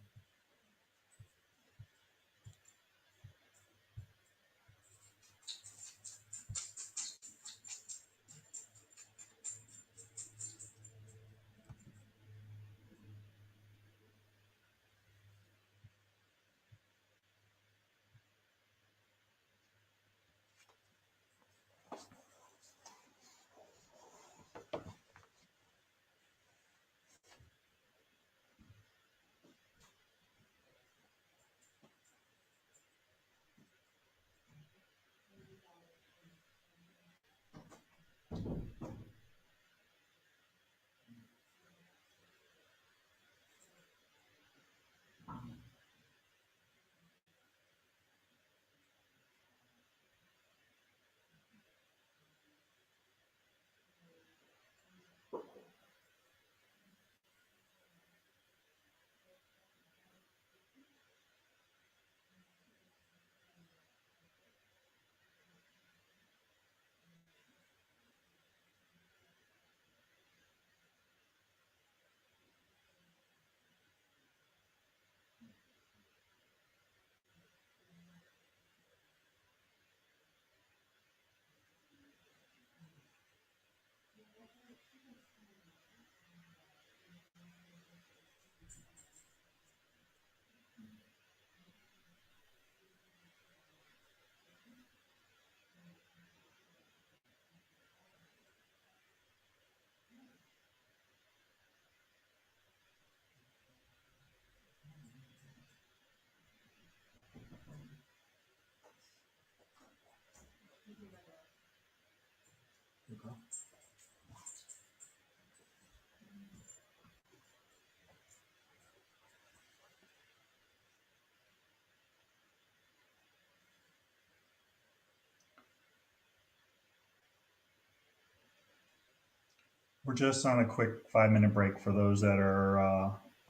We're just on a quick 5-minute break for those that are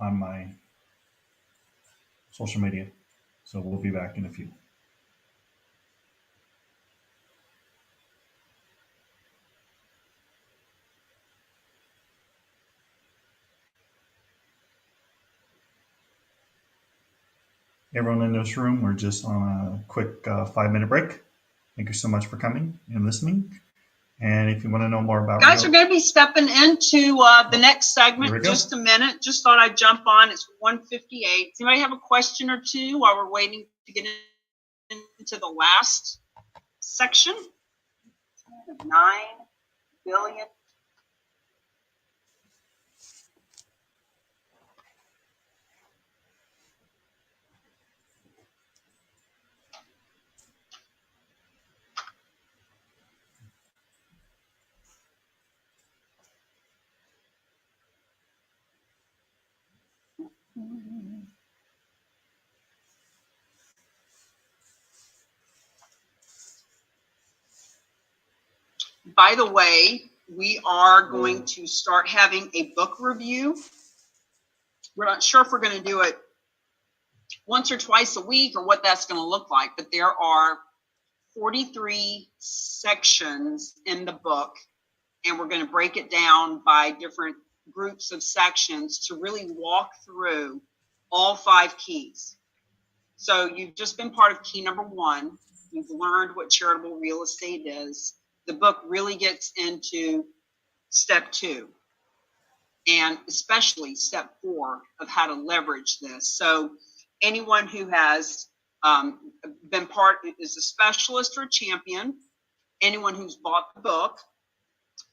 on my social media. So we'll be back in a few. Everyone in this room, we're just on a quick 5-minute break. Thank you so much for coming and listening. And if you want to know more about guys, we're going to be stepping into the next segment in just a minute. Just thought I'd jump on. It's 1:58. Does anybody have a question or two while we're waiting to get into the last section? 9 billion. By the way, we are going to start having a book review. We're not sure if we're going to do it once or twice a week or what that's going to look like, but there are 43 sections in the book, and we're going to break it down by different groups of sections to really walk through all 5 keys. So you've just been part of key number 1. You've learned what charitable real estate is. The book really gets into step 2 and especially step 4 of how to leverage this. So anyone who has been part, is a specialist or a champion, anyone who's bought the book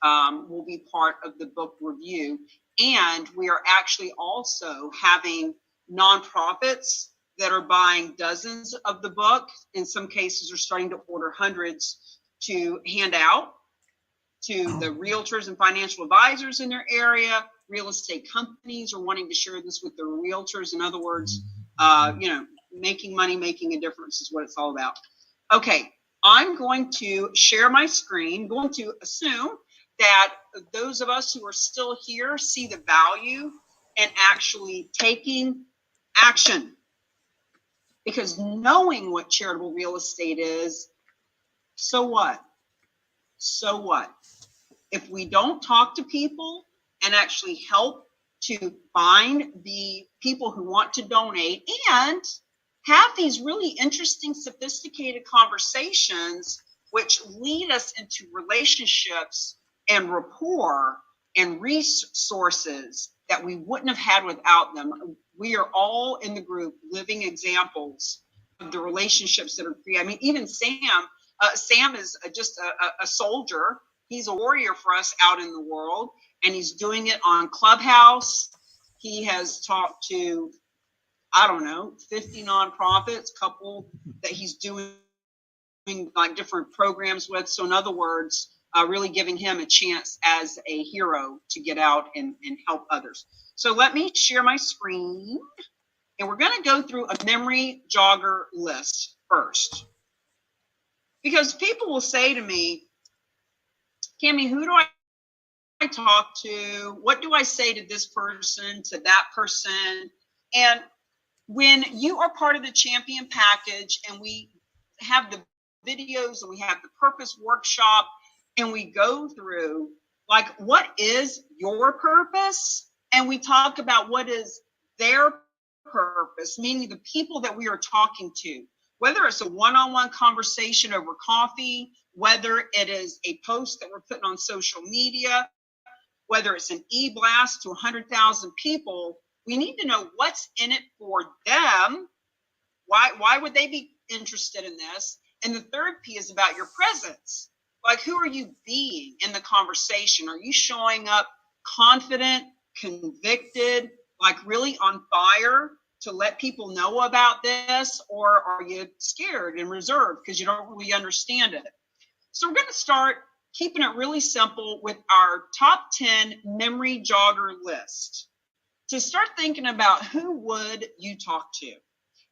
will be part of the book review. And we are actually also having nonprofits that are buying dozens of the book. In some cases are starting to order hundreds to hand out to the realtors and financial advisors in their area. Real estate companies are wanting to share this with their realtors. In other words, making money, making a difference is what it's all about. Okay, I'm going to share my screen. I'm going to assume that those of us who are still here see the value in actually taking action. Because knowing what charitable real estate is, so what? So what? If we don't talk to people and actually help to find the people who want to donate and have these really interesting, sophisticated conversations, which lead us into relationships and rapport and resources that we wouldn't have had without them. We are all in the group living examples of the relationships that are created. I mean, even Sam is just a soldier. He's a warrior for us out in the world, and he's doing it on Clubhouse. He has talked to, 50 nonprofits, couple that he's doing like different programs with. So in other words, really giving him a chance as a hero to get out and help others. So let me share my screen, and we're going to go through a memory jogger list first. Because people will say to me, Cammie, who do I talk to? What do I say to this person, to that person? And when you are part of the champion package and we have the videos and we have the purpose workshop and we go through like, what is your purpose? And we talk about what is their purpose, meaning the people that we are talking to, whether it's a one-on-one conversation over coffee, whether it is a post that we're putting on social media, whether it's an e-blast to 100,000 people, we need to know what's in it for them. Why would they be interested in this? And the third P is about your presence. Like, who are you being in the conversation? Are you showing up confident, convicted, like really on fire to let people know about this? Or are you scared and reserved because you don't really understand it? So we're going to start keeping it really simple with our top 10 memory jogger list. To start thinking about who would you talk to.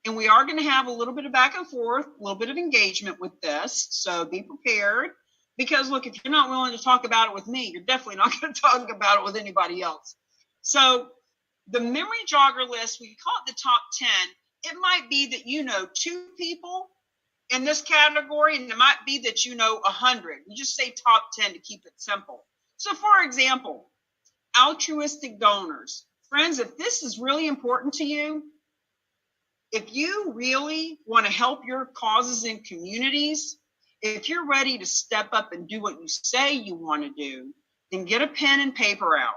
And we are going to have a little bit of back and forth, a little bit of engagement with this. So be prepared. Because look, if you're not willing to talk about it with me, you're definitely not going to talk about it with anybody else. So the memory jogger list, we call it the top 10. It might be that you know 2 people in this category, and it might be that you know 100. You just say top 10 to keep it simple. So for example, altruistic donors. Friends, if this is really important to you, if you really want to help your causes and communities, if you're ready to step up and do what you say you want to do, then get a pen and paper out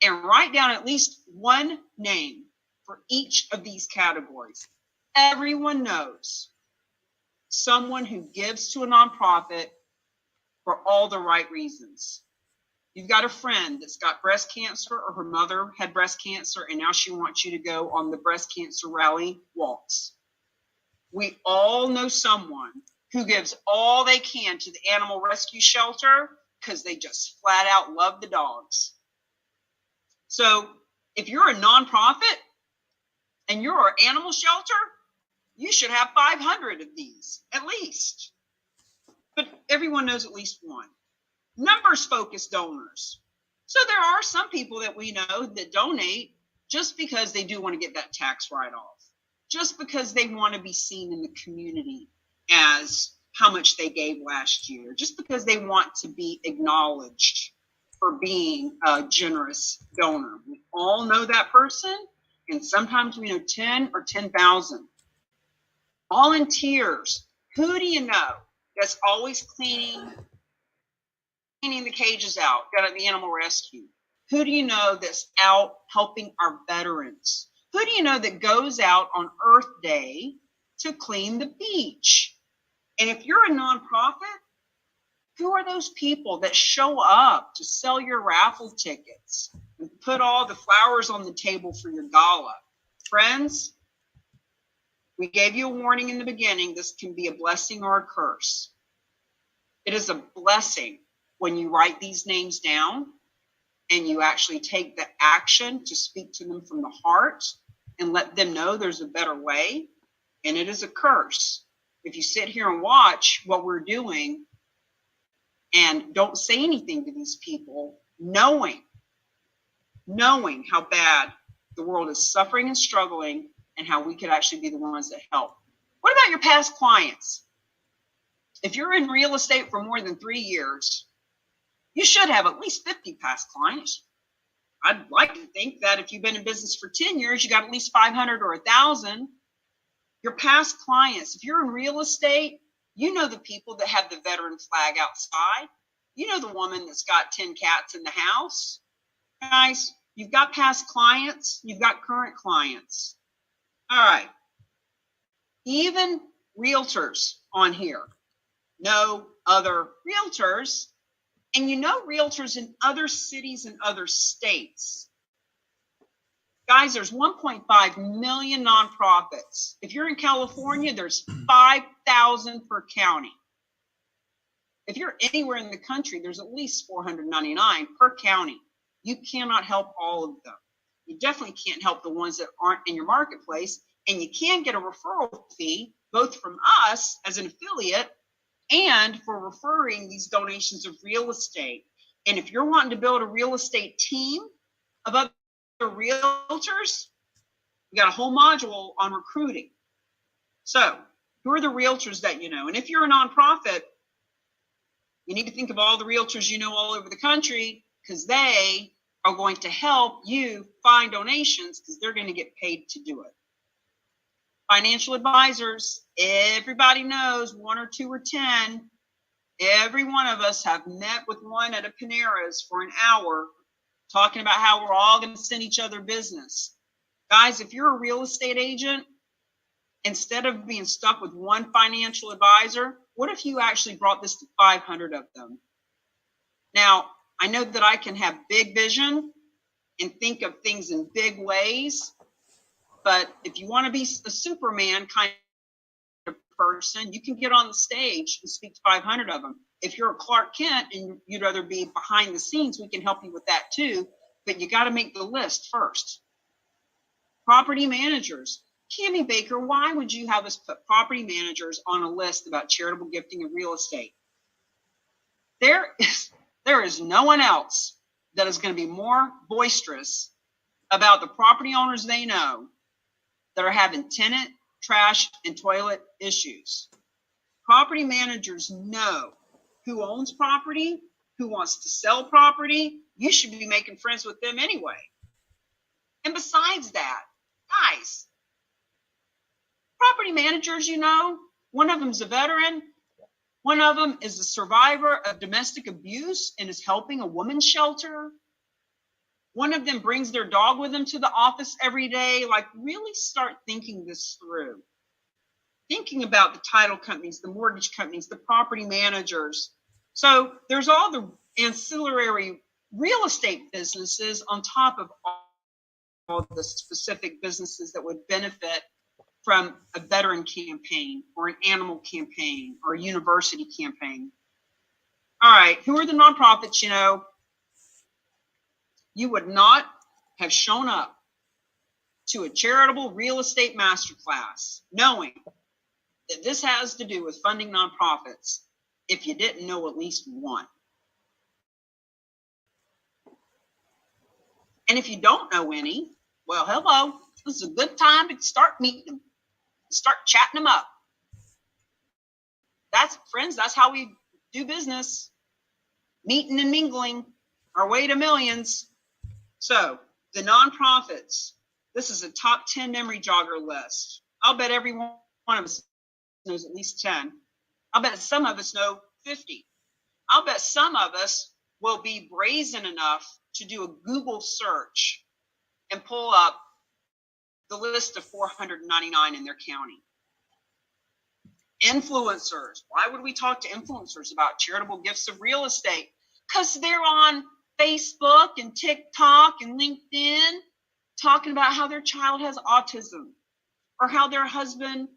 and write down at least one name for each of these categories. Everyone knows someone who gives to a nonprofit for all the right reasons. You've got a friend that's got breast cancer, or her mother had breast cancer, and now she wants you to go on the breast cancer rally walks. We all know someone who gives all they can to the animal rescue shelter because they just flat out love the dogs. So if you're a nonprofit and you're an animal shelter, you should have 500 of these at least. But everyone knows at least one. Numbers focused donors. So there are some people that we know that donate just because they do want to get that tax write-off, just because they want to be seen in the community as how much they gave last year, just because they want to be acknowledged for being a generous donor. We all know that person, and sometimes we know 10 or 10,000. Volunteers. Who do you know that's always cleaning the cages out at the animal rescue? Who do you know that's out helping our veterans? Who do you know that goes out on Earth Day to clean the beach? And if you're a nonprofit, who are those people that show up to sell your raffle tickets and put all the flowers on the table for your gala? Friends, we gave you a warning in the beginning. This can be a blessing or a curse. It is a blessing when you write these names down and you actually take the action to speak to them from the heart and let them know there's a better way. And it is a curse if you sit here and watch what we're doing and don't say anything to these people, knowing how bad the world is suffering and struggling, and how we could actually be the ones that help. What about your past clients? If you're in real estate for more than 3 years, you should have at least 50 past clients. I'd like to think that if you've been in business for 10 years, you got at least 500 or 1,000. Your past clients, if you're in real estate, you know the people that have the veteran flag outside. You know the woman that's got 10 cats in the house. Guys, you've got past clients, you've got current clients. All right. Even realtors on here know other realtors, and you know realtors in other cities and other states. Guys, there's 1.5 million nonprofits. If you're in California, there's 5,000 per county. If you're anywhere in the country, there's at least 499 per county. You cannot help all of them. You definitely can't help the ones that aren't in your marketplace, and you can get a referral fee, both from us as an affiliate and for referring these donations of real estate. And if you're wanting to build a real estate team of other realtors, we got a whole module on recruiting. So who are the realtors that you know? And if you're a nonprofit, you need to think of all the realtors you know all over the country, because they are going to help you find donations, because they're going to get paid to do it. Financial advisors, everybody knows 1 or 2 or 10. Every one of us have met with one at a Panera's for an hour talking about how we're all going to send each other business. Guys, if you're a real estate agent, instead of being stuck with one financial advisor, what if you actually brought this to 500 of them? Now, I know that I can have big vision and think of things in big ways, but if you want to be a Superman kind of person, you can get on the stage and speak to 500 of them. If you're a Clark Kent and you'd rather be behind the scenes, we can help you with that too, but you got to make the list first. Property managers. Cammie Baker, why would you have us put property managers on a list about charitable gifting and real estate? There is no one else that is going to be more boisterous about the property owners they know that are having tenant, trash, and toilet issues. Property managers know who owns property, who wants to sell property. You should be making friends with them anyway. And besides that, guys, property managers, you know, one of them's a veteran. One of them is a survivor of domestic abuse and is helping a woman's shelter. One of them brings their dog with them to the office every day. Like, really start thinking this through. Thinking about the title companies, the mortgage companies, the property managers. So there's all the ancillary real estate businesses on top of all the specific businesses that would benefit from a veteran campaign or an animal campaign or a university campaign. All right, who are the nonprofits? You know, you would not have shown up to a charitable real estate masterclass knowing that this has to do with funding nonprofits if you didn't know at least one. And if you don't know any, well, hello, this is a good time to start meeting them, start chatting them up. That's, friends, that's how we do business. Meeting and mingling our way to millions. So the nonprofits, this is a top 10 memory jogger list. I'll bet every one of us knows at least 10. I'll bet some of us know 50. I'll bet some of us will be brazen enough to do a Google search and pull up the list of 499 in their county. Influencers. Why would we talk to influencers about charitable gifts of real estate? Because they're on Facebook and TikTok and LinkedIn talking about how their child has autism or how their husband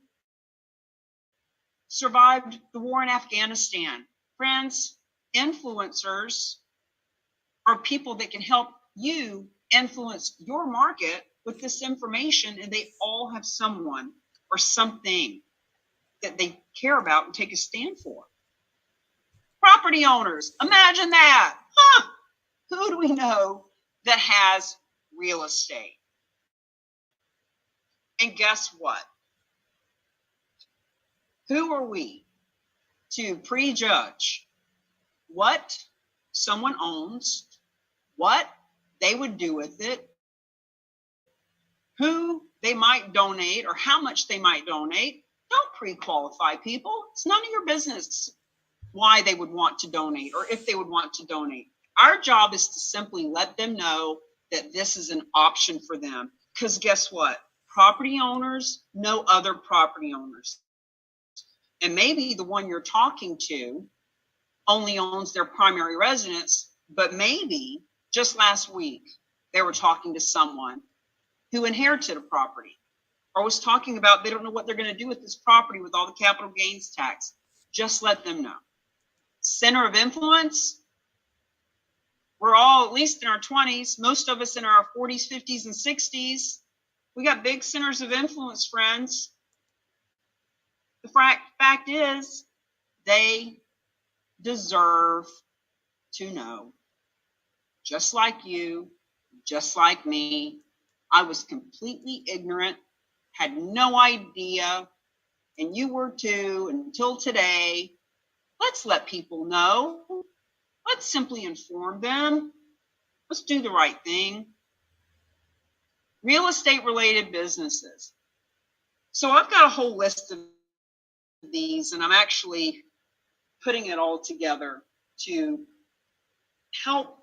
survived the war in Afghanistan. Friends, influencers are people that can help you influence your market with this information, and they all have someone or something that they care about and take a stand for. Property owners, imagine that. Who do we know that has real estate? And guess what? Who are we to prejudge what someone owns, what they would do with it, who they might donate or how much they might donate? Don't pre-qualify people. It's none of your business why they would want to donate or if they would want to donate. Our job is to simply let them know that this is an option for them. Because guess what? Property owners know other property owners. And maybe the one you're talking to only owns their primary residence, but maybe just last week they were talking to someone who inherited a property or was talking about they don't know what they're going to do with this property with all the capital gains tax. Just let them know. Center of influence, we're all at least in our 20s, most of us in our 40s, 50s, and 60s. We got big centers of influence, friends. The fact is, they deserve to know. Just like you, just like me, I was completely ignorant, had no idea, and you were too until today. Let's let people know. Let's simply inform them. Let's do the right thing. Real estate related businesses. So I've got a whole list of these, and I'm actually putting it all together to help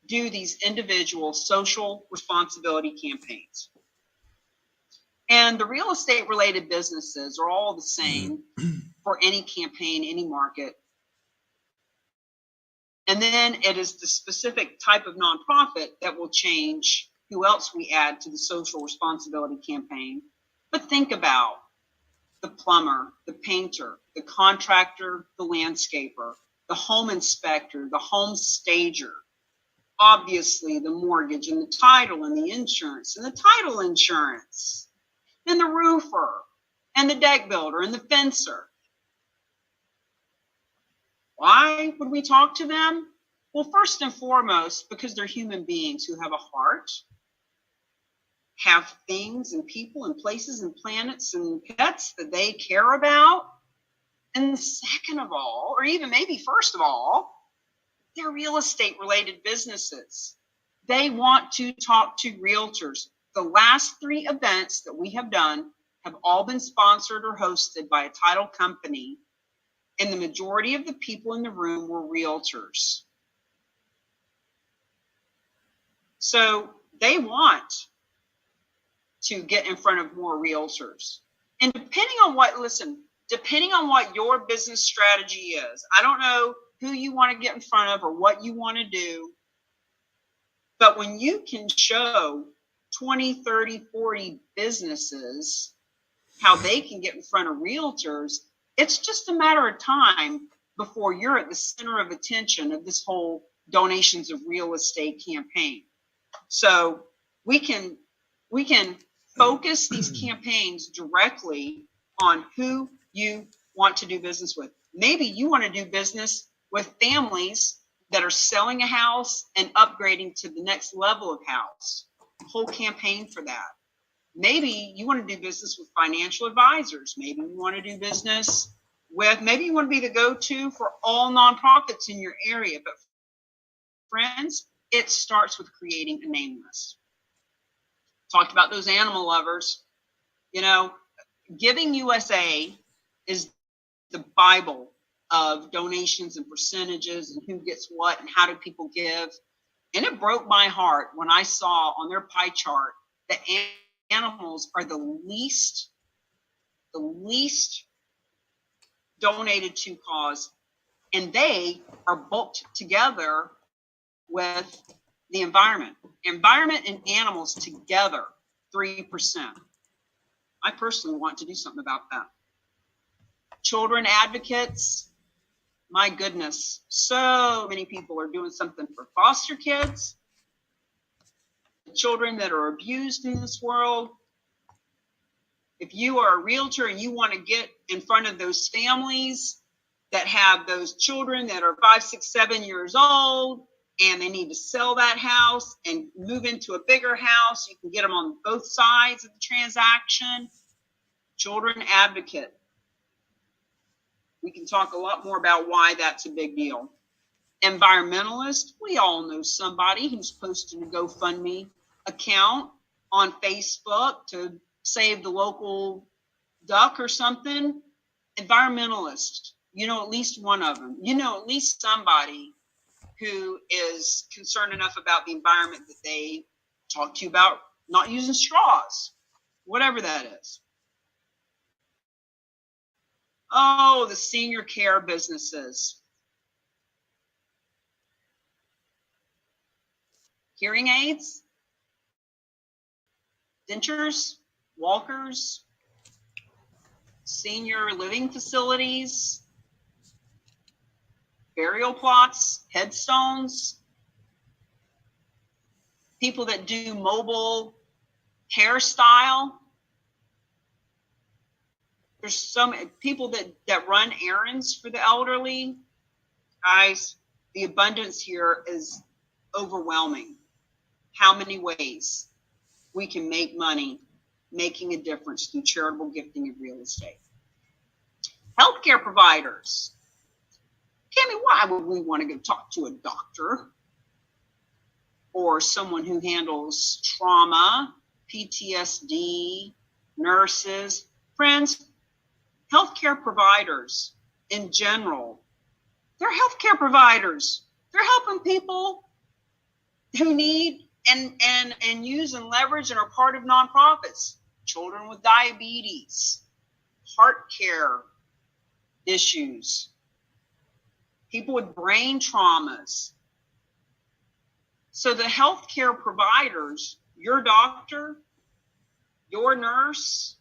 do these individual social responsibility campaigns. And the real estate related businesses are all the same for any campaign, any market. And then it is the specific type of nonprofit that will change who else we add to the social responsibility campaign. But think about the plumber, the painter, the contractor, the landscaper, the home inspector, the home stager, obviously the mortgage and the title and the insurance and the title insurance, and the roofer and the deck builder and the fencer. Why would we talk to them? Well, first and foremost, because they're human beings who have a heart, have things and people and places and planets and pets that they care about. And second of all, or even maybe first of all, they're real estate related businesses. They want to talk to realtors. The last 3 events that we have done have all been sponsored or hosted by a title company, and the majority of the people in the room were realtors. So they want to get in front of more realtors. And depending on what your business strategy is, I don't know who you want to get in front of or what you want to do, but when you can show 20, 30, 40 businesses how they can get in front of realtors, it's just a matter of time before you're at the center of attention of this whole donations of real estate campaign. So we can focus these campaigns directly on who you want to do business with. Maybe you want to do business with families that are selling a house and upgrading to the next level of house. Whole campaign for that. Maybe you want to do business with financial advisors. Maybe you want to do business with, maybe you want to be the go-to for all nonprofits in your area. But friends, it starts with creating a name list. Talked about those animal lovers. You know, Giving USA is the Bible of donations and percentages and who gets what and how do people give. And it broke my heart when I saw on their pie chart that animals are the least donated to cause, and they are bulked together with the environment. Environment and animals together, 3%. I personally want to do something about that. Children advocates, my goodness, so many people are doing something for foster kids, children that are abused in this world. If you are a realtor and you want to get in front of those families that have those children that are 5, 6, 7 years old, and they need to sell that house and move into a bigger house, you can get them on both sides of the transaction. Children advocate. We can talk a lot more about why that's a big deal. Environmentalist, we all know somebody who's posting a GoFundMe account on Facebook to save the local duck or something. Environmentalist, you know at least one of them. You know at least somebody who is concerned enough about the environment that they talk to you about not using straws, whatever that is. Oh, the senior care businesses. Hearing aids, dentures, walkers, senior living facilities, burial plots, headstones, people that do mobile hairstyle. There's so many people that run errands for the elderly. Guys, the abundance here is overwhelming. How many ways we can make money making a difference through charitable gifting of real estate. Healthcare providers. Cammy, why would we want to go talk to a doctor or someone who handles trauma, PTSD, nurses? Friends, healthcare providers in general, they're healthcare providers. They're helping people who need and use and leverage and are part of nonprofits. Children with diabetes, heart care issues, people with brain traumas. So the healthcare providers, your doctor, your nurse,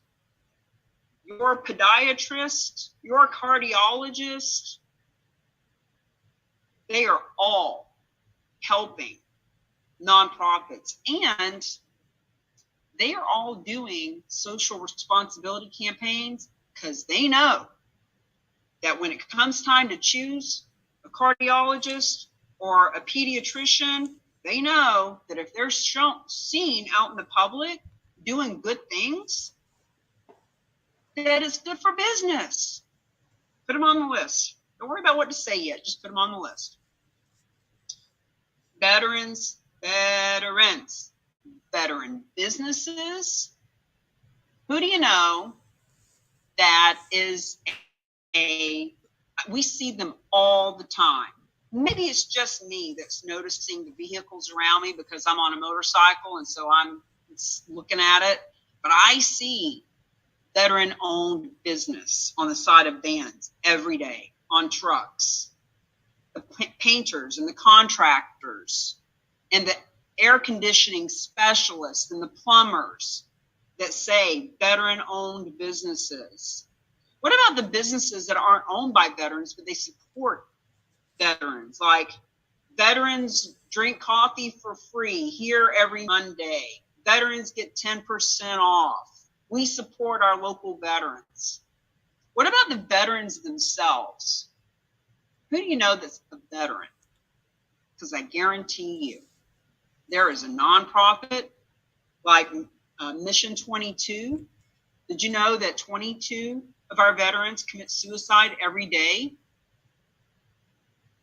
your podiatrist, your cardiologist, they are all helping nonprofits, and they are all doing social responsibility campaigns because they know that when it comes time to choose a cardiologist or a pediatrician, they know that if they're seen out in the public doing good things, that it's good for business. Put them on the list. Don't worry about what to say yet. Just put them on the list. Veterans, veteran businesses. Who do you know that is we see them all the time. Maybe it's just me that's noticing the vehicles around me because I'm on a motorcycle and so I'm looking at it, but I see veteran-owned business on the side of vans every day, on trucks, the painters and the contractors and the air conditioning specialists and the plumbers that say veteran-owned businesses. What about the businesses that aren't owned by veterans, but they support veterans? Like veterans drink coffee for free here every Monday. Veterans get 10% off. We support our local veterans. What about the veterans themselves? Who do you know that's a veteran? Because I guarantee you, there is a nonprofit like Mission 22. Did you know that 22 of our veterans commit suicide every day?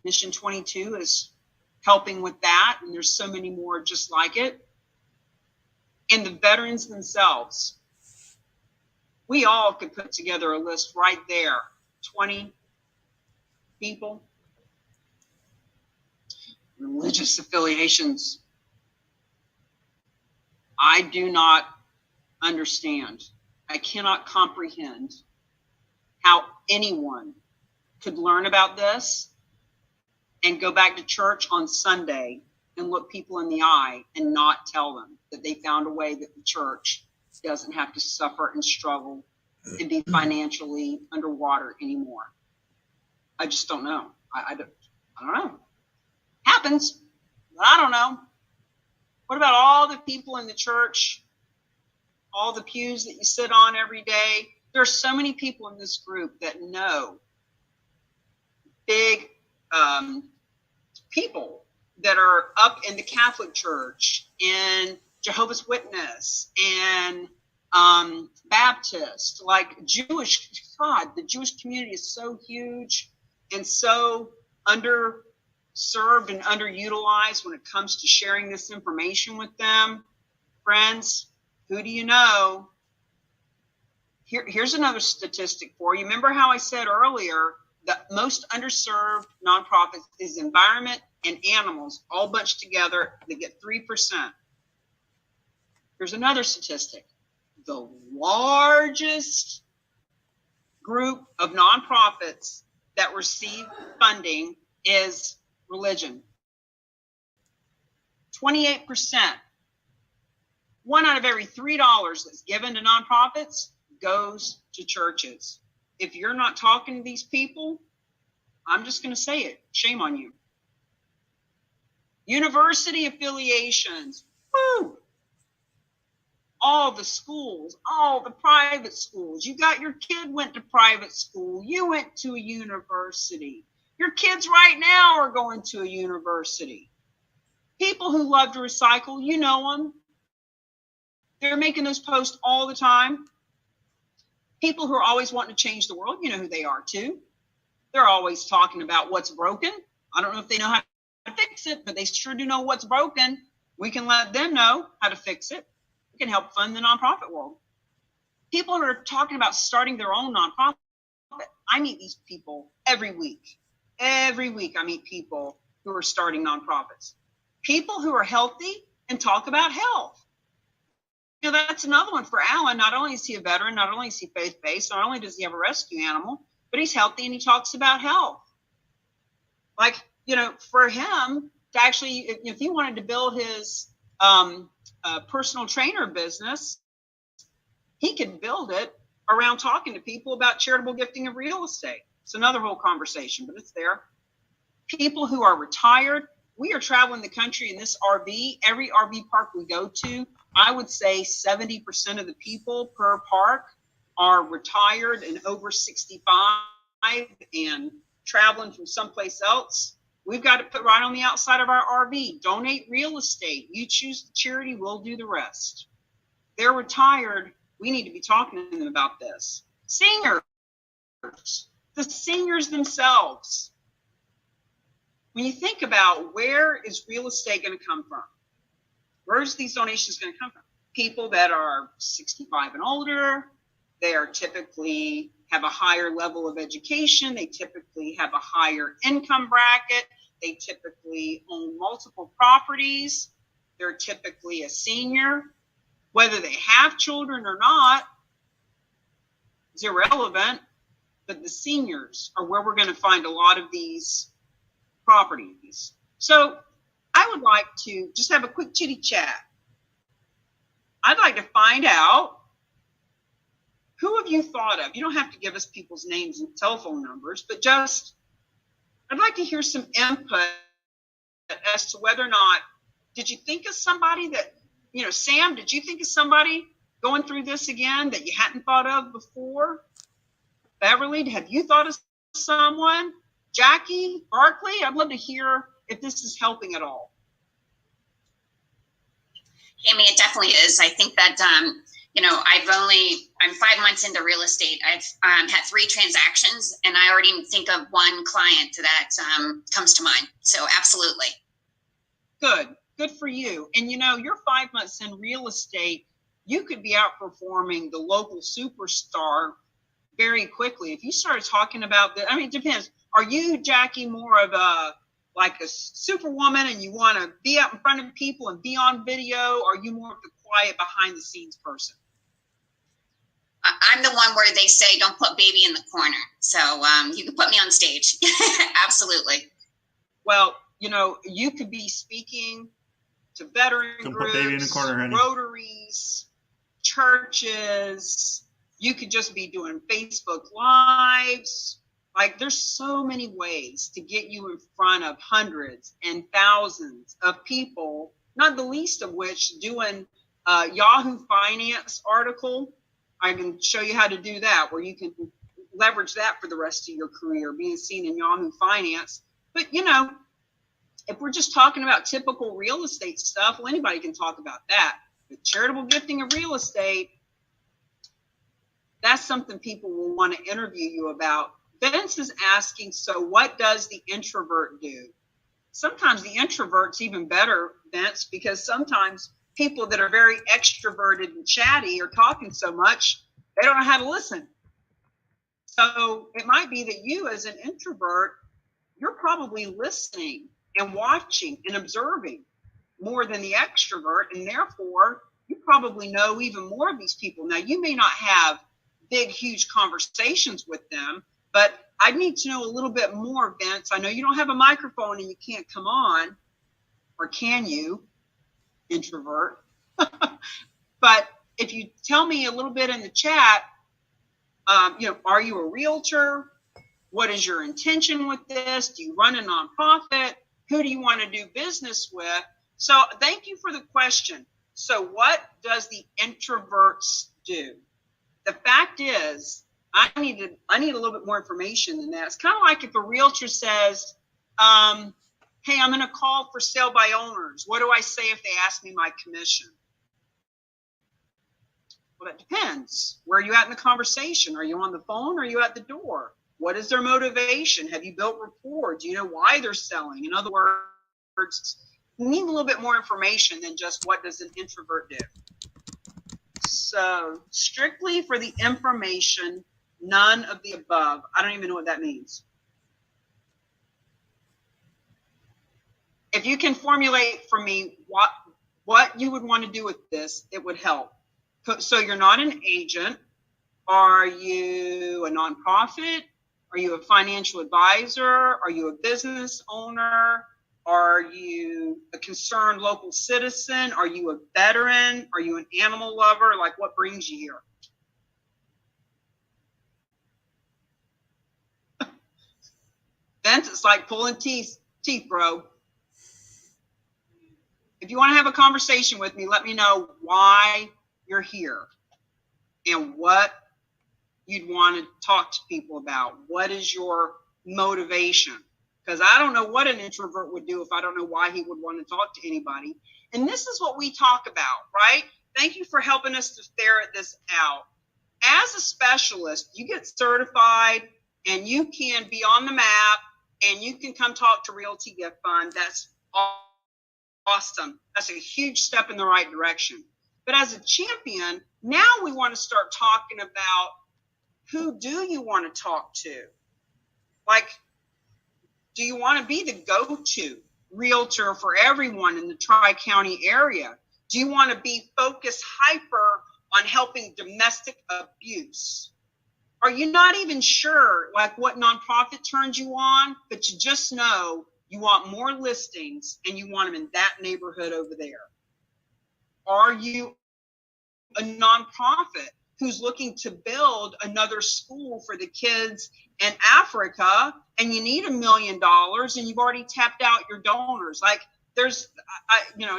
Mission 22 is helping with that, and there's so many more just like it. And the veterans themselves, we all could put together a list right there, 20 people. Religious affiliations, I do not understand. I cannot comprehend how anyone could learn about this and go back to church on Sunday and look people in the eye and not tell them that they found a way that the church doesn't have to suffer and struggle and be financially underwater anymore. I just don't know. I don't know. Happens, but I don't know. What about all the people in the church, all the pews that you sit on every day? There are so many people in this group that know big people that are up in the Catholic Church and Jehovah's Witness and Baptist, like Jewish. God, the Jewish community is so huge and so underserved and underutilized when it comes to sharing this information with them. Friends, who do you know? Here's another statistic for you. Remember how I said earlier, the most underserved nonprofits is environment and animals all bunched together. They get 3%. Here's another statistic. The largest group of nonprofits that receive funding is religion. 28%. One out of every $3 that's given to nonprofits goes to churches. If you're not talking to these people, I'm just going to say it. Shame on you. University affiliations. Woo! All the schools, all the private schools. You got your kid went to private school. You went to a university. Your kids right now are going to a university. People who love to recycle, you know them. They're making those posts all the time. People who are always wanting to change the world, you know who they are too. They're always talking about what's broken. I don't know if they know how to fix it, but they sure do know what's broken. We can let them know how to fix it. We can help fund the nonprofit world. People who are talking about starting their own nonprofit. I meet these people every week. Every week I meet people who are starting nonprofits. People who are healthy and talk about health. You know, that's another one for Alan. Not only is he a veteran, not only is he faith-based, not only does he have a rescue animal, but he's healthy and he talks about health. Like, you know, for him to actually, if he wanted to build his personal trainer business, he could build it around talking to people about charitable gifting of real estate. It's another whole conversation, but it's there. People who are retired. We are traveling the country in this RV. Every RV park we go to, I would say 70% of the people per park are retired and over 65 and traveling from someplace else, we've got to put right on the outside of our RV, donate real estate. You choose the charity, we'll do the rest. They're retired. We need to be talking to them about this. Seniors, the seniors themselves. When you think about where is real estate going to come from? Where's these donations going to come from? People that are 65 and older, they are typically have a higher level of education. They typically have a higher income bracket. They typically own multiple properties. They're typically a senior. Whether they have children or not is irrelevant, but the seniors are where we're going to find a lot of these properties. So I would like to just have a quick chitty chat. I'd like to find out, who have you thought of? You don't have to give us people's names and telephone numbers, but just, I'd like to hear some input as to whether or not, did you think of somebody that, Sam, did you think of somebody going through this again that you hadn't thought of before? Beverly, have you thought of someone? Jackie, Barkley, I'd love to hear if this is helping at all. Amy, it definitely is. I think that, I'm 5 months into real estate. I've had 3 transactions, and I already think of one client that comes to mind. So absolutely. Good for you. And you're 5 months in real estate. You could be outperforming the local superstar very quickly. If you start talking about it depends. Are you, Jackie, more of a superwoman and you want to be out in front of people and be on video? Or are you more of the quiet behind the scenes person? I'm the one where they say, don't put baby in the corner. So you can put me on stage. Absolutely. Well, you could be speaking to veteran groups, put baby in the corner, honey. Rotaries, churches. You could just be doing Facebook Lives. There's so many ways to get you in front of hundreds and thousands of people, not the least of which doing Yahoo Finance article. I can show you how to do that, where you can leverage that for the rest of your career, being seen in Yahoo Finance. But, if we're just talking about typical real estate stuff, well, anybody can talk about that. But charitable gifting of real estate, that's something people will want to interview you about. Vince is asking, so what does the introvert do? Sometimes the introvert's even better, Vince, because sometimes people that are very extroverted and chatty are talking so much, they don't know how to listen. So it might be that you as an introvert, you're probably listening and watching and observing more than the extrovert, and therefore you probably know even more of these people. Now, you may not have big, huge conversations with them, but I need to know a little bit more, Vince. I know you don't have a microphone and you can't come on, or can you, introvert? But if you tell me a little bit in the chat, are you a realtor? What is your intention with this? Do you run a nonprofit? Who do you want to do business with? So thank you for the question. So what does the introverts do? The fact is, I need a little bit more information than that. It's kind of like if a realtor says, hey, I'm going to call for sale by owners. What do I say if they ask me my commission? Well, that depends. Where are you at in the conversation? Are you on the phone or are you at the door? What is their motivation? Have you built rapport? Do you know why they're selling? In other words, you need a little bit more information than just what does an introvert do. So strictly for the information, none of the above. I don't even know what that means. If you can formulate for me what you would want to do with this, it would help. So you're not an agent. Are you a nonprofit? Are you a financial advisor? Are you a business owner? Are you a concerned local citizen? Are you a veteran? Are you an animal lover? What brings you here? Vince, it's like pulling teeth, bro. If you want to have a conversation with me, let me know why you're here and what you'd want to talk to people about. What is your motivation. Because I don't know what an introvert would do if I don't know why he would want to talk to anybody. And this is what we talk about, right? Thank you for helping us to ferret this out. As a specialist, you get certified and you can be on the map and you can come talk to Realty Gift Fund. That's awesome. That's a huge step in the right direction. But as a champion, now we want to start talking about who do you want to talk to? Like, do you want to be the go-to realtor for everyone in the Tri-County area? Do you want to be focused hyper on helping domestic abuse? Are you not even sure like what nonprofit turns you on, but you just know you want more listings and you want them in that neighborhood over there? Are you a nonprofit who's looking to build another school for the kids in Africa and you need $1 million and you've already tapped out your donors? Like there's,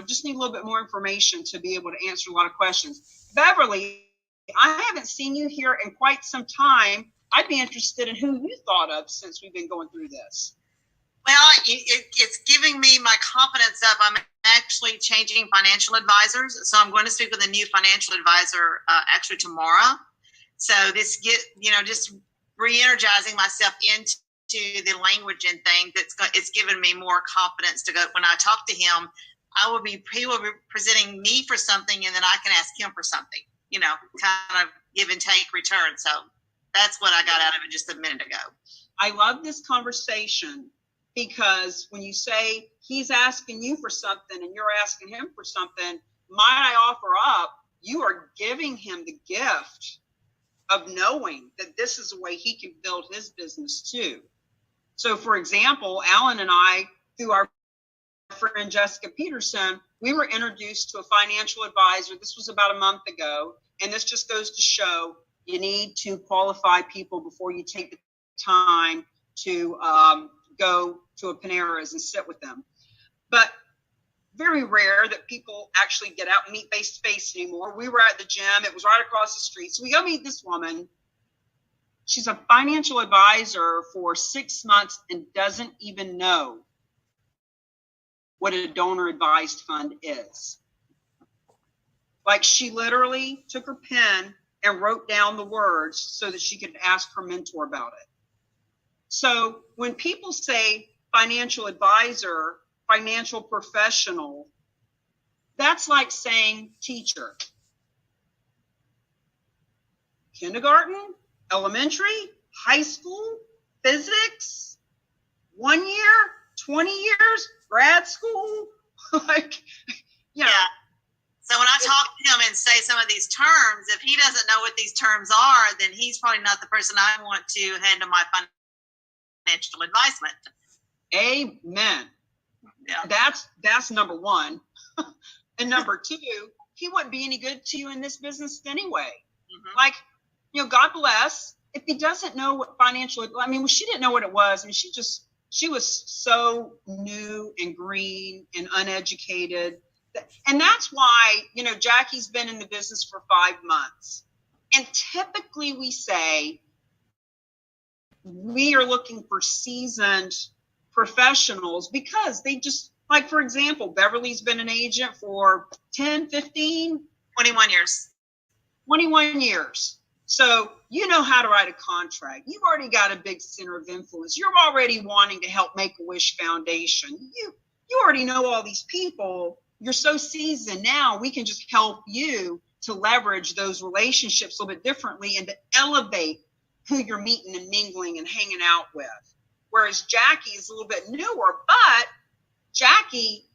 just need a little bit more information to be able to answer a lot of questions. Beverly, I haven't seen you here in quite some time. I'd be interested in who you thought of since we've been going through this. Well, it's giving me my confidence up. I'm actually changing financial advisors. So I'm going to speak with a new financial advisor actually tomorrow. So this just re-energizing myself into the language and thing it's given me more confidence to go. When I talk to him, he will be presenting me for something and then I can ask him for something, kind of give and take return. So that's what I got out of it just a minute ago. I love this conversation because when you say he's asking you for something and you're asking him for something, might I offer up, you are giving him the gift of knowing that this is a way he can build his business too. So for example, Alan and I, through our friend Jessica Peterson, we were introduced to a financial advisor. This was about a month ago. And this just goes to show you need to qualify people before you take the time to go to a Panera's and sit with them. But very rare that people actually get out and meet face to face anymore. We were at the gym. It was right across the street. So we go meet this woman. She's a financial advisor for 6 months and doesn't even know what a donor advised fund is. Like she literally took her pen and wrote down the words so that she could ask her mentor about it. So when people say financial advisor, financial professional, that's like saying teacher. Kindergarten, elementary, high school, physics, 1 year, 20 years, grad school, Yeah. So when I talk to him and say some of these terms, if he doesn't know what these terms are, then he's probably not the person I want to handle my financial advisement. Amen. Yeah. That's number one. And number two, he wouldn't be any good to you in this business anyway. Mm-hmm. Like, God bless. If he doesn't know what she didn't know what it was. I mean, she was so new and green and uneducated. And that's why, Jackie's been in the business for 5 months. And typically we say we are looking for seasoned professionals because they just, like, for example, Beverly's been an agent for 10, 15, 21 years. 21 years. So you know how to write a contract. You've already got a big center of influence. You're already wanting to help Make-A-Wish Foundation. You already know all these people. You're so seasoned now, we can just help you to leverage those relationships a little bit differently and to elevate who you're meeting and mingling and hanging out with. Whereas Jackie is a little bit newer, but Jackie,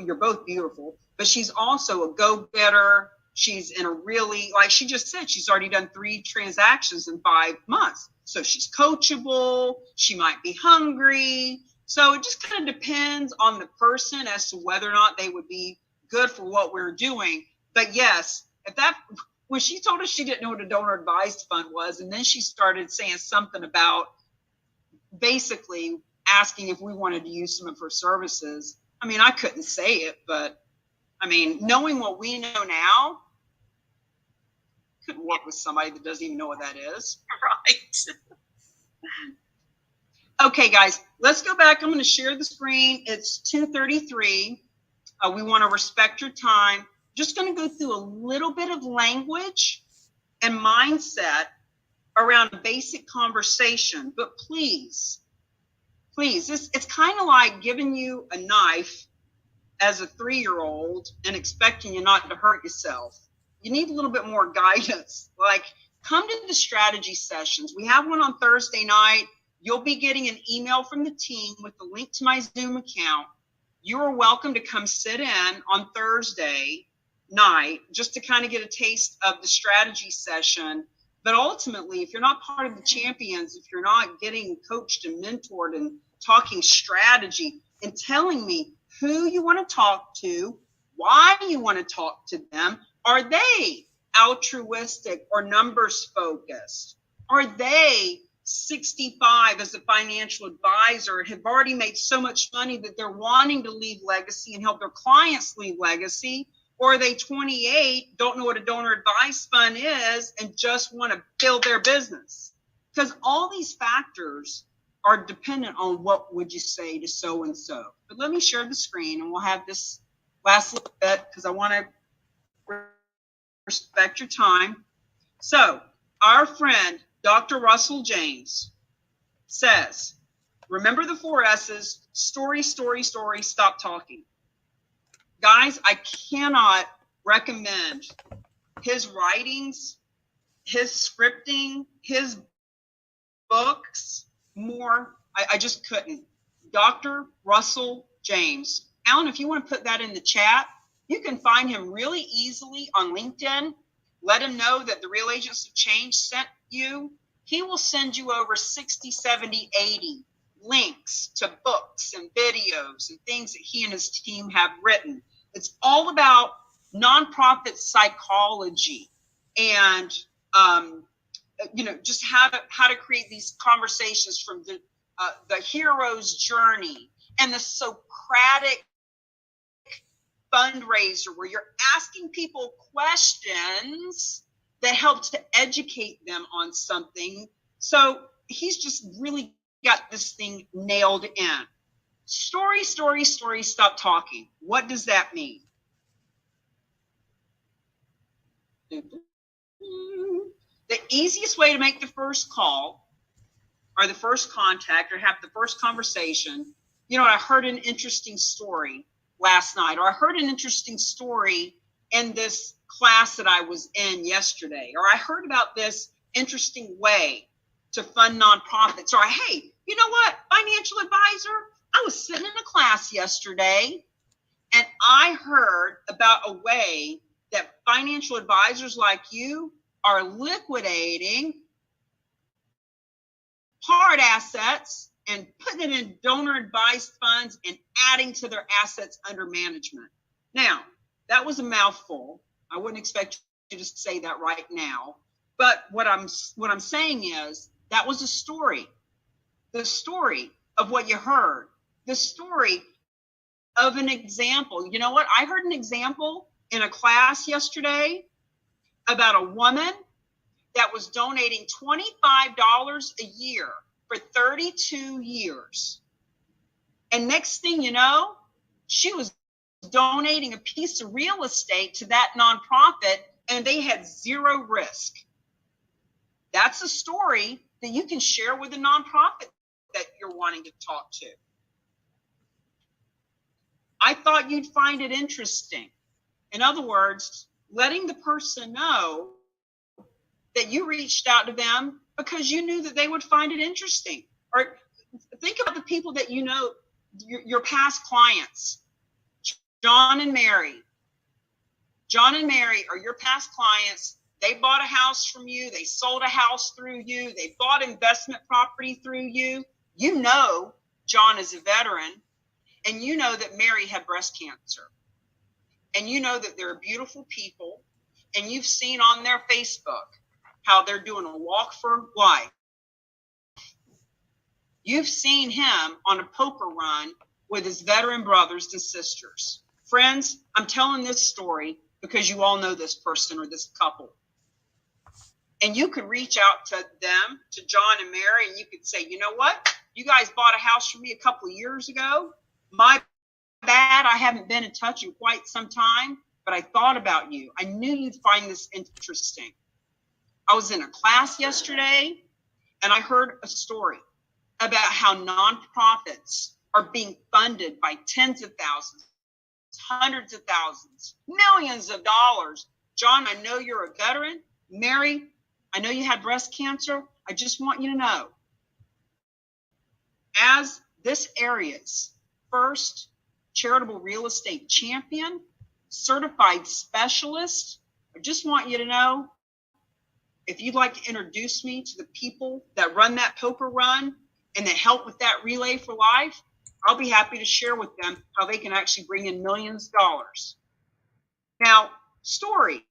you're both beautiful, but she's also a go-getter. She's in a really, like she just said, she's already done 3 transactions in 5 months. So she's coachable. She might be hungry. So it just kind of depends on the person as to whether or not they would be good for what we're doing. But yes, when she told us she didn't know what a donor advised fund was, and then she started saying something about basically asking if we wanted to use some of her services. I mean, I couldn't say it, but I mean, knowing what we know now, couldn't work with somebody that doesn't even know what that is. Right. Okay, guys, let's go back. I'm going to share the screen. It's 2:33. We want to respect your time. Just going to go through a little bit of language and mindset around basic conversation. But please, it's kind of like giving you a knife as a 3-year-old and expecting you not to hurt yourself. You need a little bit more guidance. Like, come to the strategy sessions. We have one on Thursday night. You'll be getting an email from the team with the link to my Zoom account. You are welcome to come sit in on Thursday night just to kind of get a taste of the strategy session. But ultimately, if you're not part of the champions, if you're not getting coached and mentored and talking strategy and telling me who you want to talk to, why you want to talk to them, are they altruistic or numbers focused? Are they 65 as a financial advisor, have already made so much money that they're wanting to leave legacy and help their clients leave legacy? Or are they 28, don't know what a donor advice fund is, and just want to build their business? Because all these factors are dependent on what would you say to so-and-so. But let me share the screen, and we'll have this last little bit because I want to respect your time. So our friend, Dr. Russell James, says, remember the 4 S's, story, story, story, stop talking. Guys, I cannot recommend his writings, his scripting, his books more. I just couldn't. Dr. Russell James. Alan, if you want to put that in the chat, you can find him really easily on LinkedIn. Let him know that the Real Agents of Change sent you. He will send you over 60, 70, 80 links to books and videos and things that he and his team have written. It's all about nonprofit psychology and, just how to create these conversations from the hero's journey and the Socratic fundraiser where you're asking people questions that help to educate them on something. So he's just really got this thing nailed in. Story, story, story, stop talking. What does that mean? The easiest way to make the first call or the first contact or have the first conversation, I heard an interesting story last night, or I heard an interesting story in this class that I was in yesterday, or I heard about this interesting way to fund nonprofits, or hey, you know what, financial advisor, I was sitting in a class yesterday and I heard about a way that financial advisors like you are liquidating hard assets and putting it in donor advised funds and adding to their assets under management. Now, that was a mouthful. I wouldn't expect you to say that right now. But what I'm saying is that was a story. The story of what you heard. The story of an example. You know what? I heard an example in a class yesterday about a woman that was donating $25 a year for 32 years. And next thing you know, she was donating a piece of real estate to that nonprofit and they had zero risk. That's a story that you can share with a nonprofit that you're wanting to talk to. I thought you'd find it interesting. In other words, letting the person know that you reached out to them because you knew that they would find it interesting. Or think about the people that you know, your past clients. John and Mary are your past clients. They bought a house from you. They sold a house through you. They bought investment property through you. You know John is a veteran, and you know that Mary had breast cancer. And you know that they're beautiful people, and you've seen on their Facebook how they're doing a walk for life. You've seen him on a poker run with his veteran brothers and sisters. Friends, I'm telling this story because you all know this person or this couple. And you could reach out to them, to John and Mary, and you could say, you know what? You guys bought a house for me a couple of years ago. My bad. I haven't been in touch in quite some time, but I thought about you. I knew you'd find this interesting. I was in a class yesterday and I heard a story about how nonprofits are being funded by tens of thousands, hundreds of thousands, millions of dollars. John, I know you're a veteran. Mary, I know you had breast cancer. I just want you to know, as this area's first charitable real estate champion, certified specialist, I just want you to know, if you'd like to introduce me to the people that run that poker run and that help with that relay for life, I'll be happy to share with them how they can actually bring in millions of dollars. Now, story.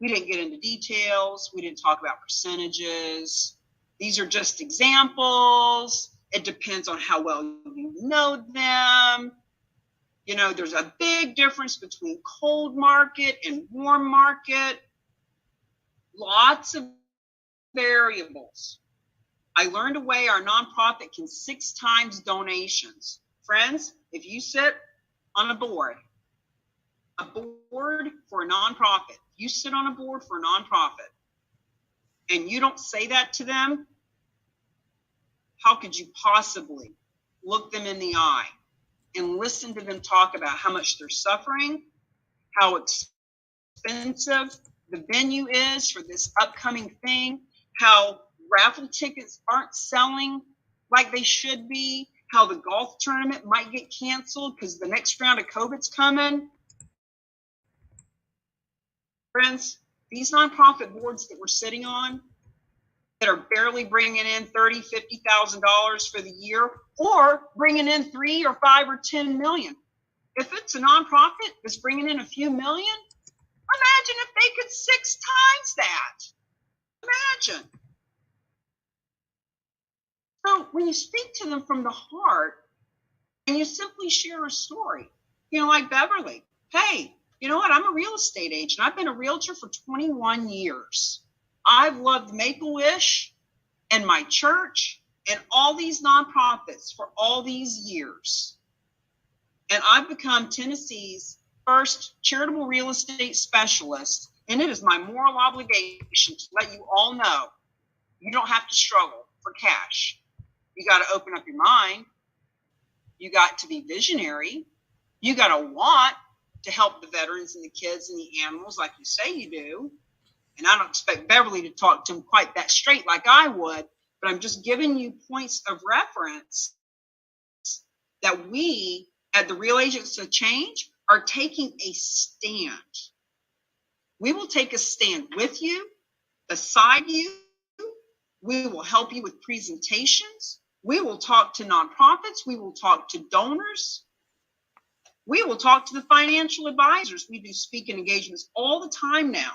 We didn't get into details. We didn't talk about percentages. These are just examples. It depends on how well you know them. You know, there's a big difference between cold market and warm market. Lots of variables. I learned a way our nonprofit can 6 times donations. Friends, if you sit on a board for a nonprofit, you sit on a board for a nonprofit and you don't say that to them, how could you possibly look them in the eye and listen to them talk about how much they're suffering, how expensive the venue is for this upcoming thing, how raffle tickets aren't selling like they should be, how the golf tournament might get canceled because the next round of COVID's coming. Friends, these nonprofit boards that we're sitting on that are barely bringing in $30,000, $50,000 for the year, or bringing in 3 or 5 or 10 million. If it's a nonprofit that's bringing in a few million, imagine if they could 6 times that. Imagine. So when you speak to them from the heart and you simply share a story, you know, like Beverly, hey, you know what? I'm a real estate agent. I've been a realtor for 21 years. I've loved Make-A-Wish and my church and all these nonprofits for all these years. And I've become Tennessee's first charitable real estate specialist. And it is my moral obligation to let you all know you don't have to struggle for cash. You got to open up your mind. You got to be visionary. You got to want to help the veterans and the kids and the animals like you say you do. And I don't expect Beverly to talk to them quite that straight like I would, but I'm just giving you points of reference that we at the Real Agents of Change are taking a stand. We will take a stand with you, beside you. We will help you with presentations. We will talk to nonprofits. We will talk to donors. We will talk to the financial advisors. We do speaking engagements all the time now.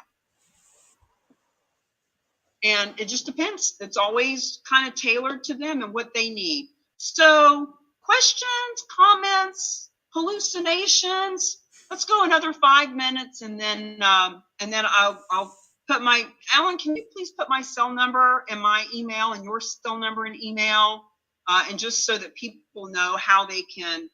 And it just depends. It's always kind of tailored to them and what they need. So questions, comments, hallucinations. Let's go another 5 minutes, and then I'll put my, Alan, can you please put my cell number and my email and your cell number and email, and just so that people know how they can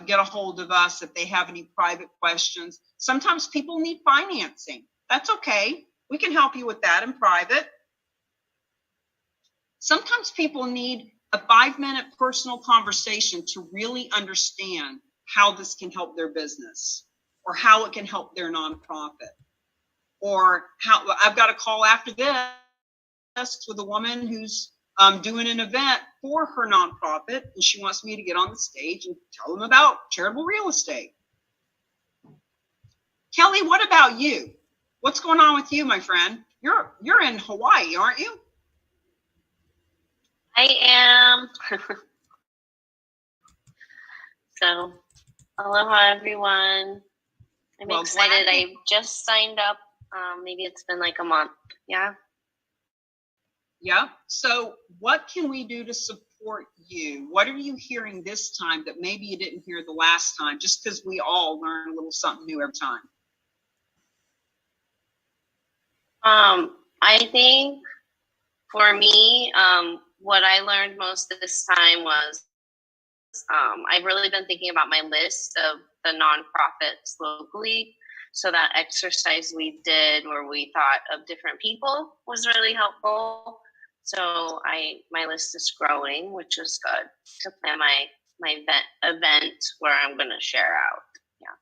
get a hold of us if they have any private questions. Sometimes people need financing. That's okay. We can help you with that in private. Sometimes people need a 5-minute personal conversation to really understand how this can help their business or how it can help their nonprofit, or how I've got a call after this with a woman who's doing an event for her nonprofit, and she wants me to get on the stage and tell them about charitable real estate. Kelly, what about you? What's going on with you, my friend? You're in Hawaii, aren't you? I am. So, aloha everyone. I'm excited. I just signed up. Maybe it's been like a month. Yeah. Yeah. So what can we do to support you? What are you hearing this time that maybe you didn't hear the last time, just because we all learn a little something new every time? I think For me, what I learned most this time was I've really been thinking about my list of the nonprofits locally. So that exercise we did where we thought of different people was really helpful. So my list is growing, which is good to plan my event where I'm going to share out. Yeah.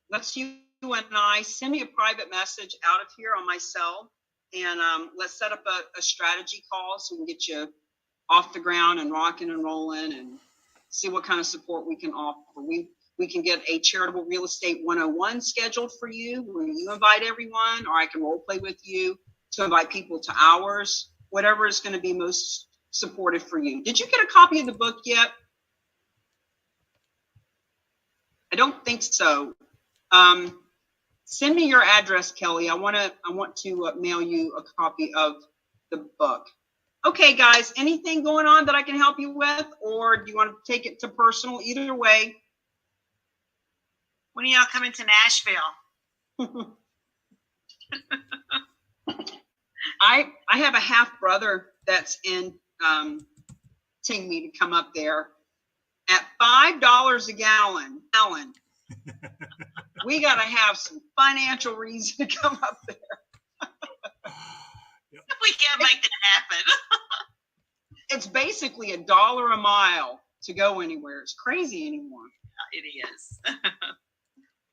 Let's you and I send me a private message out of here on my cell, and let's set up a strategy call so we can get you off the ground and rocking and rolling and see what kind of support we can offer. We can get a Charitable Real Estate 101 scheduled for you where you invite everyone, or I can role play with you to invite people to ours, whatever is going to be most supportive for you. Did you get a copy of the book yet? I don't think so. Send me your address, Kelly. I want to mail you a copy of the book. Okay, guys, anything going on that I can help you with, or do you want to take it to personal? Either way. When are y'all coming to Nashville? I have a half brother that's in me to come up there at $5 a gallon. We got to have some financial reason to come up there. We can't make that happen. It's basically $1 a mile to go anywhere. It's crazy anymore. It is.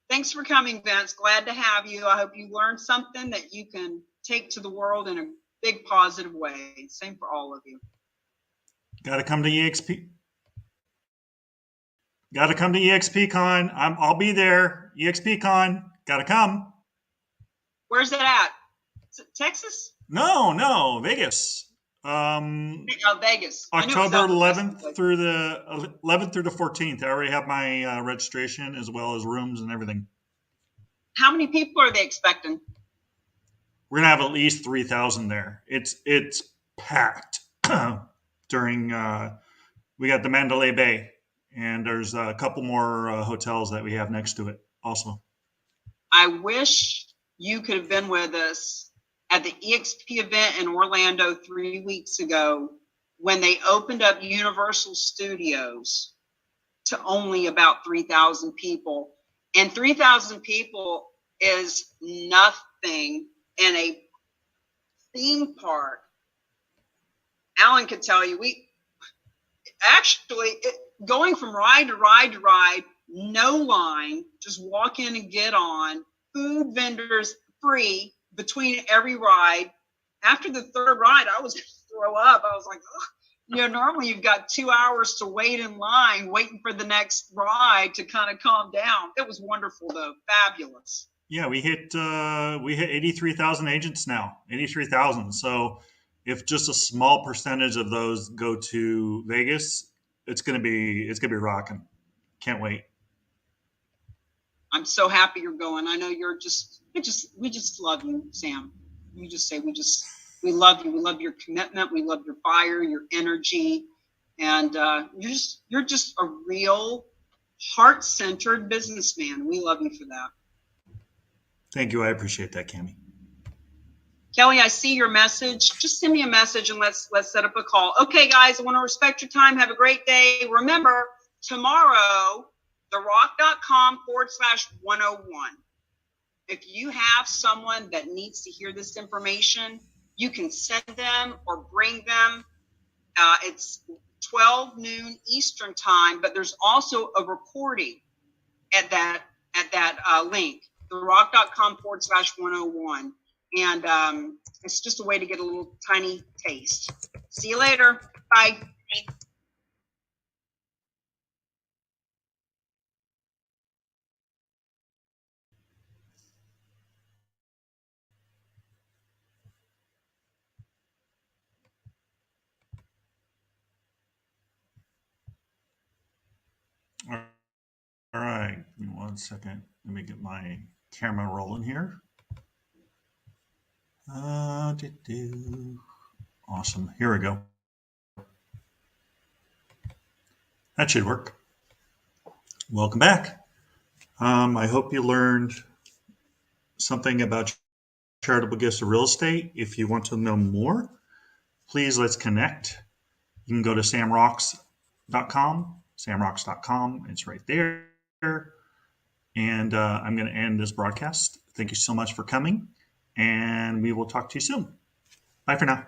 Thanks for coming, Vince. Glad to have you. I hope you learned something that you can take to the world in a big positive way. Same for all of you. Got to come to EXP. Got to come to EXPCon. I'll be there. EXPCon. Got to come. Where's it at? Is it Texas? No, Vegas. Vegas. October 11th through the 14th. I already have my registration as well as rooms and everything. How many people are they expecting? We're gonna have at least 3,000 there. It's packed during. We got the Mandalay Bay, and there's a couple more hotels that we have next to it also. I wish you could have been with us at the EXP event in Orlando 3 weeks ago when they opened up Universal Studios to only about 3,000 people. And 3,000 people is nothing in a theme park. Alan could tell you, going from ride to ride to ride, no line, just walk in and get on, food vendors free between every ride. After the third ride, I was going to throw up. I was like, ugh. Normally you've got 2 hours to wait in line, waiting for the next ride to kind of calm down. It was wonderful, though. Fabulous. Yeah, we hit 83,000 agents now. 83,000. So if just a small percentage of those go to Vegas, it's gonna be rocking. Can't wait. I'm so happy you're going. I know we just love you, Sam. We just say we love you. We love your commitment. We love your fire, your energy, and you're just a real heart-centered businessman. We love you for that. Thank you. I appreciate that, Cammie. Kelly, I see your message. Just send me a message and let's set up a call. Okay, guys, I want to respect your time. Have a great day. Remember, tomorrow, therock.com/101. If you have someone that needs to hear this information, you can send them or bring them. It's 12 noon Eastern time, but there's also a recording at that link, therock.com/101. And it's just a way to get a little tiny taste. See you later. Bye. All right, give me 1 second. Let me get my camera rolling here. Awesome. Here we go. That should work. Welcome back. I hope you learned something about charitable gifts of real estate. If you want to know more, please let's connect. You can go to samrocks.com, samrocks.com. It's right there. And I'm going to end this broadcast. Thank you so much for coming, and we will talk to you soon. Bye for now.